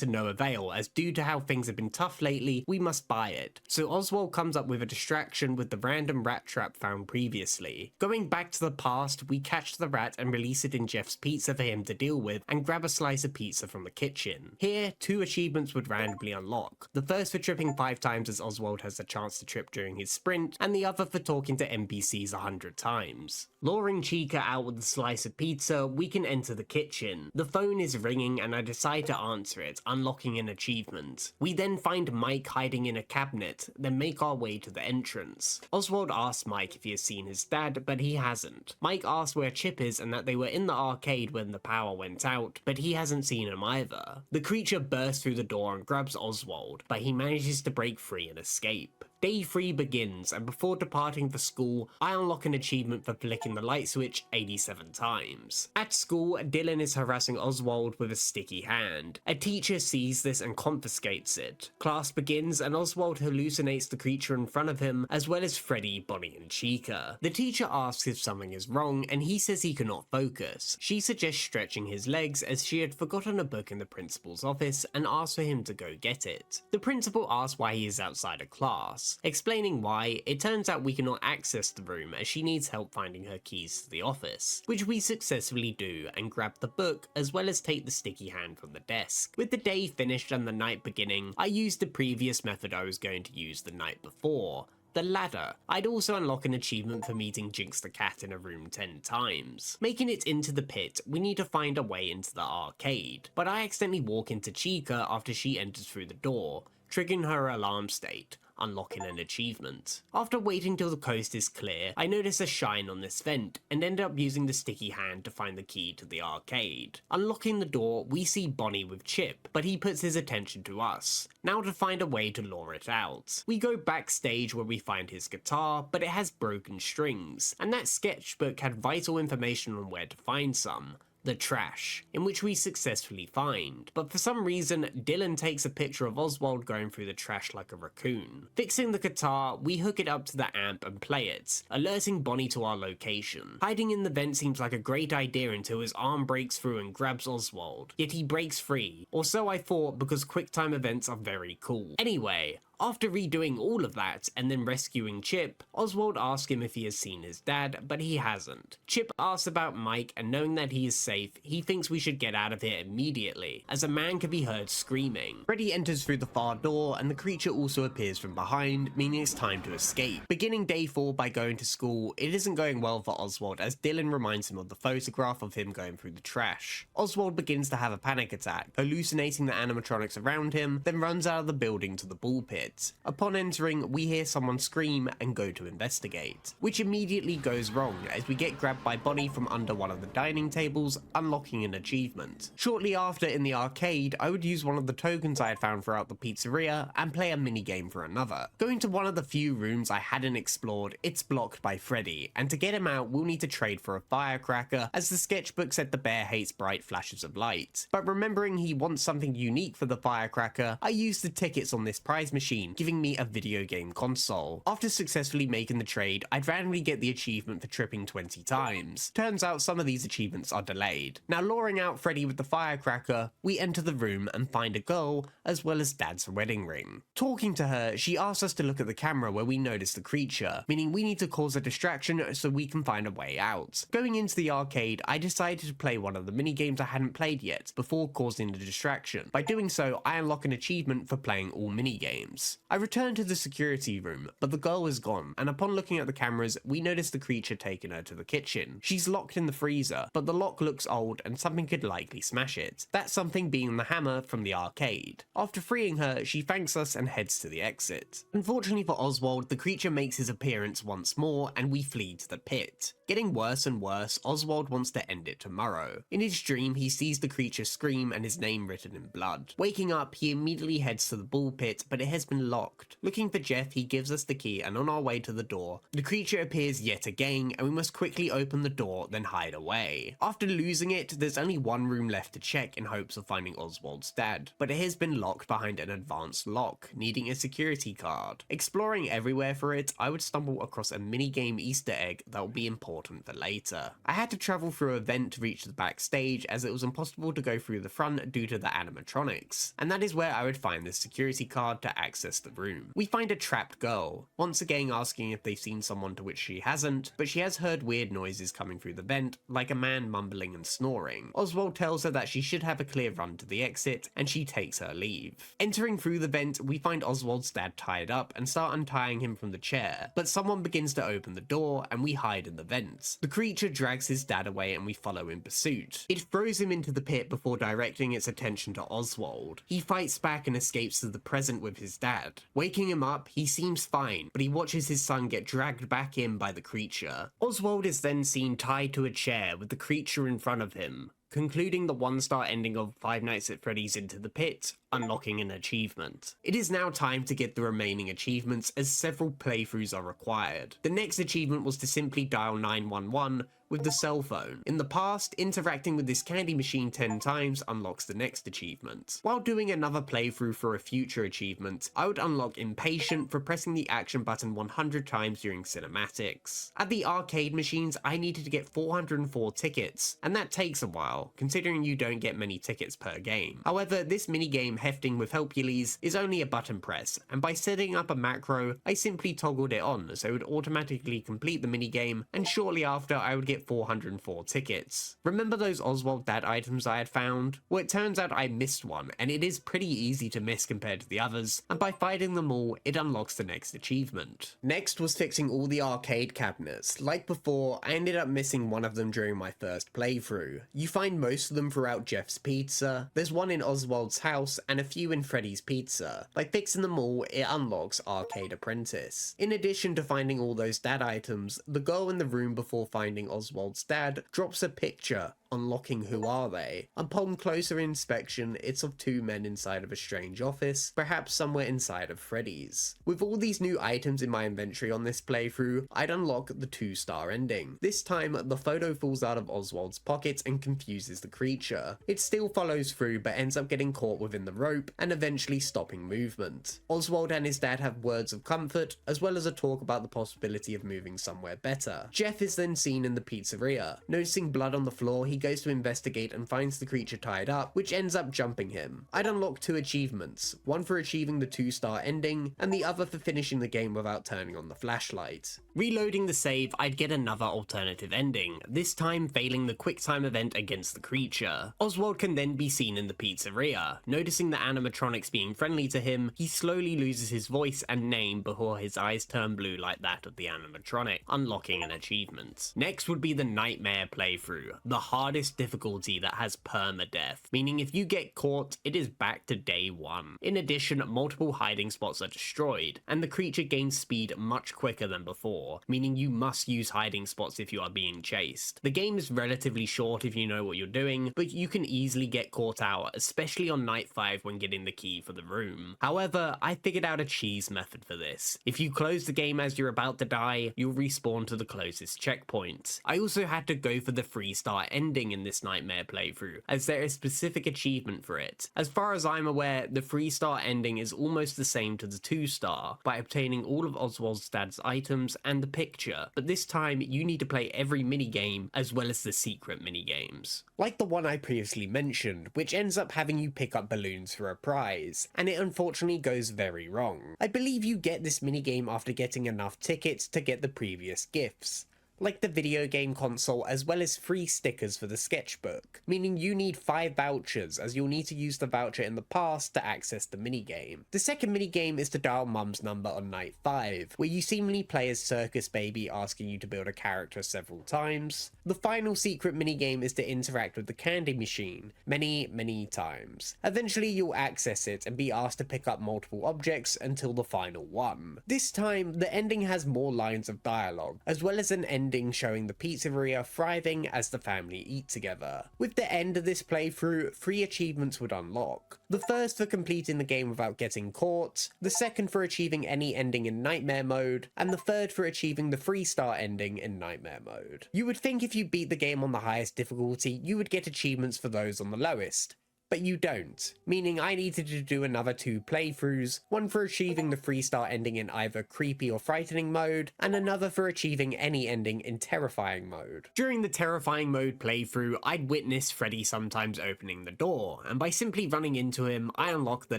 to no avail, as due to how things have been tough lately, we must buy it. So Oswald comes up with a distraction with the random rat trap found previously. Going back to the past, we catch the rat and release it in Jeff's pizza for him to deal with, and grab a slice of pizza from the kitchen. Here, 2 achievements would randomly unlock. The first for tripping 5 times as Oswald has the chance to trip during his sprint, and the other for talking to NPCs 100 times. Luring Chica out with a slice of pizza, we can enter the kitchen. The phone is ringing and I decide to answer it, unlocking an achievement. We then find Mike hiding in a cabinet, then make our way to the entrance. Oswald asks Mike if he has seen his dad, but he hasn't. Mike asks where Chip is and that they were in the arcade when the power went out, but he hasn't seen him either. The creature bursts through the door and grabs Oswald, but he manages to break free and escape. Day 3 begins, and before departing for school, I unlock an achievement for flicking the light switch 87 times. At school, Dylan is harassing Oswald with a sticky hand. A teacher sees this and confiscates it. Class begins, and Oswald hallucinates the creature in front of him, as well as Freddy, Bonnie, and Chica. The teacher asks if something is wrong, and he says he cannot focus. She suggests stretching his legs, as she had forgotten a book in the principal's office, and asks for him to go get it. The principal asks why he is outside of class. Explaining why, it turns out we cannot access the room as she needs help finding her keys to the office, which we successfully do and grab the book as well as take the sticky hand from the desk. With the day finished and the night beginning, I used the previous method I was going to use the night before. The ladder. I'd also unlock an achievement for meeting Jinx the cat in a room 10 times. Making it into the pit, we need to find a way into the arcade, but I accidentally walk into Chica after she enters through the door, triggering her alarm state, unlocking an achievement. After waiting till the coast is clear, I notice a shine on this vent and end up using the sticky hand to find the key to the arcade. Unlocking the door, we see Bonnie with Chip, but he puts his attention to us. Now to find a way to lure it out. We go backstage where we find his guitar, but it has broken strings, and that sketchbook had vital information on where to find some. The trash, in which we successfully find, but for some reason Dylan takes a picture of Oswald going through the trash like a raccoon. Fixing the guitar, we hook it up to the amp and play it, alerting Bonnie to our location. Hiding in the vent seems like a great idea until his arm breaks through and grabs Oswald, yet he breaks free, or so I thought because QuickTime events are very cool. Anyway, after redoing all of that and then rescuing Chip, Oswald asks him if he has seen his dad, but he hasn't. Chip asks about Mike, and knowing that he is safe, he thinks we should get out of here immediately, as a man can be heard screaming. Freddy enters through the far door, and the creature also appears from behind, meaning it's time to escape. Beginning day 4 by going to school, it isn't going well for Oswald as Dylan reminds him of the photograph of him going through the trash. Oswald begins to have a panic attack, hallucinating the animatronics around him, then runs out of the building to the ball pit. Upon entering, we hear someone scream and go to investigate, which immediately goes wrong as we get grabbed by Bonnie from under one of the dining tables, unlocking an achievement. Shortly after, in the arcade, I would use one of the tokens I had found throughout the pizzeria and play a minigame for another. Going to one of the few rooms I hadn't explored, it's blocked by Freddy, and to get him out we'll need to trade for a firecracker, as the sketchbook said the bear hates bright flashes of light. But remembering he wants something unique for the firecracker, I used the tickets on this prize machine, giving me a video game console. After successfully making the trade, I'd randomly get the achievement for tripping 20 times. Turns out some of these achievements are delayed. Now luring out Freddy with the firecracker, we enter the room and find a girl, as well as Dad's wedding ring. Talking to her, she asks us to look at the camera where we notice the creature, meaning we need to cause a distraction so we can find a way out. Going into the arcade, I decided to play one of the mini games I hadn't played yet, before causing the distraction. By doing so, I unlock an achievement for playing all mini games. I return to the security room, but the girl is gone, and upon looking at the cameras, we notice the creature taking her to the kitchen. She's locked in the freezer, but the lock looks old and something could likely smash it. That something being the hammer from the arcade. After freeing her, she thanks us and heads to the exit. Unfortunately for Oswald, the creature makes his appearance once more and we flee to the pit. Getting worse and worse, Oswald wants to end it tomorrow. In his dream, he sees the creature scream and his name written in blood. Waking up, he immediately heads to the ball pit, but it has been locked. Looking for Jeff, he gives us the key, and on our way to the door, the creature appears yet again, and we must quickly open the door, then hide away. After losing it, there's only one room left to check in hopes of finding Oswald's dad, but it has been locked behind an advanced lock, needing a security card. Exploring everywhere for it, I would stumble across a minigame Easter egg that will be important for later. I had to travel through a vent to reach the backstage, as it was impossible to go through the front due to the animatronics, and that is where I would find the security card to access the room. We find a trapped girl, once again asking if they've seen someone, to which she hasn't, but she has heard weird noises coming through the vent, like a man mumbling and snoring. Oswald tells her that she should have a clear run to the exit, and she takes her leave. Entering through the vent, we find Oswald's dad tied up and start untying him from the chair, but someone begins to open the door and we hide in the vents. The creature drags his dad away and we follow in pursuit. It throws him into the pit before directing its attention to Oswald. He fights back and escapes to the present with his dad. Waking him up, he seems fine, but he watches his son get dragged back in by the creature. Oswald is then seen tied to a chair with the creature in front of him. concluding the 1-star ending of Five Nights at Freddy's Into the Pit, unlocking an achievement. It is now time to get the remaining achievements as several playthroughs are required. The next achievement was to simply dial 911 with the cell phone. In the past, interacting with this candy machine 10 times unlocks the next achievement. While doing another playthrough for a future achievement, I would unlock Impatient for pressing the action button 100 times during cinematics. At the arcade machines, I needed to get 404 tickets, and that takes a while, considering you don't get many tickets per game. However, this minigame hefting with Helpules is only a button press, and by setting up a macro, I simply toggled it on so it would automatically complete the minigame, and shortly after I would get 404 tickets. Remember those Oswald Dad items I had found? Well, it turns out I missed one, and it is pretty easy to miss compared to the others, and by fighting them all, it unlocks the next achievement. Next was fixing all the arcade cabinets. Like before, I ended up missing one of them during my first playthrough. You find most of them throughout Jeff's Pizza, there's one in Oswald's house, and a few in Freddy's Pizza. By fixing them all, it unlocks Arcade Apprentice. In addition to finding all those dad items, the girl in the room before finding Oswald's dad drops a picture, unlocking Who Are They? Upon closer inspection, it's of two men inside of a strange office, perhaps somewhere inside of Freddy's. With all these new items in my inventory on this playthrough, I'd unlock the 2-star ending. This time, the photo falls out of Oswald's pocket and confuses the creature. It still follows through but ends up getting caught within the rope and eventually stopping movement. Oswald and his dad have words of comfort, as well as a talk about the possibility of moving somewhere better. Jeff is then seen in the pizzeria. Noticing blood on the floor, he goes to investigate and finds the creature tied up, which ends up jumping him. I'd unlock 2 achievements, one for achieving the 2-star ending, and the other for finishing the game without turning on the flashlight. Reloading the save, I'd get another alternative ending, this time failing the quick time event against the creature. Oswald can then be seen in the pizzeria. Noticing the animatronics being friendly to him, he slowly loses his voice and name before his eyes turn blue like that of the animatronic, unlocking an achievement. Next would be the Nightmare playthrough, the hardest difficulty that has permadeath, meaning if you get caught, it is back to day 1. In addition, multiple hiding spots are destroyed, and the creature gains speed much quicker than before, meaning you must use hiding spots if you are being chased. The game is relatively short if you know what you're doing, but you can easily get caught out, especially on night 5 when getting the key for the room. However, I figured out a cheese method for this. If you close the game as you're about to die, you'll respawn to the closest checkpoint. I also had to go for the 3-star ending in this Nightmare playthrough, as there is a specific achievement for it. As far as I'm aware, the 3-star ending is almost the same to the 2-star, by obtaining all of Oswald's dad's items and the picture, but this time you need to play every minigame as well as the secret minigames. Like the one I previously mentioned, which ends up having you pick up balloons for a prize, and it unfortunately goes very wrong. I believe you get this minigame after getting enough tickets to get the previous gifts, like the video game console, as well as free stickers for the sketchbook, meaning you need 5 vouchers, as you'll need to use the voucher in the past to access the minigame. The second minigame is to dial Mum's number on night 5, where you seemingly play as Circus Baby asking you to build a character several times. The final secret minigame is to interact with the candy machine many times. Eventually you'll access it and be asked to pick up multiple objects until the final one. This time, the ending has more lines of dialogue, as well as an ending showing the pizzeria thriving as the family eat together. With the end of this playthrough, 3 achievements would unlock. The first for completing the game without getting caught, the second for achieving any ending in Nightmare mode, and the third for achieving the 3-star ending in Nightmare mode. You would think if you beat the game on the highest difficulty, you would get achievements for those on the lowest, but you don't, meaning I needed to do another 2 playthroughs, one for achieving the 3-star ending in either creepy or frightening mode, and another for achieving any ending in terrifying mode. During the terrifying mode playthrough, I'd witness Freddy sometimes opening the door, and by simply running into him, I unlocked the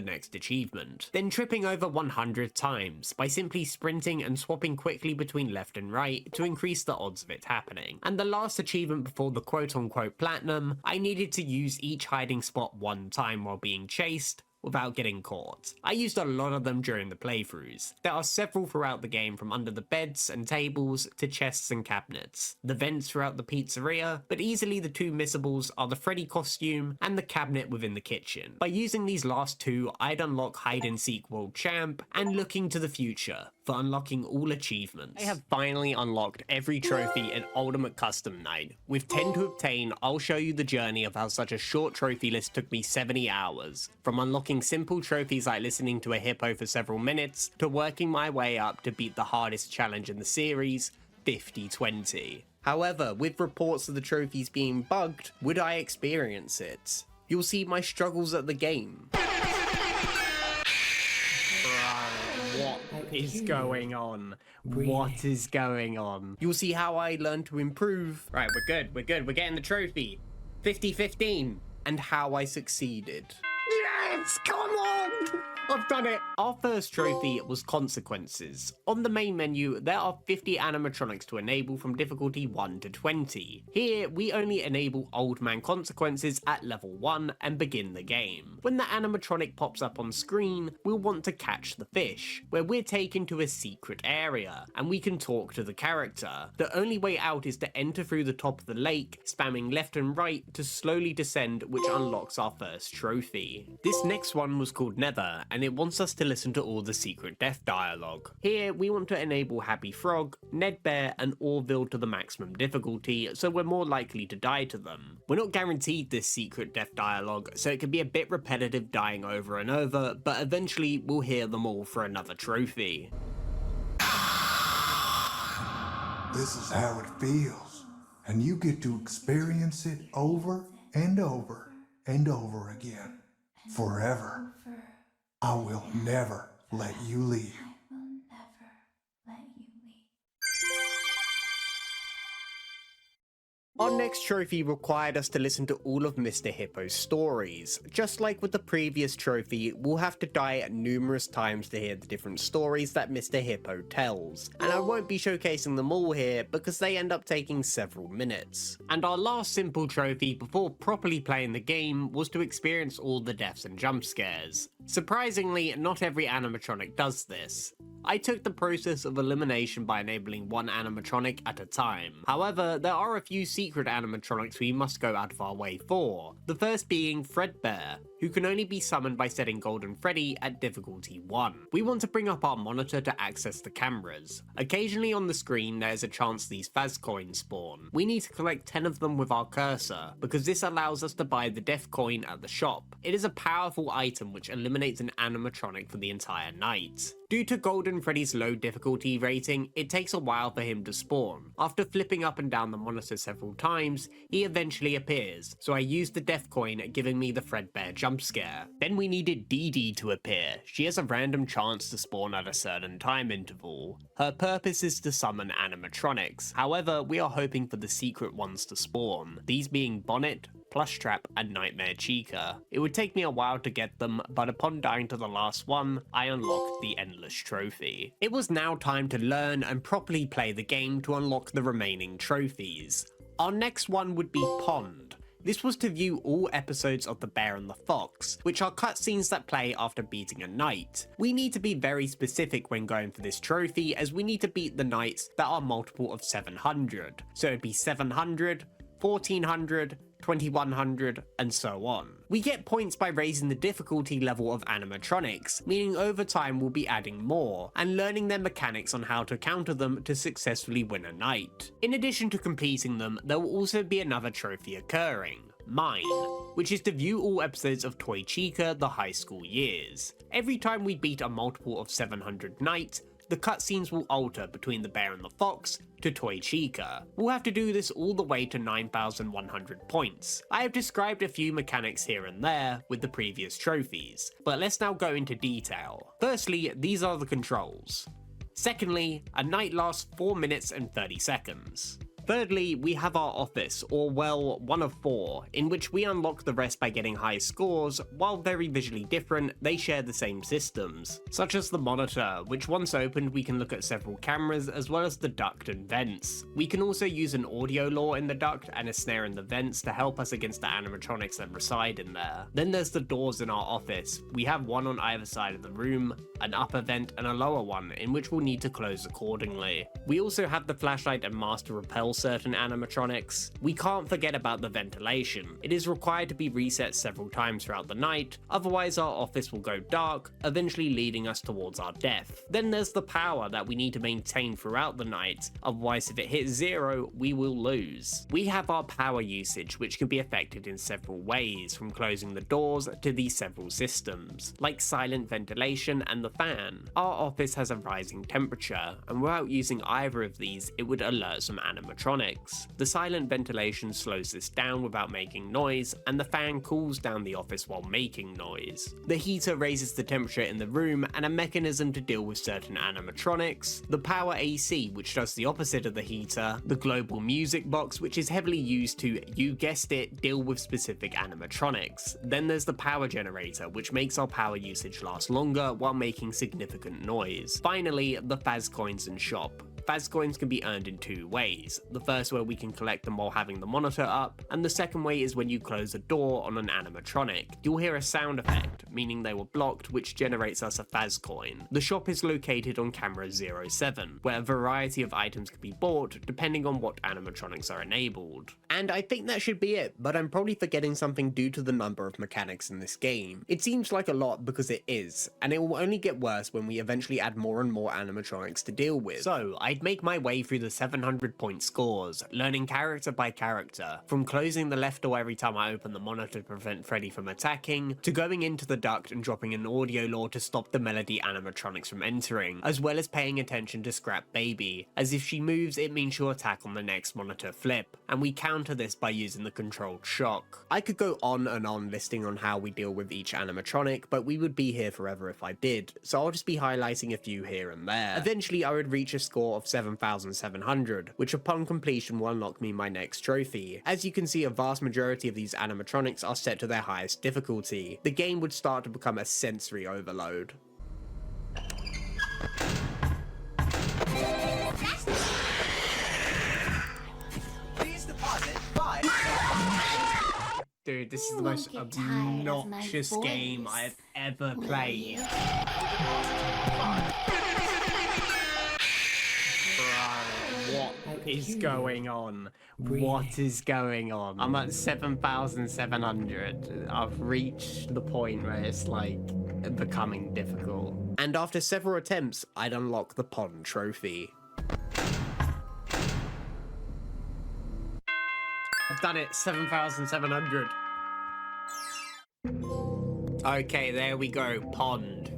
next achievement. Then tripping over 100 times, by simply sprinting and swapping quickly between left and right to increase the odds of it happening. And the last achievement before the quote-unquote platinum, I needed to use each hiding spot 1 time while being chased, without getting caught. I used a lot of them during the playthroughs. There are several throughout the game, from under the beds and tables to chests and cabinets, the vents throughout the pizzeria, but easily the 2 missables are the Freddy costume and the cabinet within the kitchen. By using these last 2, I'd unlock Hide and Seek World Champ and Looking to the Future, for unlocking all achievements. I have finally unlocked every trophy in Ultimate Custom Night. With 10 to obtain, I'll show you the journey of how such a short trophy list took me 70 hours. From unlocking simple trophies like listening to a hippo for several minutes, to working my way up to beat the hardest challenge in the series, 50-20. However, with reports of the trophies being bugged, would I experience it? You'll see my struggles at the game. What is going on? What is going on? You'll see how I learned to improve. Right, we're good, we're getting the trophy. 50-15. And how I succeeded. Yes, come on! I've done it! Our first trophy was Consequences. On the main menu, there are 50 animatronics to enable from difficulty 1 to 20. Here, we only enable Old Man Consequences at level 1 and begin the game. When the animatronic pops up on screen, we'll want to catch the fish, where we're taken to a secret area, and we can talk to the character. The only way out is to enter through the top of the lake, spamming left and right to slowly descend, which unlocks our first trophy. This next one was called Nether, and it wants us to listen to all the secret death dialogue. Here, we want to enable Happy Frog, Ned Bear, and Orville to the maximum difficulty, so we're more likely to die to them. We're not guaranteed this secret death dialogue, so it can be a bit repetitive dying over and over, but eventually we'll hear them all for another trophy. This is how it feels, and you get to experience it over and over and over again, forever. I will never let you leave. Our next trophy required us to listen to all of Mr. Hippo's stories. Just like with the previous trophy, we'll have to die numerous times to hear the different stories that Mr. Hippo tells. And I won't be showcasing them all here because they end up taking several minutes. And our last simple trophy before properly playing the game was to experience all the deaths and jump scares. Surprisingly, not every animatronic does this. I took the process of elimination by enabling one animatronic at a time. However, there are a few secret animatronics we must go out of our way for. The first being Fredbear, who can only be summoned by setting Golden Freddy at difficulty 1. We want to bring up our monitor to access the cameras. Occasionally on the screen there's a chance these Faz coins spawn. We need to collect 10 of them with our cursor, because this allows us to buy the Death Coin at the shop. It is a powerful item which eliminates an animatronic for the entire night. Due to Golden Freddy's low difficulty rating, it takes a while for him to spawn. After flipping up and down the monitor several times, he eventually appears, so I used the Death Coin giving me the Fredbear jump scare. Then we needed Dee Dee to appear. She has a random chance to spawn at a certain time interval. Her purpose is to summon animatronics, however we are hoping for the secret ones to spawn, these being Bonnet, Plushtrap, and Nightmare Chica. It would take me a while to get them, but upon dying to the last one, I unlocked the Endless Trophy. It was now time to learn and properly play the game to unlock the remaining trophies. Our next one would be Pond. This was to view all episodes of The Bear and the Fox, which are cutscenes that play after beating a night. We need to be very specific when going for this trophy, as we need to beat the nights that are multiple of 700. So it'd be 700, 1400, 2100, and so on. We get points by raising the difficulty level of animatronics, meaning over time we'll be adding more, and learning their mechanics on how to counter them to successfully win a night. In addition to completing them, there will also be another trophy occurring, Mine, which is to view all episodes of Toy Chica the high school years. Every time we beat a multiple of 700 night, the cutscenes will alter between The Bear and the Fox to Toy Chica. We'll have to do this all the way to 9,100 points. I have described a few mechanics here and there with the previous trophies, but let's now go into detail. Firstly, these are the controls. Secondly, a night lasts 4 minutes and 30 seconds. Thirdly, we have our office, or well, one of 4, in which we unlock the rest by getting high scores. While very visually different, they share the same systems, such as the monitor, which once opened we can look at several cameras as well as the duct and vents. We can also use an audio lure in the duct and a snare in the vents to help us against the animatronics that reside in there. Then there's the doors in our office. We have one on either side of the room, an upper vent and a lower one, in which we'll need to close accordingly. We also have the flashlight and master repel certain animatronics. We can't forget about the ventilation. It is required to be reset several times throughout the night, otherwise our office will go dark, eventually leading us towards our death. Then there's the power that we need to maintain throughout the night, otherwise if it hits 0, we will lose. We have our power usage, which can be affected in several ways, from closing the doors to these several systems, like silent ventilation and the fan. Our office has a rising temperature, and without using either of these, it would alert some animatronics. The silent ventilation slows this down without making noise, and the fan cools down the office while making noise. The heater raises the temperature in the room, and a mechanism to deal with certain animatronics. The power AC, which does the opposite of the heater. The global music box, which is heavily used to, you guessed it, deal with specific animatronics. Then there's the power generator, which makes our power usage last longer while making significant noise. Finally, the Faz coins and shop. Faz coins can be earned in 2 ways. The first way we can collect them while having the monitor up, and the second way is when you close a door on an animatronic. You'll hear a sound effect, meaning they were blocked, which generates us a Faz coin. The shop is located on camera 07, where a variety of items can be bought depending on what animatronics are enabled. And I think that should be it, but I'm probably forgetting something due to the number of mechanics in this game. It seems like a lot because it is, and it will only get worse when we eventually add more and more animatronics to deal with. So I'd make my way through the 700 point scores, learning character by character, from closing the left door every time I open the monitor to prevent Freddy from attacking, to going into the duct and dropping an audio lure to stop the melody animatronics from entering, as well as paying attention to Scrap Baby, as if she moves it means she'll attack on the next monitor flip, and we counter this by using the controlled shock. I could go on and on listing on how we deal with each animatronic, but we would be here forever if I did, so I'll just be highlighting a few here and there. Eventually I would reach a score of 7,700, which upon completion will unlock me my next trophy. As you can see, a vast majority of these animatronics are set to their highest difficulty. The game would start to become a sensory overload. Dude, this is the most obnoxious game I've ever played. What is going on? What is going on? I'm at 7,700. I've reached the point where it's like becoming difficult. And after several attempts, I'd unlock the pond trophy. I've done it, 7,700. Okay, there we go, pond.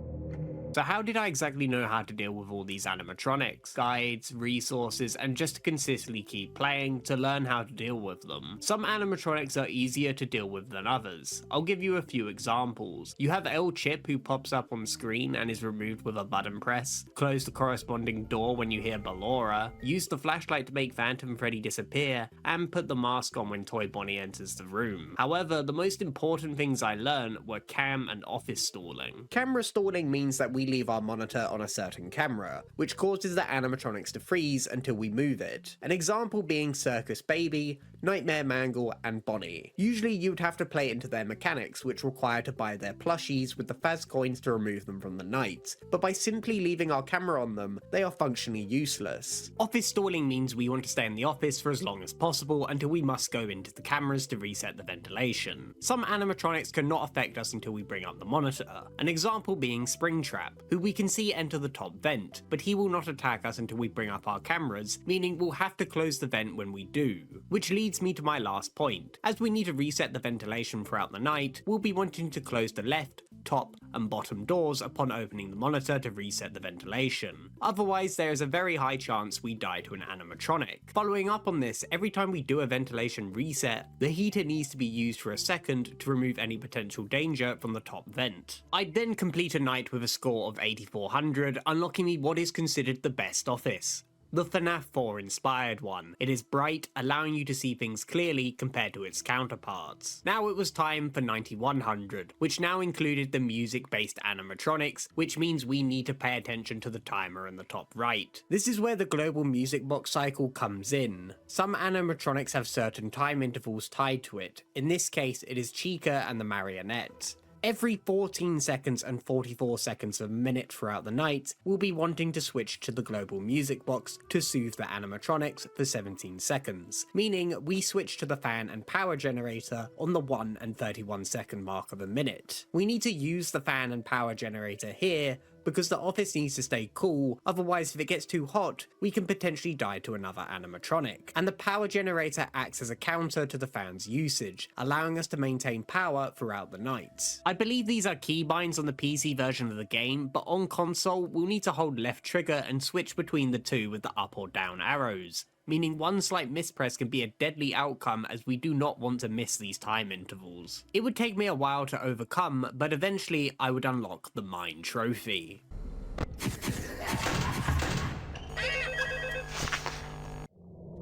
So how did I exactly know how to deal with all these animatronics? Guides, resources, and just to consistently keep playing to learn how to deal with them. Some animatronics are easier to deal with than others. I'll give you a few examples. You have El Chip, who pops up on screen and is removed with a button press. Close the corresponding door when you hear Ballora. Use the flashlight to make Phantom Freddy disappear, and put the mask on when Toy Bonnie enters the room. However, the most important things I learned were cam and office stalling. Camera stalling means that we leave our monitor on a certain camera, which causes the animatronics to freeze until we move it. An example being Circus Baby, Nightmare Mangle, and Bonnie. Usually you would have to play into their mechanics, which require to buy their plushies with the Faz coins to remove them from the night, but by simply leaving our camera on them, they are functionally useless. Office stalling means we want to stay in the office for as long as possible until we must go into the cameras to reset the ventilation. Some animatronics cannot affect us until we bring up the monitor, an example being Springtrap, who we can see enter the top vent, but he will not attack us until we bring up our cameras, meaning we'll have to close the vent when we do. Which leads me to my last point. As we need to reset the ventilation throughout the night, we'll be wanting to close the left, top, and bottom doors upon opening the monitor to reset the ventilation. Otherwise, there is a very high chance we die to an animatronic. Following up on this, every time we do a ventilation reset, the heater needs to be used for a second to remove any potential danger from the top vent. I'd then complete a night with a score of 8,400, unlocking me what is considered the best office. The FNAF 4 inspired one. It is bright, allowing you to see things clearly compared to its counterparts. Now it was time for 9,100, which now included the music-based animatronics, which means we need to pay attention to the timer in the top right. This is where the global music box cycle comes in. Some animatronics have certain time intervals tied to it. In this case, it is Chica and the marionette. Every 14 seconds and 44 seconds of a minute throughout the night, we'll be wanting to switch to the global music box to soothe the animatronics for 17 seconds, meaning we switch to the fan and power generator on the 1 and 31 second mark of a minute. We need to use the fan and power generator here because the office needs to stay cool, otherwise if it gets too hot, we can potentially die to another animatronic. And the power generator acts as a counter to the fan's usage, allowing us to maintain power throughout the night. I believe these are keybinds on the PC version of the game, but on console, we'll need to hold left trigger and switch between the two with the up or down arrows, meaning one slight mispress can be a deadly outcome as we do not want to miss these time intervals. It would take me a while to overcome, but eventually I would unlock the Mine Trophy.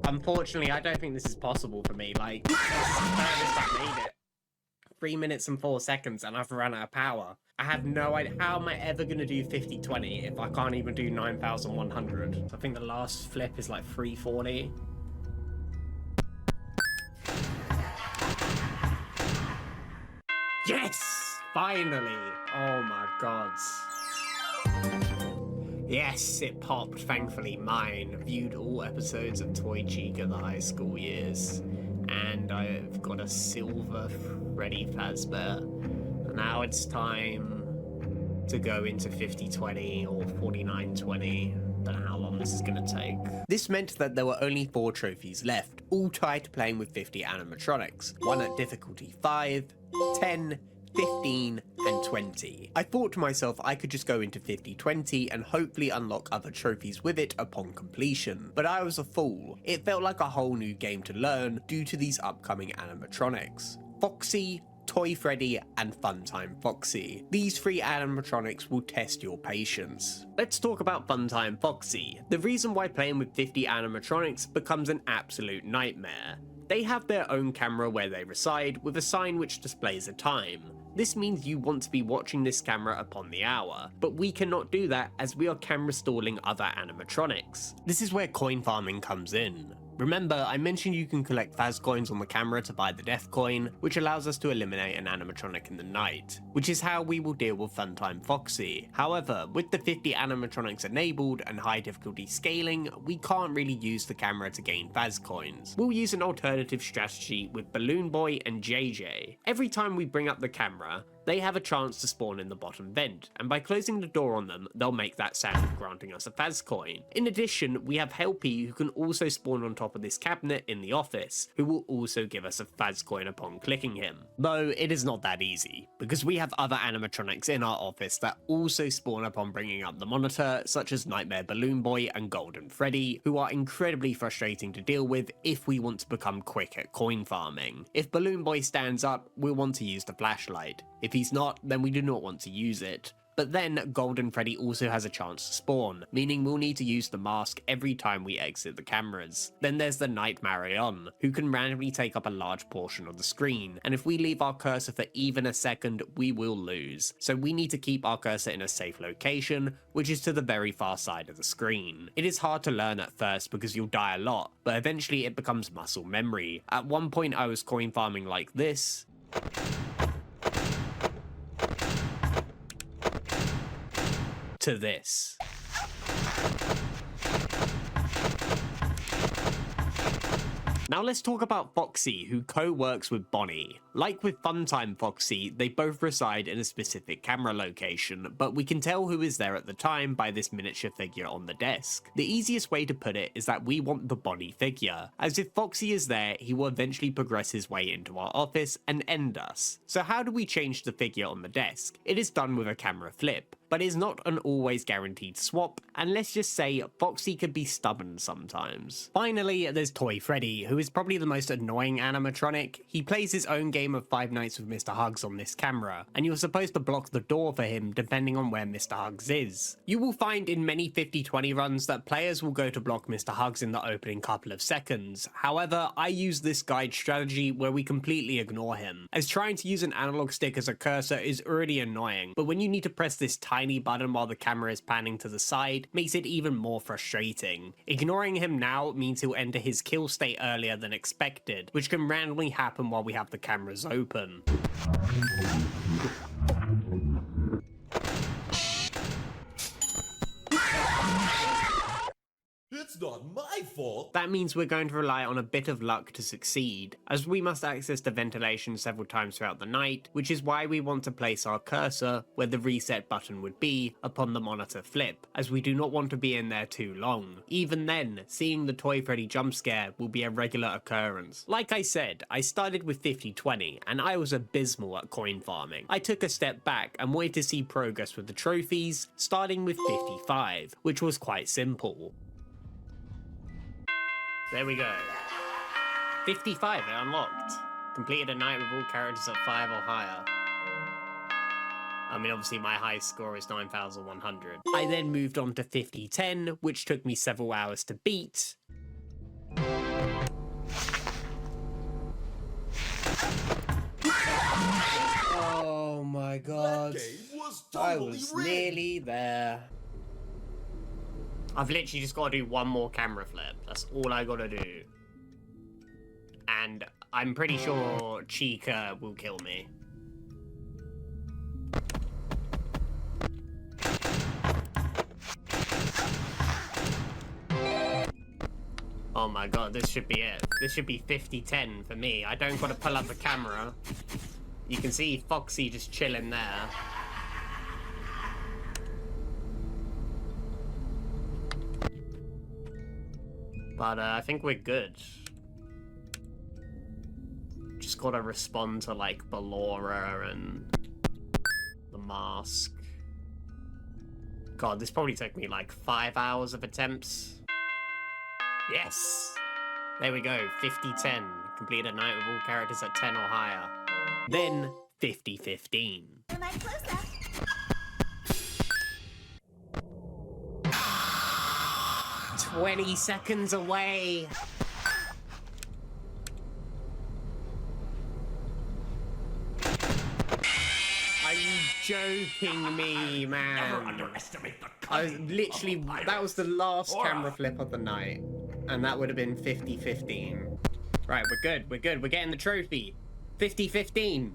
Unfortunately, I don't think this is possible for me, like, I made it. 3 minutes and 4 seconds and I've run out of power. I have no idea, how am I ever going to do 50-20 if I can't even do 9,100? I think the last flip is like 340. Yes! Finally! Oh my god. Yes, it popped, thankfully. Mine. Viewed all episodes of Toy Chica the high school years. And I've got a silver Freddy Fazbear. Now it's time to go into 50-20 or 49-20. Don't know how long this is going to take. This meant that there were only 4 trophies left, all tied to playing with 50 animatronics. One at difficulty 5, 10, 15, and 20. I thought to myself I could just go into 50-20 and hopefully unlock other trophies with it upon completion, but I was a fool. It felt like a whole new game to learn due to these upcoming animatronics. Foxy, Toy Freddy, and Funtime Foxy. These 3 animatronics will test your patience. Let's talk about Funtime Foxy, the reason why playing with 50 animatronics becomes an absolute nightmare. They have their own camera where they reside, with a sign which displays a time. This means you want to be watching this camera upon the hour, but we cannot do that as we are camera stalling other animatronics. This is where coin farming comes in. Remember, I mentioned you can collect Faz coins on the camera to buy the death coin, which allows us to eliminate an animatronic in the night, which is how we will deal with Funtime Foxy. However, with the 50 animatronics enabled and high difficulty scaling, we can't really use the camera to gain Faz coins. We'll use an alternative strategy with Balloon Boy and JJ. Every time we bring up the camera, they have a chance to spawn in the bottom vent, and by closing the door on them, they'll make that sound, granting us a Faz coin. In addition, we have Helpy, who can also spawn on top of this cabinet in the office, who will also give us a Faz coin upon clicking him. Though it is not that easy, because we have other animatronics in our office that also spawn upon bringing up the monitor, such as Nightmare Balloon Boy and Golden Freddy, who are incredibly frustrating to deal with if we want to become quick at coin farming. If Balloon Boy stands up, we'll want to use the flashlight. If he's not, then we do not want to use it. But then, Golden Freddy also has a chance to spawn, meaning we'll need to use the mask every time we exit the cameras. Then there's the Night Marion, who can randomly take up a large portion of the screen, and if we leave our cursor for even a second, we will lose. So we need to keep our cursor in a safe location, which is to the very far side of the screen. It is hard to learn at first because you'll die a lot, but eventually it becomes muscle memory. At one point I was coin farming like this, to this. Now let's talk about Foxy, who co-works with Bonnie. Like with Funtime Foxy, they both reside in a specific camera location, but we can tell who is there at the time by this miniature figure on the desk. The easiest way to put it is that we want the Bonnie figure, as if Foxy is there, he will eventually progress his way into our office and end us. So how do we change the figure on the desk? It is done with a camera flip, but is not an always guaranteed swap, and let's just say Foxy can be stubborn sometimes. Finally, there's Toy Freddy, who is probably the most annoying animatronic. He plays his own game of Five Nights with Mr. Hugs on this camera, and you're supposed to block the door for him depending on where Mr. Hugs is. You will find in many 50-20 runs that players will go to block Mr. Hugs in the opening couple of seconds. However, I use this guide strategy where we completely ignore him, as trying to use an analog stick as a cursor is already annoying, but when you need to press this tiny button while the camera is panning to the side makes it even more frustrating. Ignoring him now means he'll enter his kill state earlier than expected, which can randomly happen while we have the cameras open. It's not my fault. That means we're going to rely on a bit of luck to succeed, as we must access the ventilation several times throughout the night, which is why we want to place our cursor where the reset button would be upon the monitor flip, as we do not want to be in there too long. Even then, seeing the Toy Freddy jump scare will be a regular occurrence. Like I said, I started with 50-20, and I was abysmal at coin farming. I took a step back and wanted to see progress with the trophies, starting with 55, which was quite simple. There we go. 55, it unlocked. Completed a night with all characters at 5 or higher. I mean, obviously my highest score is 9,100. I then moved on to 50-10, which took me several hours to beat. Oh my god. I was nearly there. I've literally just got to do one more camera flip. That's all I got to do. And I'm pretty sure Chica will kill me. Oh my god, this should be it. This should be 50-10 for me. I don't got to pull up the camera. You can see Foxy just chilling there. But I think we're good. Just gotta respond to like Ballora and the mask. God, this probably took me like 5 hours of attempts. Yes! There we go, 50-10. Complete a night with all characters at 10 or higher. Then 50-15. 20 seconds away. Are you joking me, man? Never underestimate the I was literally, that was the last camera flip of the night. And that would have been 50-15. Right, we're good, we're good. We're getting the trophy. 50-15.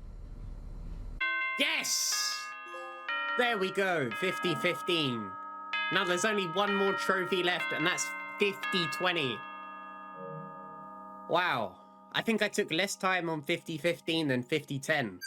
Yes! There we go, 50-15. Now there's only one more trophy left, and that's 50-20. Wow. I think I took less time on 50-15 than 50-10.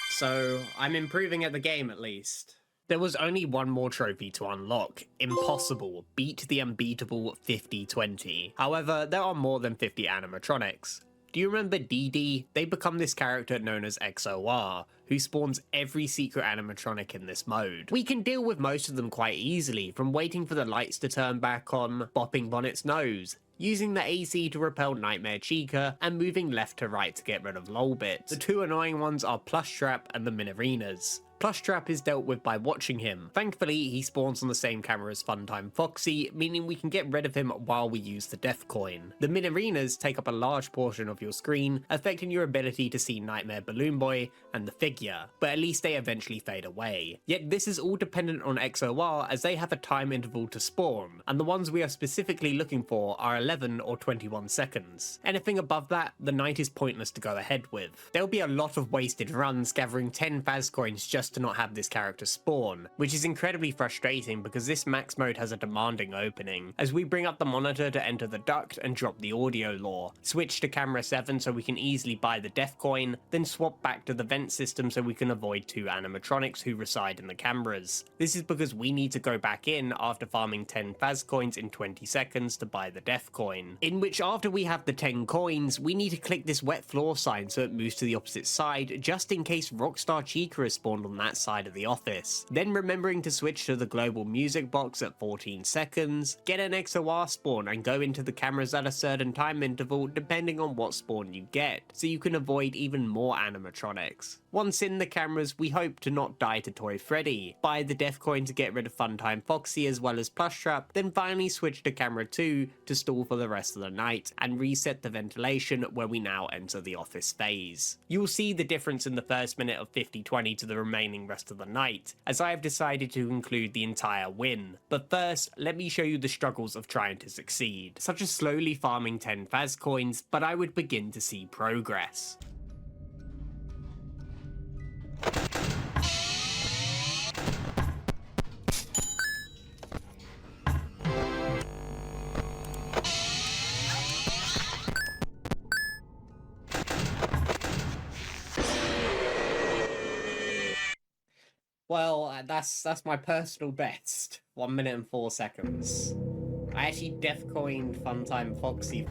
So, I'm improving at the game at least. There was only one more trophy to unlock. Impossible. Beat the unbeatable 50-20. However, there are more than 50 animatronics. Do you remember Dee Dee? They become this character known as XOR, who spawns every secret animatronic in this mode. We can deal with most of them quite easily, from waiting for the lights to turn back on, bopping Bonnet's nose, using the AC to repel Nightmare Chica, and moving left to right to get rid of Lolbit. The two annoying ones are Plushtrap and the Minarinas. Plushtrap is dealt with by watching him. Thankfully, he spawns on the same camera as Funtime Foxy, meaning we can get rid of him while we use the Death Coin. The Minarinas take up a large portion of your screen, affecting your ability to see Nightmare Balloon Boy and the figure, but at least they eventually fade away. Yet this is all dependent on XOR, as they have a time interval to spawn, and the ones we are specifically looking for are 11 or 21 seconds. Anything above that, the night is pointless to go ahead with. There'll be a lot of wasted runs gathering 10 Faz coins just to not have this character spawn, which is incredibly frustrating because this max mode has a demanding opening, as we bring up the monitor to enter the duct and drop the audio lore, switch to camera 7 so we can easily buy the Death Coin, then swap back to the vent system so we can avoid two animatronics who reside in the cameras. This is because we need to go back in after farming 10 Faz coins in 20 seconds to buy the Death Coin, in which after we have the 10 coins, we need to click this wet floor sign so it moves to the opposite side, just in case Rockstar Chica is spawned on that side of the office. Then remembering to switch to the global music box at 14 seconds, get an XOR spawn and go into the cameras at a certain time interval depending on what spawn you get, so you can avoid even more animatronics. Once in the cameras, we hope to not die to Toy Freddy, buy the Death Coin to get rid of Funtime Foxy as well as Plushtrap, then finally switch to camera 2 to stall for the rest of the night, and reset the ventilation where we now enter the office phase. You'll see the difference in the first minute of 50-20 to the remaining rest of the night, as I have decided to include the entire win. But first, let me show you the struggles of trying to succeed, such as slowly farming 10 Faz coins, but I would begin to see progress. Well, that's my personal best. 1 minute and 4 seconds. I actually def coined Funtime Foxy.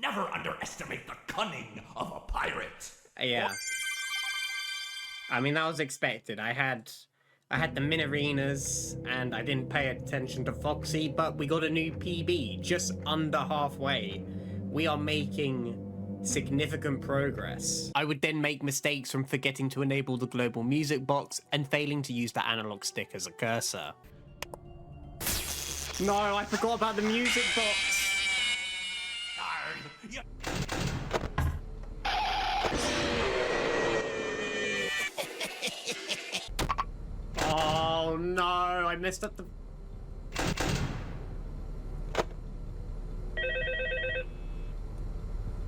Never underestimate the cunning of a pirate. Yeah. I mean, that was expected. I had the min arenas, and I didn't pay attention to Foxy, but we got a new PB, just under halfway. We are making significant progress. I would then make mistakes from forgetting to enable the global music box and failing to use the analog stick as a cursor. No, I forgot about the music box. Oh no, I messed up the...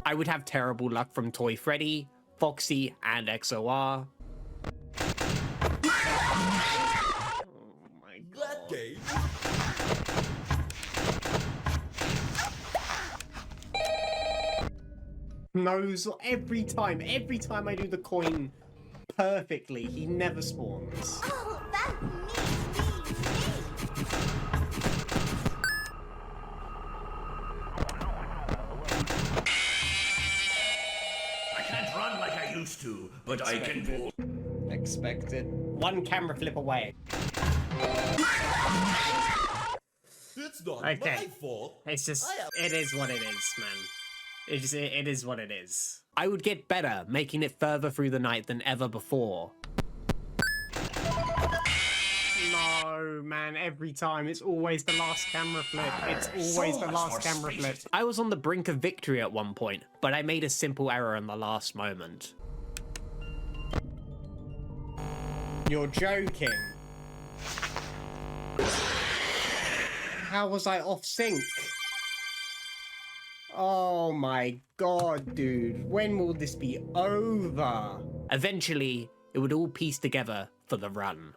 I would have terrible luck from Toy Freddy, Foxy, and XOR. Oh my god. That game. Knows every time I do the coin perfectly, he never spawns. Oh, that means I can't run like I used to, but I can pull. Expected. One camera flip away. It's not Okay. my fault. It's just, it is what it is, man. It is what it is. I would get better, making it further through the night than ever before. No, man, every time. It's always the last camera flip. It's always the last camera flip. I was on the brink of victory at one point, but I made a simple error in the last moment. You're joking. How was I off sync? Oh my god, dude. When will this be over? Eventually, it would all piece together for the run.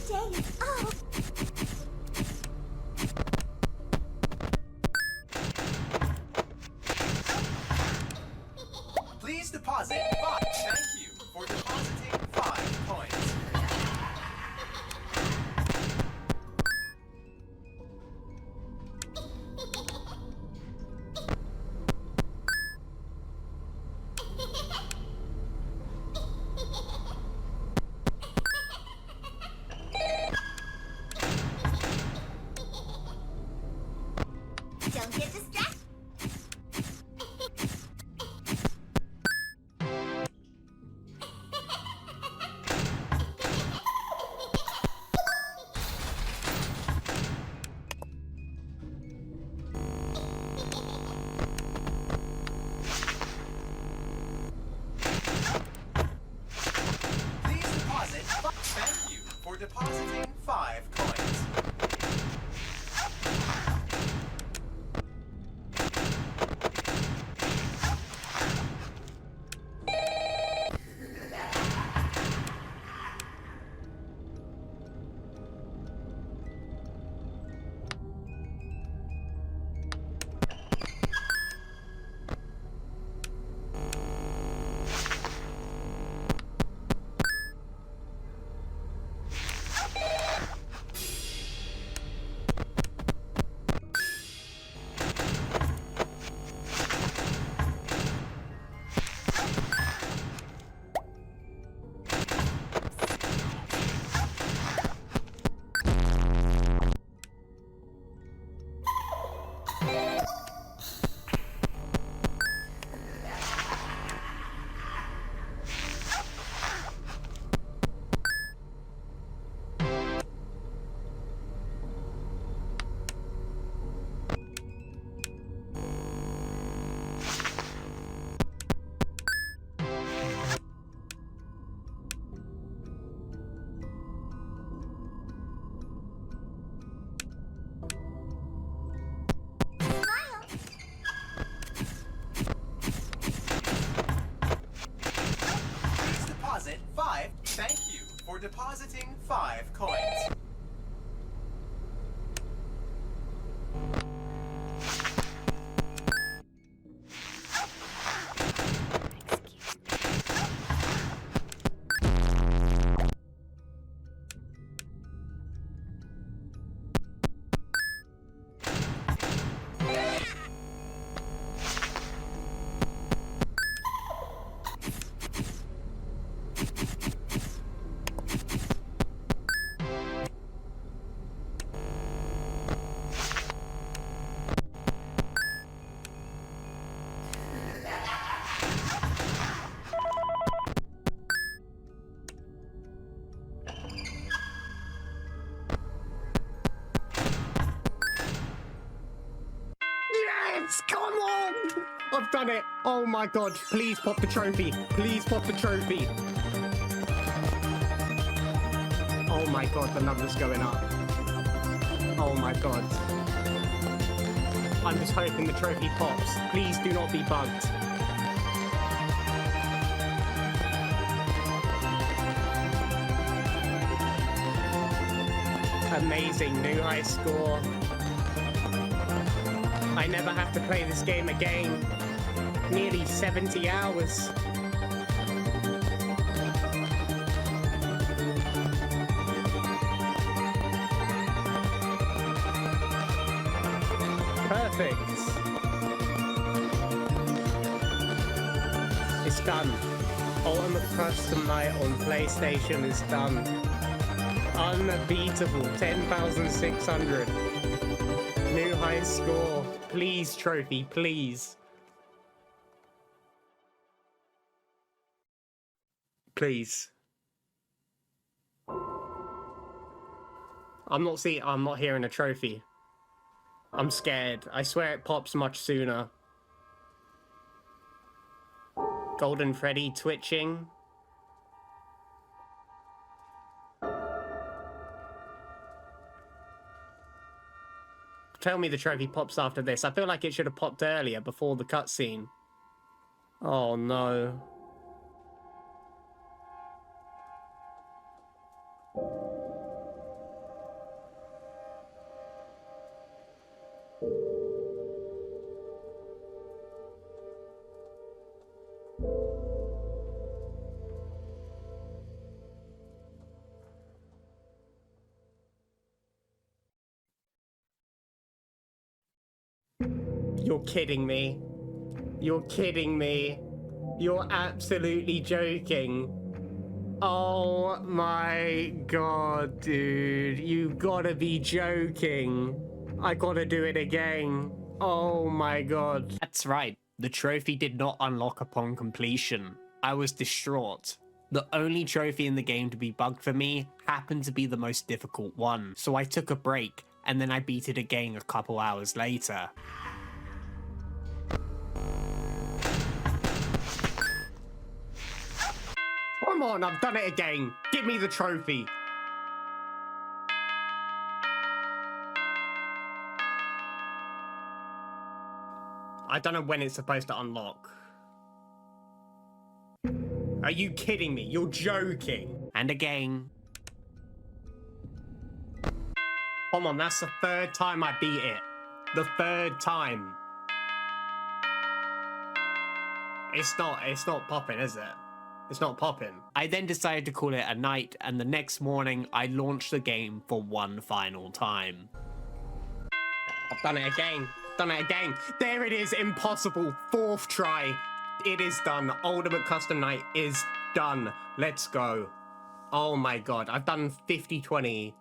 today is all. Please deposit 5. Thank you for depositing 5 coins. Don't get distracted. for depositing 5 coins. Yes, come on! I've done it. Oh my god. Please pop the trophy. Please pop the trophy. Oh my god, the number's going up. Oh my god. I'm just hoping the trophy pops. Please do not be bugged. Amazing, new high score. I never have to play this game again. Nearly 70 hours. Perfect. It's done. Ultimate Custom Night on PlayStation is done. Unbeatable, 10,600. New high score. Please, trophy, please. Please. I'm not hearing a trophy. I'm scared. I swear it pops much sooner. Golden Freddy twitching. Tell me the trophy pops after this. I feel like it should have popped earlier, before the cutscene. Oh no. You're kidding me. You're kidding me. You're absolutely joking. Oh my god, dude. You gotta be joking. I gotta do it again. Oh my god. That's right. The trophy did not unlock upon completion. I was distraught. The only trophy in the game to be bugged for me happened to be the most difficult one. So I took a break, and then I beat it again a couple hours later. Come on, I've done it again. Give me the trophy. I don't know when it's supposed to unlock. Are you kidding me? You're joking. And again. Come on, that's the 3rd time I beat it. The 3rd time. It's not popping, is it? It's not popping. I then decided to call it a night, and the next morning I launched the game for one final time. I've done it again. Done it again. There it is. Impossible. 4th try. It is done. Ultimate Custom Night is done. Let's go. Oh my god. I've done 50-20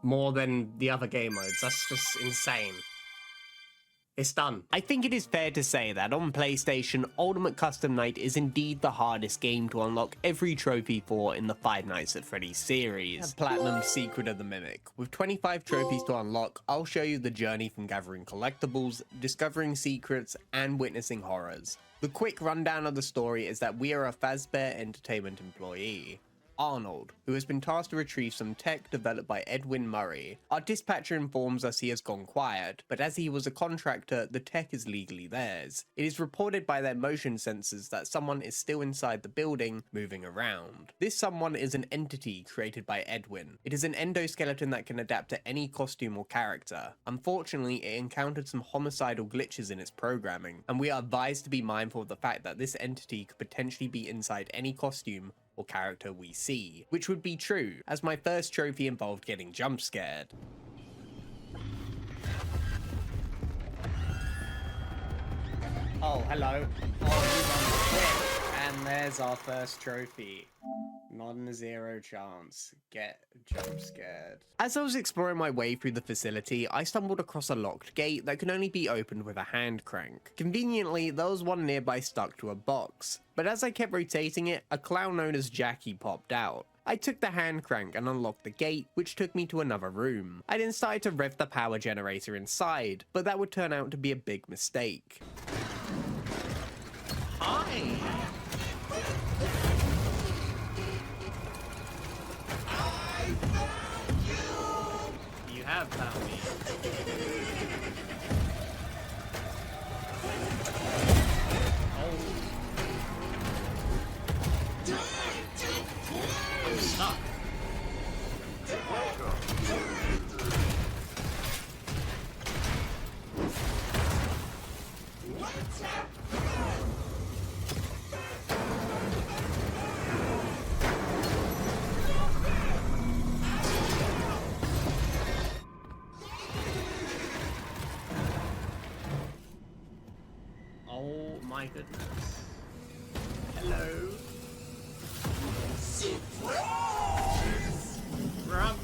more than the other game modes. That's just insane. It's done. I think it is fair to say that on PlayStation, Ultimate Custom Night is indeed the hardest game to unlock every trophy for in the Five Nights at Freddy's series. Platinum Secret of the Mimic. With 25 trophies to unlock, I'll show you the journey from gathering collectibles, discovering secrets, and witnessing horrors. The quick rundown of the story is that we are a Fazbear Entertainment employee. Arnold, who has been tasked to retrieve some tech developed by Edwin Murray. Our dispatcher informs us he has gone quiet, but as he was a contractor, the tech is legally theirs. It is reported by their motion sensors that someone is still inside the building, moving around. This someone is an entity created by Edwin. It is an endoskeleton that can adapt to any costume or character. Unfortunately, it encountered some homicidal glitches in its programming, and we are advised to be mindful of the fact that this entity could potentially be inside any costume or character we see, which would be true, as my first trophy involved getting jump scared. Oh, hello. Oh, you've quick. And there's our first trophy. Not in a zero chance. Get jump scared. As I was exploring my way through the facility, I stumbled across a locked gate that could only be opened with a hand crank. Conveniently, there was one nearby stuck to a box, but as I kept rotating it, a clown known as Jackie popped out. I took the hand crank and unlocked the gate, which took me to another room. I then started to rev the power generator inside, but that would turn out to be a big mistake. Hi! You have found me. I'm stuck. Oh my goodness. Hello. Surprise! Run.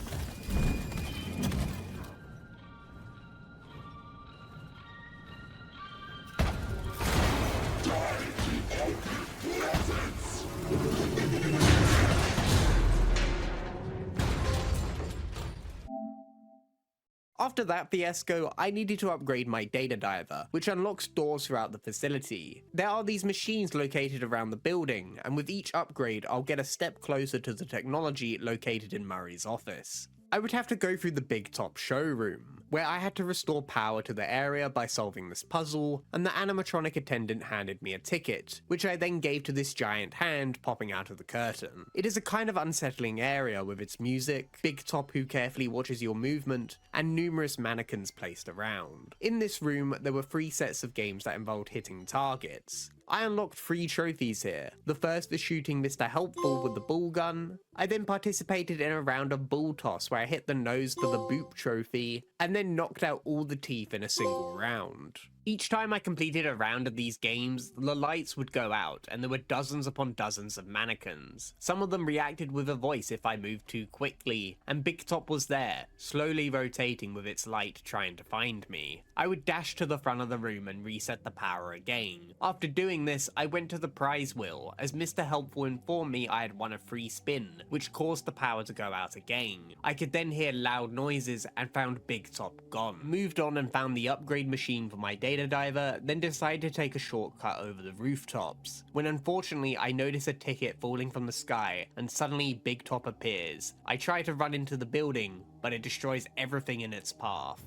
After that fiasco, I needed to upgrade my data diver, which unlocks doors throughout the facility. There are these machines located around the building, and with each upgrade, I'll get a step closer to the technology located in Murray's office. I would have to go through the Big Top showroom, where I had to restore power to the area by solving this puzzle, and the animatronic attendant handed me a ticket, which I then gave to this giant hand popping out of the curtain. It is a kind of unsettling area with its music, Big Top who carefully watches your movement, and numerous mannequins placed around. In this room, there were 3 sets of games that involved hitting targets. I unlocked 3 trophies here. The first is shooting Mr. Helpful with the ball gun. I then participated in a round of ball toss where I hit the nose for the boop trophy, and then knocked out all the teeth in a single round. Each time I completed a round of these games, the lights would go out, and there were dozens upon dozens of mannequins. Some of them reacted with a voice if I moved too quickly, and Big Top was there, slowly rotating with its light trying to find me. I would dash to the front of the room and reset the power again. After doing this, I went to the prize wheel, as Mr. Helpful informed me I had won a free spin, which caused the power to go out again. I could then hear loud noises and found Big Top gone. Moved on and found the upgrade machine for my data diver, then decided to take a shortcut over the rooftops, when unfortunately I notice a ticket falling from the sky and suddenly Big Top appears. I try to run into the building, but it destroys everything in its path.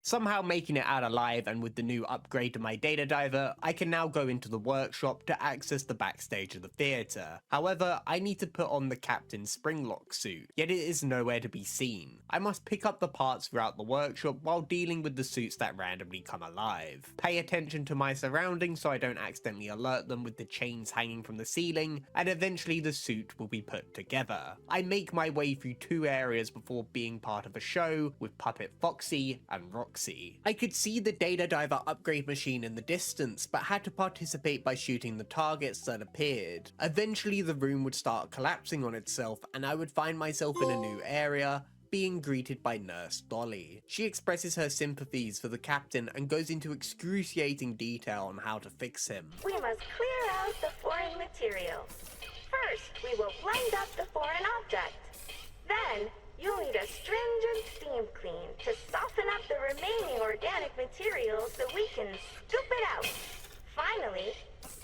Somehow making it out alive, and with the new upgrade to my data diver, I can now go into the workshop to access the backstage of the theatre. However, I need to put on the Captain Springlock suit, yet it is nowhere to be seen. I must pick up the parts throughout the workshop while dealing with the suits that randomly come alive. Pay attention to my surroundings so I don't accidentally alert them with the chains hanging from the ceiling, and eventually the suit will be put together. I make my way through 2 areas before being part of a show with Puppet Foxy and Roxy. proxy. I could see the data diver upgrade machine in the distance, but had to participate by shooting the targets that appeared. Eventually the room would start collapsing on itself and I would find myself in a new area, being greeted by Nurse Dolly. She expresses her sympathies for the captain and goes into excruciating detail on how to fix him. We must clear out the foreign material. First, we will blend up the foreign object. Then, you'll need a stringent steam clean to soften up the remaining organic material so we can scoop it out. Finally,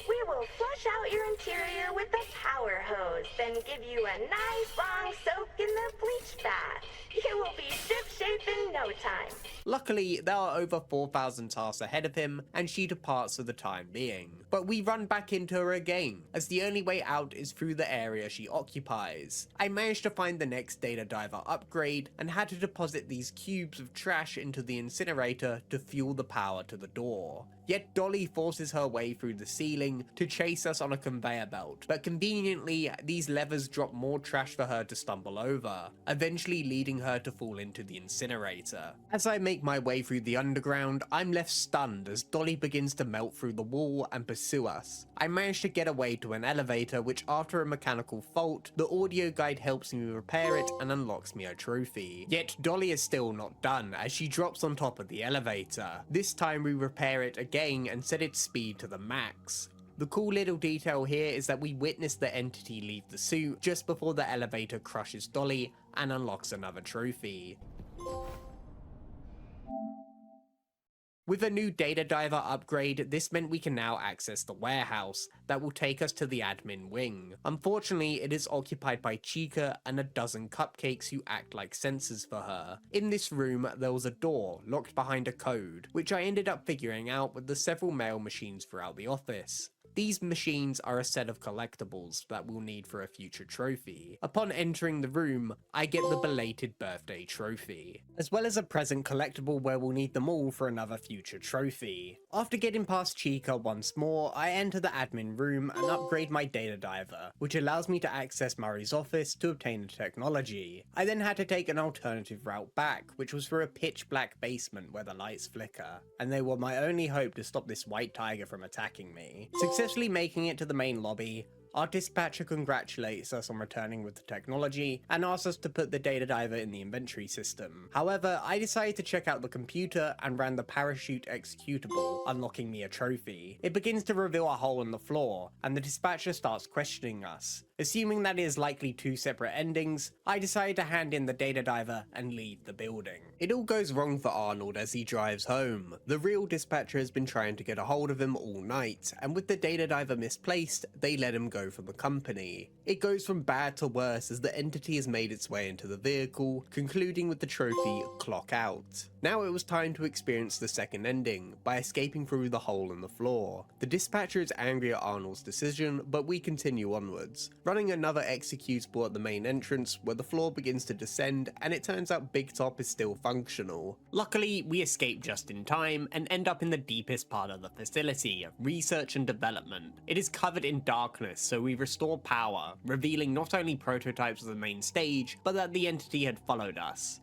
we will flush out your interior with the power hose, then give you a nice long soak in the bleach bath. You will be shipshape in no time. Luckily, there are over 4,000 tasks ahead of him, and she departs for the time being. But we run back into her again, as the only way out is through the area she occupies. I managed to find the next data diver upgrade, and had to deposit these cubes of trash into the incinerator to fuel the power to the door. Yet Dolly forces her way through the ceiling to chase us on a conveyor belt, but conveniently, these levers drop more trash for her to stumble over, eventually leading her to fall into the incinerator. As I make my way through the underground, I'm left stunned as Dolly begins to melt through the wall and pursue us. I manage to get away to an elevator, which after a mechanical fault, the audio guide helps me repair it and unlocks me a trophy. Yet Dolly is still not done, as she drops on top of the elevator. This time we repair it again and set its speed to the max. The cool little detail here is that we witness the entity leave the suit just before the elevator crushes Dolly and unlocks another trophy. With a new data diver upgrade, this meant we can now access the warehouse that will take us to the admin wing. Unfortunately, it is occupied by Chica and a dozen cupcakes who act like sensors for her. In this room, there was a door locked behind a code, which I ended up figuring out with the several mail machines throughout the office. These machines are a set of collectibles that we'll need for a future trophy. Upon entering the room, I get the belated birthday trophy, as well as a present collectible where we'll need them all for another future trophy. After getting past Chica once more, I enter the admin room and upgrade my data diver, which allows me to access Murray's office to obtain the technology. I then had to take an alternative route back, which was through a pitch black basement where the lights flicker, and they were my only hope to stop this white tiger from attacking me. Successfully making it to the main lobby, our dispatcher congratulates us on returning with the technology and asks us to put the data diver in the inventory system. However, I decided to check out the computer and ran the parachute executable, unlocking me a trophy. It begins to reveal a hole in the floor, and the dispatcher starts questioning us. Assuming that it is likely two separate endings, I decide to hand in the data diver and leave the building. It all goes wrong for Arnold as he drives home. The real dispatcher has been trying to get a hold of him all night, and with the data diver misplaced, they let him go from the company. It goes from bad to worse as the entity has made its way into the vehicle, concluding with the trophy Clock Out. Now it was time to experience the second ending, by escaping through the hole in the floor. The dispatcher is angry at Arnold's decision, but we continue onwards, running another executable at the main entrance where the floor begins to descend and it turns out Big Top is still functional. Luckily, we escape just in time and end up in the deepest part of the facility, research and development. It is covered in darkness, so we restore power, revealing not only prototypes of the main stage, but that the entity had followed us.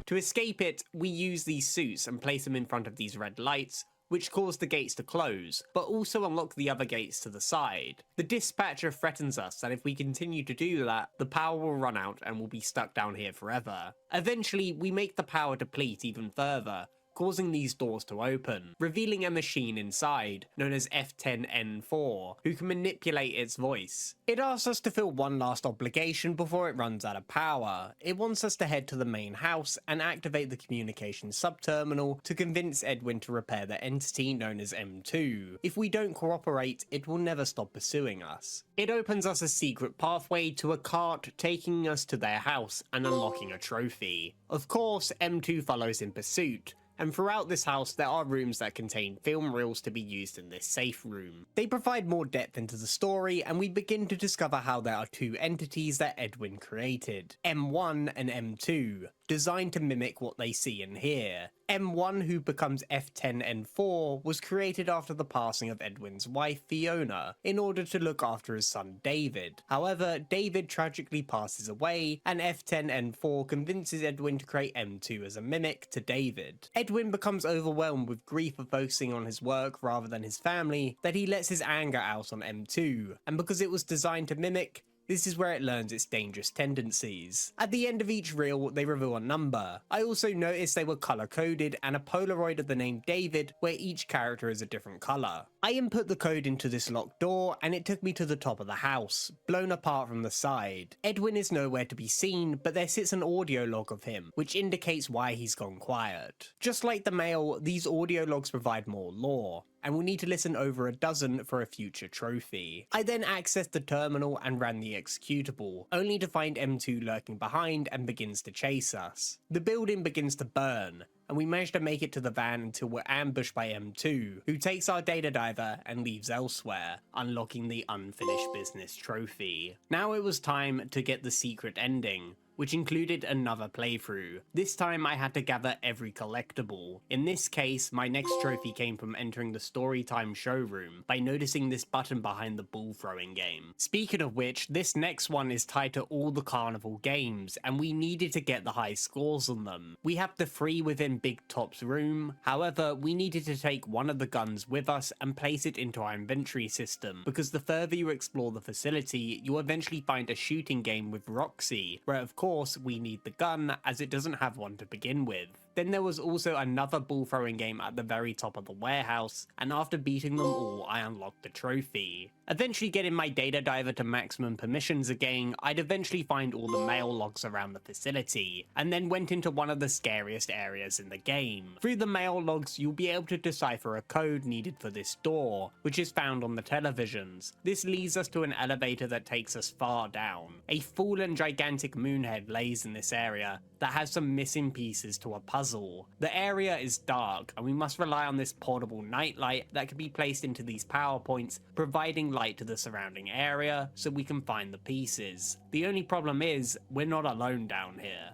To escape it, we use these suits and place them in front of these red lights, which cause the gates to close, but also unlock the other gates to the side. The dispatcher threatens us that if we continue to do that, the power will run out and we'll be stuck down here forever. Eventually, we make the power deplete even further, causing these doors to open, revealing a machine inside, known as F10N4, who can manipulate its voice. It asks us to fill one last obligation before it runs out of power. It wants us to head to the main house and activate the communication subterminal to convince Edwin to repair the entity known as M2. If we don't cooperate, it will never stop pursuing us. It opens us a secret pathway to a cart taking us to their house and unlocking a trophy. Of course, M2 follows in pursuit, and throughout this house there are rooms that contain film reels to be used in this safe room. They provide more depth into the story, and we begin to discover how there are two entities that Edwin created, M1 and M2. designed to mimic what they see and hear. M1, who becomes F10N4, was created after the passing of Edwin's wife Fiona in order to look after his son David. However, David tragically passes away, and F10N4 convinces Edwin to create M2 as a mimic to David. Edwin becomes overwhelmed with grief of focusing on his work rather than his family, that he lets his anger out on M2, and because it was designed to mimic, this is where it learns its dangerous tendencies. At the end of each reel, they reveal a number. I also noticed they were color coded and a Polaroid of the name David where each character is a different color. I input the code into this locked door and it took me to the top of the house, blown apart from the side. Edwin is nowhere to be seen, but there sits an audio log of him, which indicates why he's gone quiet. Just like the mail, these audio logs provide more lore, and we'll need to listen over a dozen for a future trophy. I then accessed the terminal and ran the executable, only to find M2 lurking behind and begins to chase us. The building begins to burn, and we manage to make it to the van until we're ambushed by M2, who takes our data diver and leaves elsewhere, unlocking the unfinished business trophy. Now it was time to get the secret ending, which included another playthrough. This time I had to gather every collectible. In this case, my next trophy came from entering the Storytime showroom by noticing this button behind the ball throwing game. Speaking of which, this next one is tied to all the carnival games, and we needed to get the high scores on them. We have the 3 within Big Top's room, however, we needed to take one of the guns with us and place it into our inventory system, because the further you explore the facility, you'll eventually find a shooting game with Roxy, where of course we need the gun as it doesn't have one to begin with. Then there was also another ball throwing game at the very top of the warehouse, and after beating them all I unlocked the trophy. Eventually getting my data diver to maximum permissions again, I'd eventually find all the mail logs around the facility, and then went into one of the scariest areas in the game. Through the mail logs you'll be able to decipher a code needed for this door, which is found on the televisions. This leads us to an elevator that takes us far down. A fallen gigantic moonhead lays in this area that has some missing pieces to a puzzle. The area is dark and we must rely on this portable nightlight that can be placed into these power points, providing light to the surrounding area so we can find the pieces. The only problem is, we're not alone down here.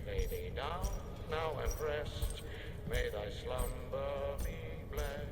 Lay thee down, now and rest, may thy slumber be blessed.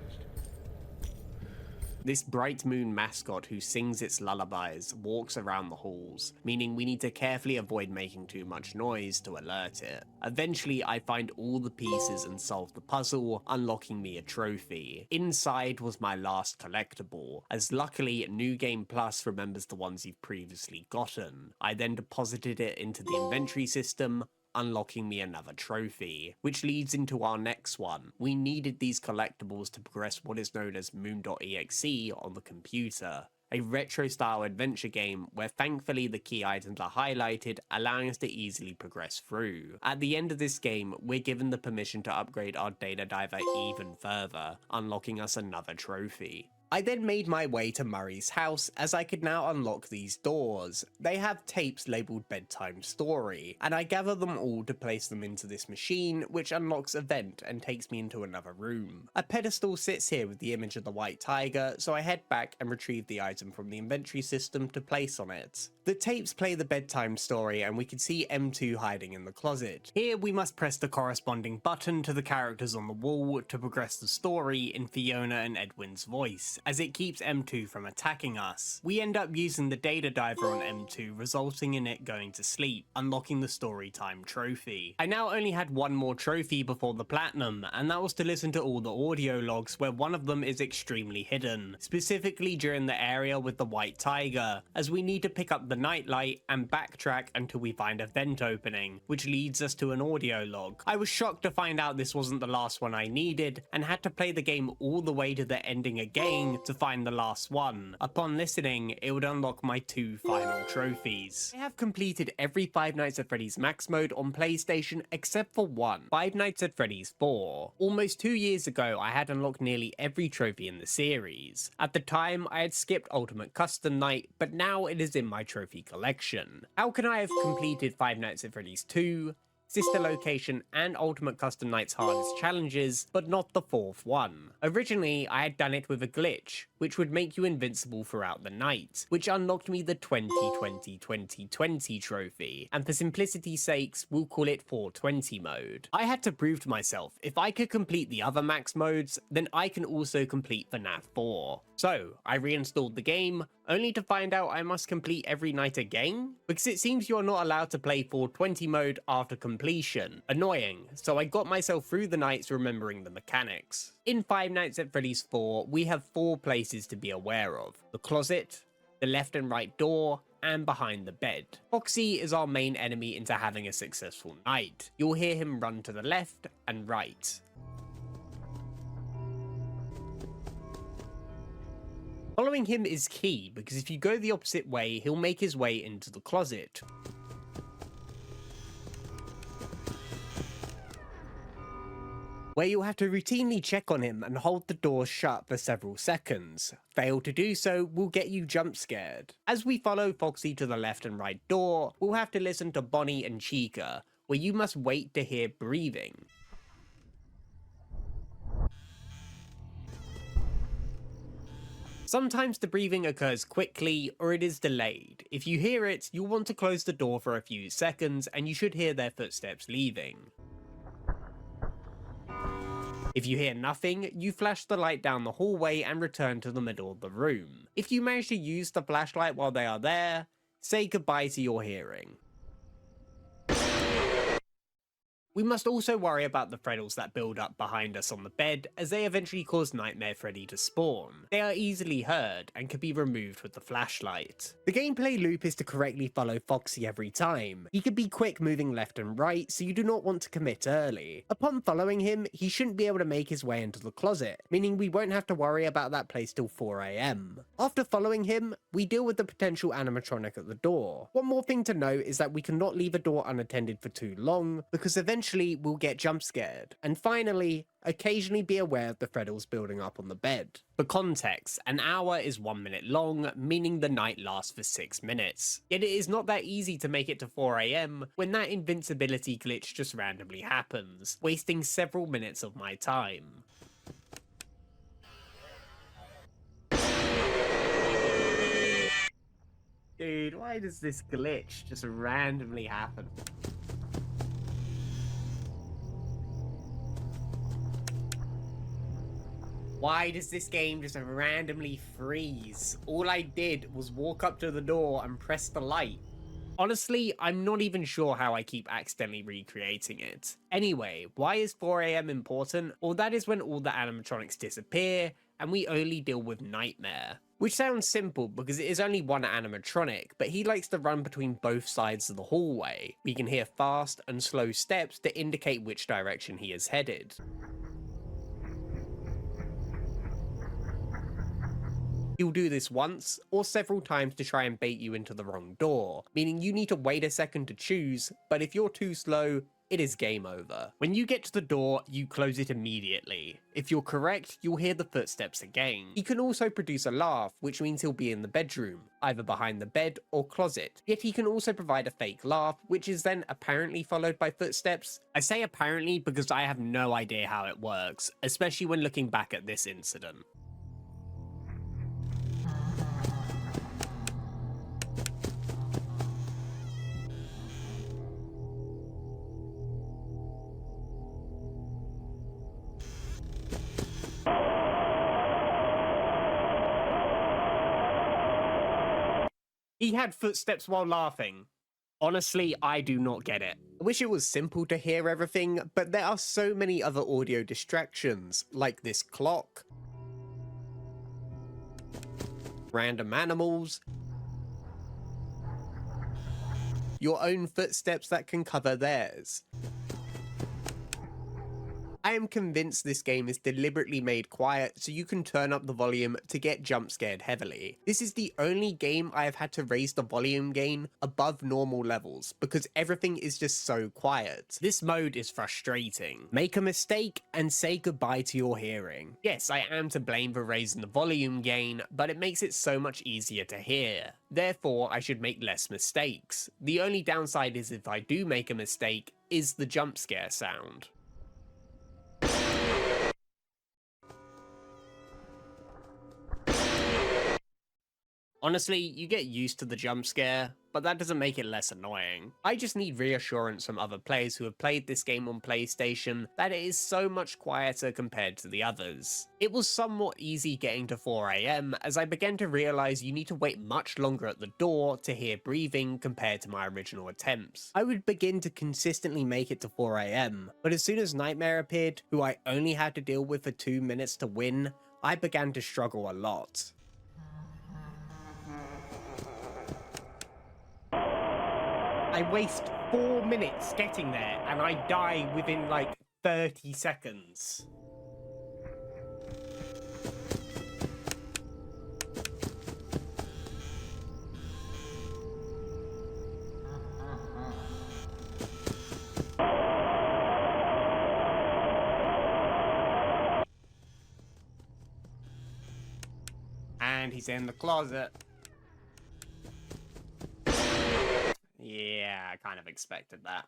This bright moon mascot who sings its lullabies walks around the halls, meaning we need to carefully avoid making too much noise to alert it. Eventually I find all the pieces and solve the puzzle, unlocking me a trophy. Inside was my last collectible, as luckily New Game Plus remembers the ones you've previously gotten. I then deposited it into the inventory system, unlocking me another trophy, which leads into our next one. We needed these collectibles to progress what is known as Moon.exe on the computer, a retro-style adventure game where thankfully the key items are highlighted, allowing us to easily progress through. At the end of this game, we're given the permission to upgrade our data diver even further, unlocking us another trophy. I then made my way to Murray's house as I could now unlock these doors. They have tapes labelled Bedtime Story, and I gather them all to place them into this machine, which unlocks a vent and takes me into another room. A pedestal sits here with the image of the white tiger, so I head back and retrieve the item from the inventory system to place on it. The tapes play the Bedtime Story and we can see M2 hiding in the closet. Here we must press the corresponding button to the characters on the wall to progress the story in Fiona and Edwin's voice, as it keeps M2 from attacking us. We end up using the data diver on M2, resulting in it going to sleep, unlocking the Storytime trophy. I now only had one more trophy before the platinum, and that was to listen to all the audio logs, where one of them is extremely hidden, specifically during the area with the white tiger, as we need to pick up the nightlight and backtrack until we find a vent opening, which leads us to an audio log. I was shocked to find out this wasn't the last one I needed, and had to play the game all the way to the ending again to find the last one. Upon listening, it would unlock my 2 final trophies. I have completed every Five Nights at Freddy's Max mode on PlayStation except for one, Five Nights at Freddy's 4. Almost 2 years ago, I had unlocked nearly every trophy in the series. At the time, I had skipped Ultimate Custom Night, but now it is in my trophy collection. How can I have completed Five Nights at Freddy's 2, sister location, and ultimate custom night's hardest challenges, but not the fourth one. Originally, I had done it with a glitch, which would make you invincible throughout the night, which unlocked me the 2020 trophy, and for simplicity's sakes, we'll call it 420 mode. I had to prove to myself, if I could complete the other max modes, then I can also complete FNAF 4. So, I reinstalled the game, only to find out I must complete every night again? Because it seems you're not allowed to play 420 mode after completion. Annoying, so I got myself through the nights remembering the mechanics. In Five Nights at Freddy's 4, we have 4 places to be aware of: the closet, the left and right door, and behind the bed. Foxy is our main enemy into having a successful night. You'll hear him run to the left and right. Following him is key, because if you go the opposite way, he'll make his way into the closet. Where you'll have to routinely check on him and hold the door shut for several seconds. Fail to do so will get you jump scared. As we follow Foxy to the left and right door, we'll have to listen to Bonnie and Chica, where you must wait to hear breathing. Sometimes the breathing occurs quickly, or it is delayed. If you hear it, you'll want to close the door for a few seconds, and you should hear their footsteps leaving. If you hear nothing, you flash the light down the hallway and return to the middle of the room. If you manage to use the flashlight while they are there, say goodbye to your hearing. We must also worry about the Freddles that build up behind us on the bed, as they eventually cause Nightmare Freddy to spawn. They are easily heard, and can be removed with the flashlight. The gameplay loop is to correctly follow Foxy every time. He can be quick moving left and right, so you do not want to commit early. Upon following him, he shouldn't be able to make his way into the closet, meaning we won't have to worry about that place till 4 AM. After following him, we deal with the potential animatronic at the door. One more thing to note is that we cannot leave a door unattended for too long, because eventually we'll get jump scared. And finally, occasionally be aware of the Freddles building up on the bed. For context, an hour is 1 minute long, meaning the night lasts for 6 minutes. Yet it is not that easy to make it to 4 AM when that invincibility glitch just randomly happens, wasting several minutes of my time. Dude, why does this glitch just randomly happen? Why does this game just randomly freeze? All I did was walk up to the door and press the light. Honestly, I'm not even sure how I keep accidentally recreating it. Anyway, why is 4 AM important? Well, that is when all the animatronics disappear, and we only deal with Nightmare. Which sounds simple because it is only one animatronic, but he likes to run between both sides of the hallway. We can hear fast and slow steps to indicate which direction he is headed. He'll do this once, or several times to try and bait you into the wrong door, meaning you need to wait a second to choose, but if you're too slow, it is game over. When you get to the door, you close it immediately. If you're correct, you'll hear the footsteps again. He can also produce a laugh, which means he'll be in the bedroom, either behind the bed or closet. Yet he can also provide a fake laugh, which is then apparently followed by footsteps. I say apparently because I have no idea how it works, especially when looking back at this incident. He had footsteps while laughing. Honestly, I do not get it. I wish it was simple to hear everything, but there are so many other audio distractions, like this clock, random animals, your own footsteps that can cover theirs. I am convinced this game is deliberately made quiet so you can turn up the volume to get jump scared heavily. This is the only game I have had to raise the volume gain above normal levels because everything is just so quiet. This mode is frustrating. Make a mistake and say goodbye to your hearing. Yes, I am to blame for raising the volume gain, but it makes it so much easier to hear. Therefore, I should make less mistakes. The only downside is if I do make a mistake, is the jump scare sound. Honestly, you get used to the jump scare, but that doesn't make it less annoying. I just need reassurance from other players who have played this game on PlayStation that it is so much quieter compared to the others. It was somewhat easy getting to 4 AM as I began to realise you need to wait much longer at the door to hear breathing compared to my original attempts. I would begin to consistently make it to 4 AM, but as soon as Nightmare appeared, who I only had to deal with for 2 minutes to win, I began to struggle a lot. I waste 4 minutes getting there and I die within like 30 seconds. And he's in the closet. Yeah, I kind of expected that.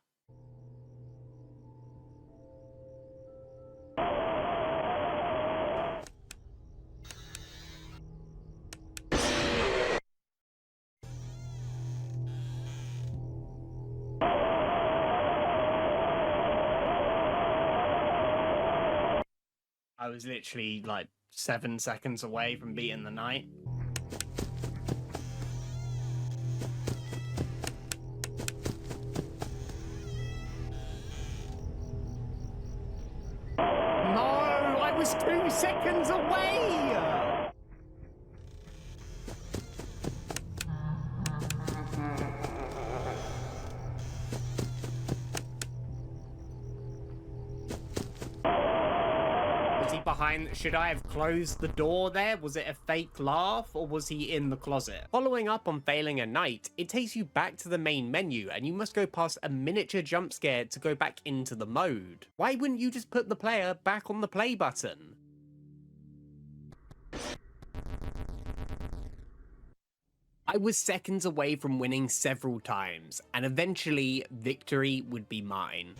I was literally like 7 seconds away from beating the night. I was 2 seconds away! Was he behind? Should I have closed the door there? Was it a fake laugh or was he in the closet? Following up on failing a night, it takes you back to the main menu and you must go past a miniature jump scare to go back into the mode. Why wouldn't you just put the player back on the play button? I was seconds away from winning several times, and eventually victory would be mine.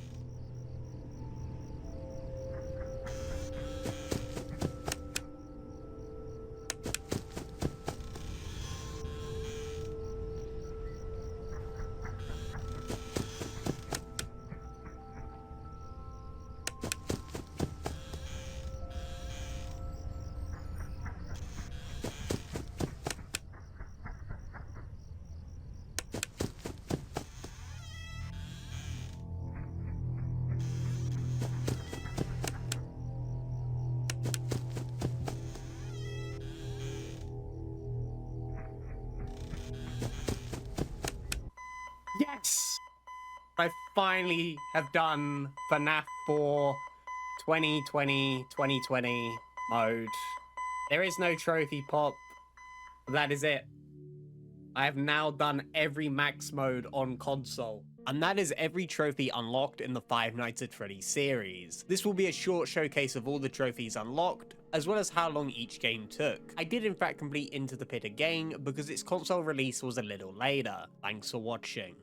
Yes! I finally have done FNAF 4 2020 mode. There is no trophy pop. That is it. I have now done every max mode on console. And that is every trophy unlocked in the Five Nights at Freddy's series. This will be a short showcase of all the trophies unlocked, as well as how long each game took. I did in fact complete Into the Pit again because its console release was a little later. Thanks for watching.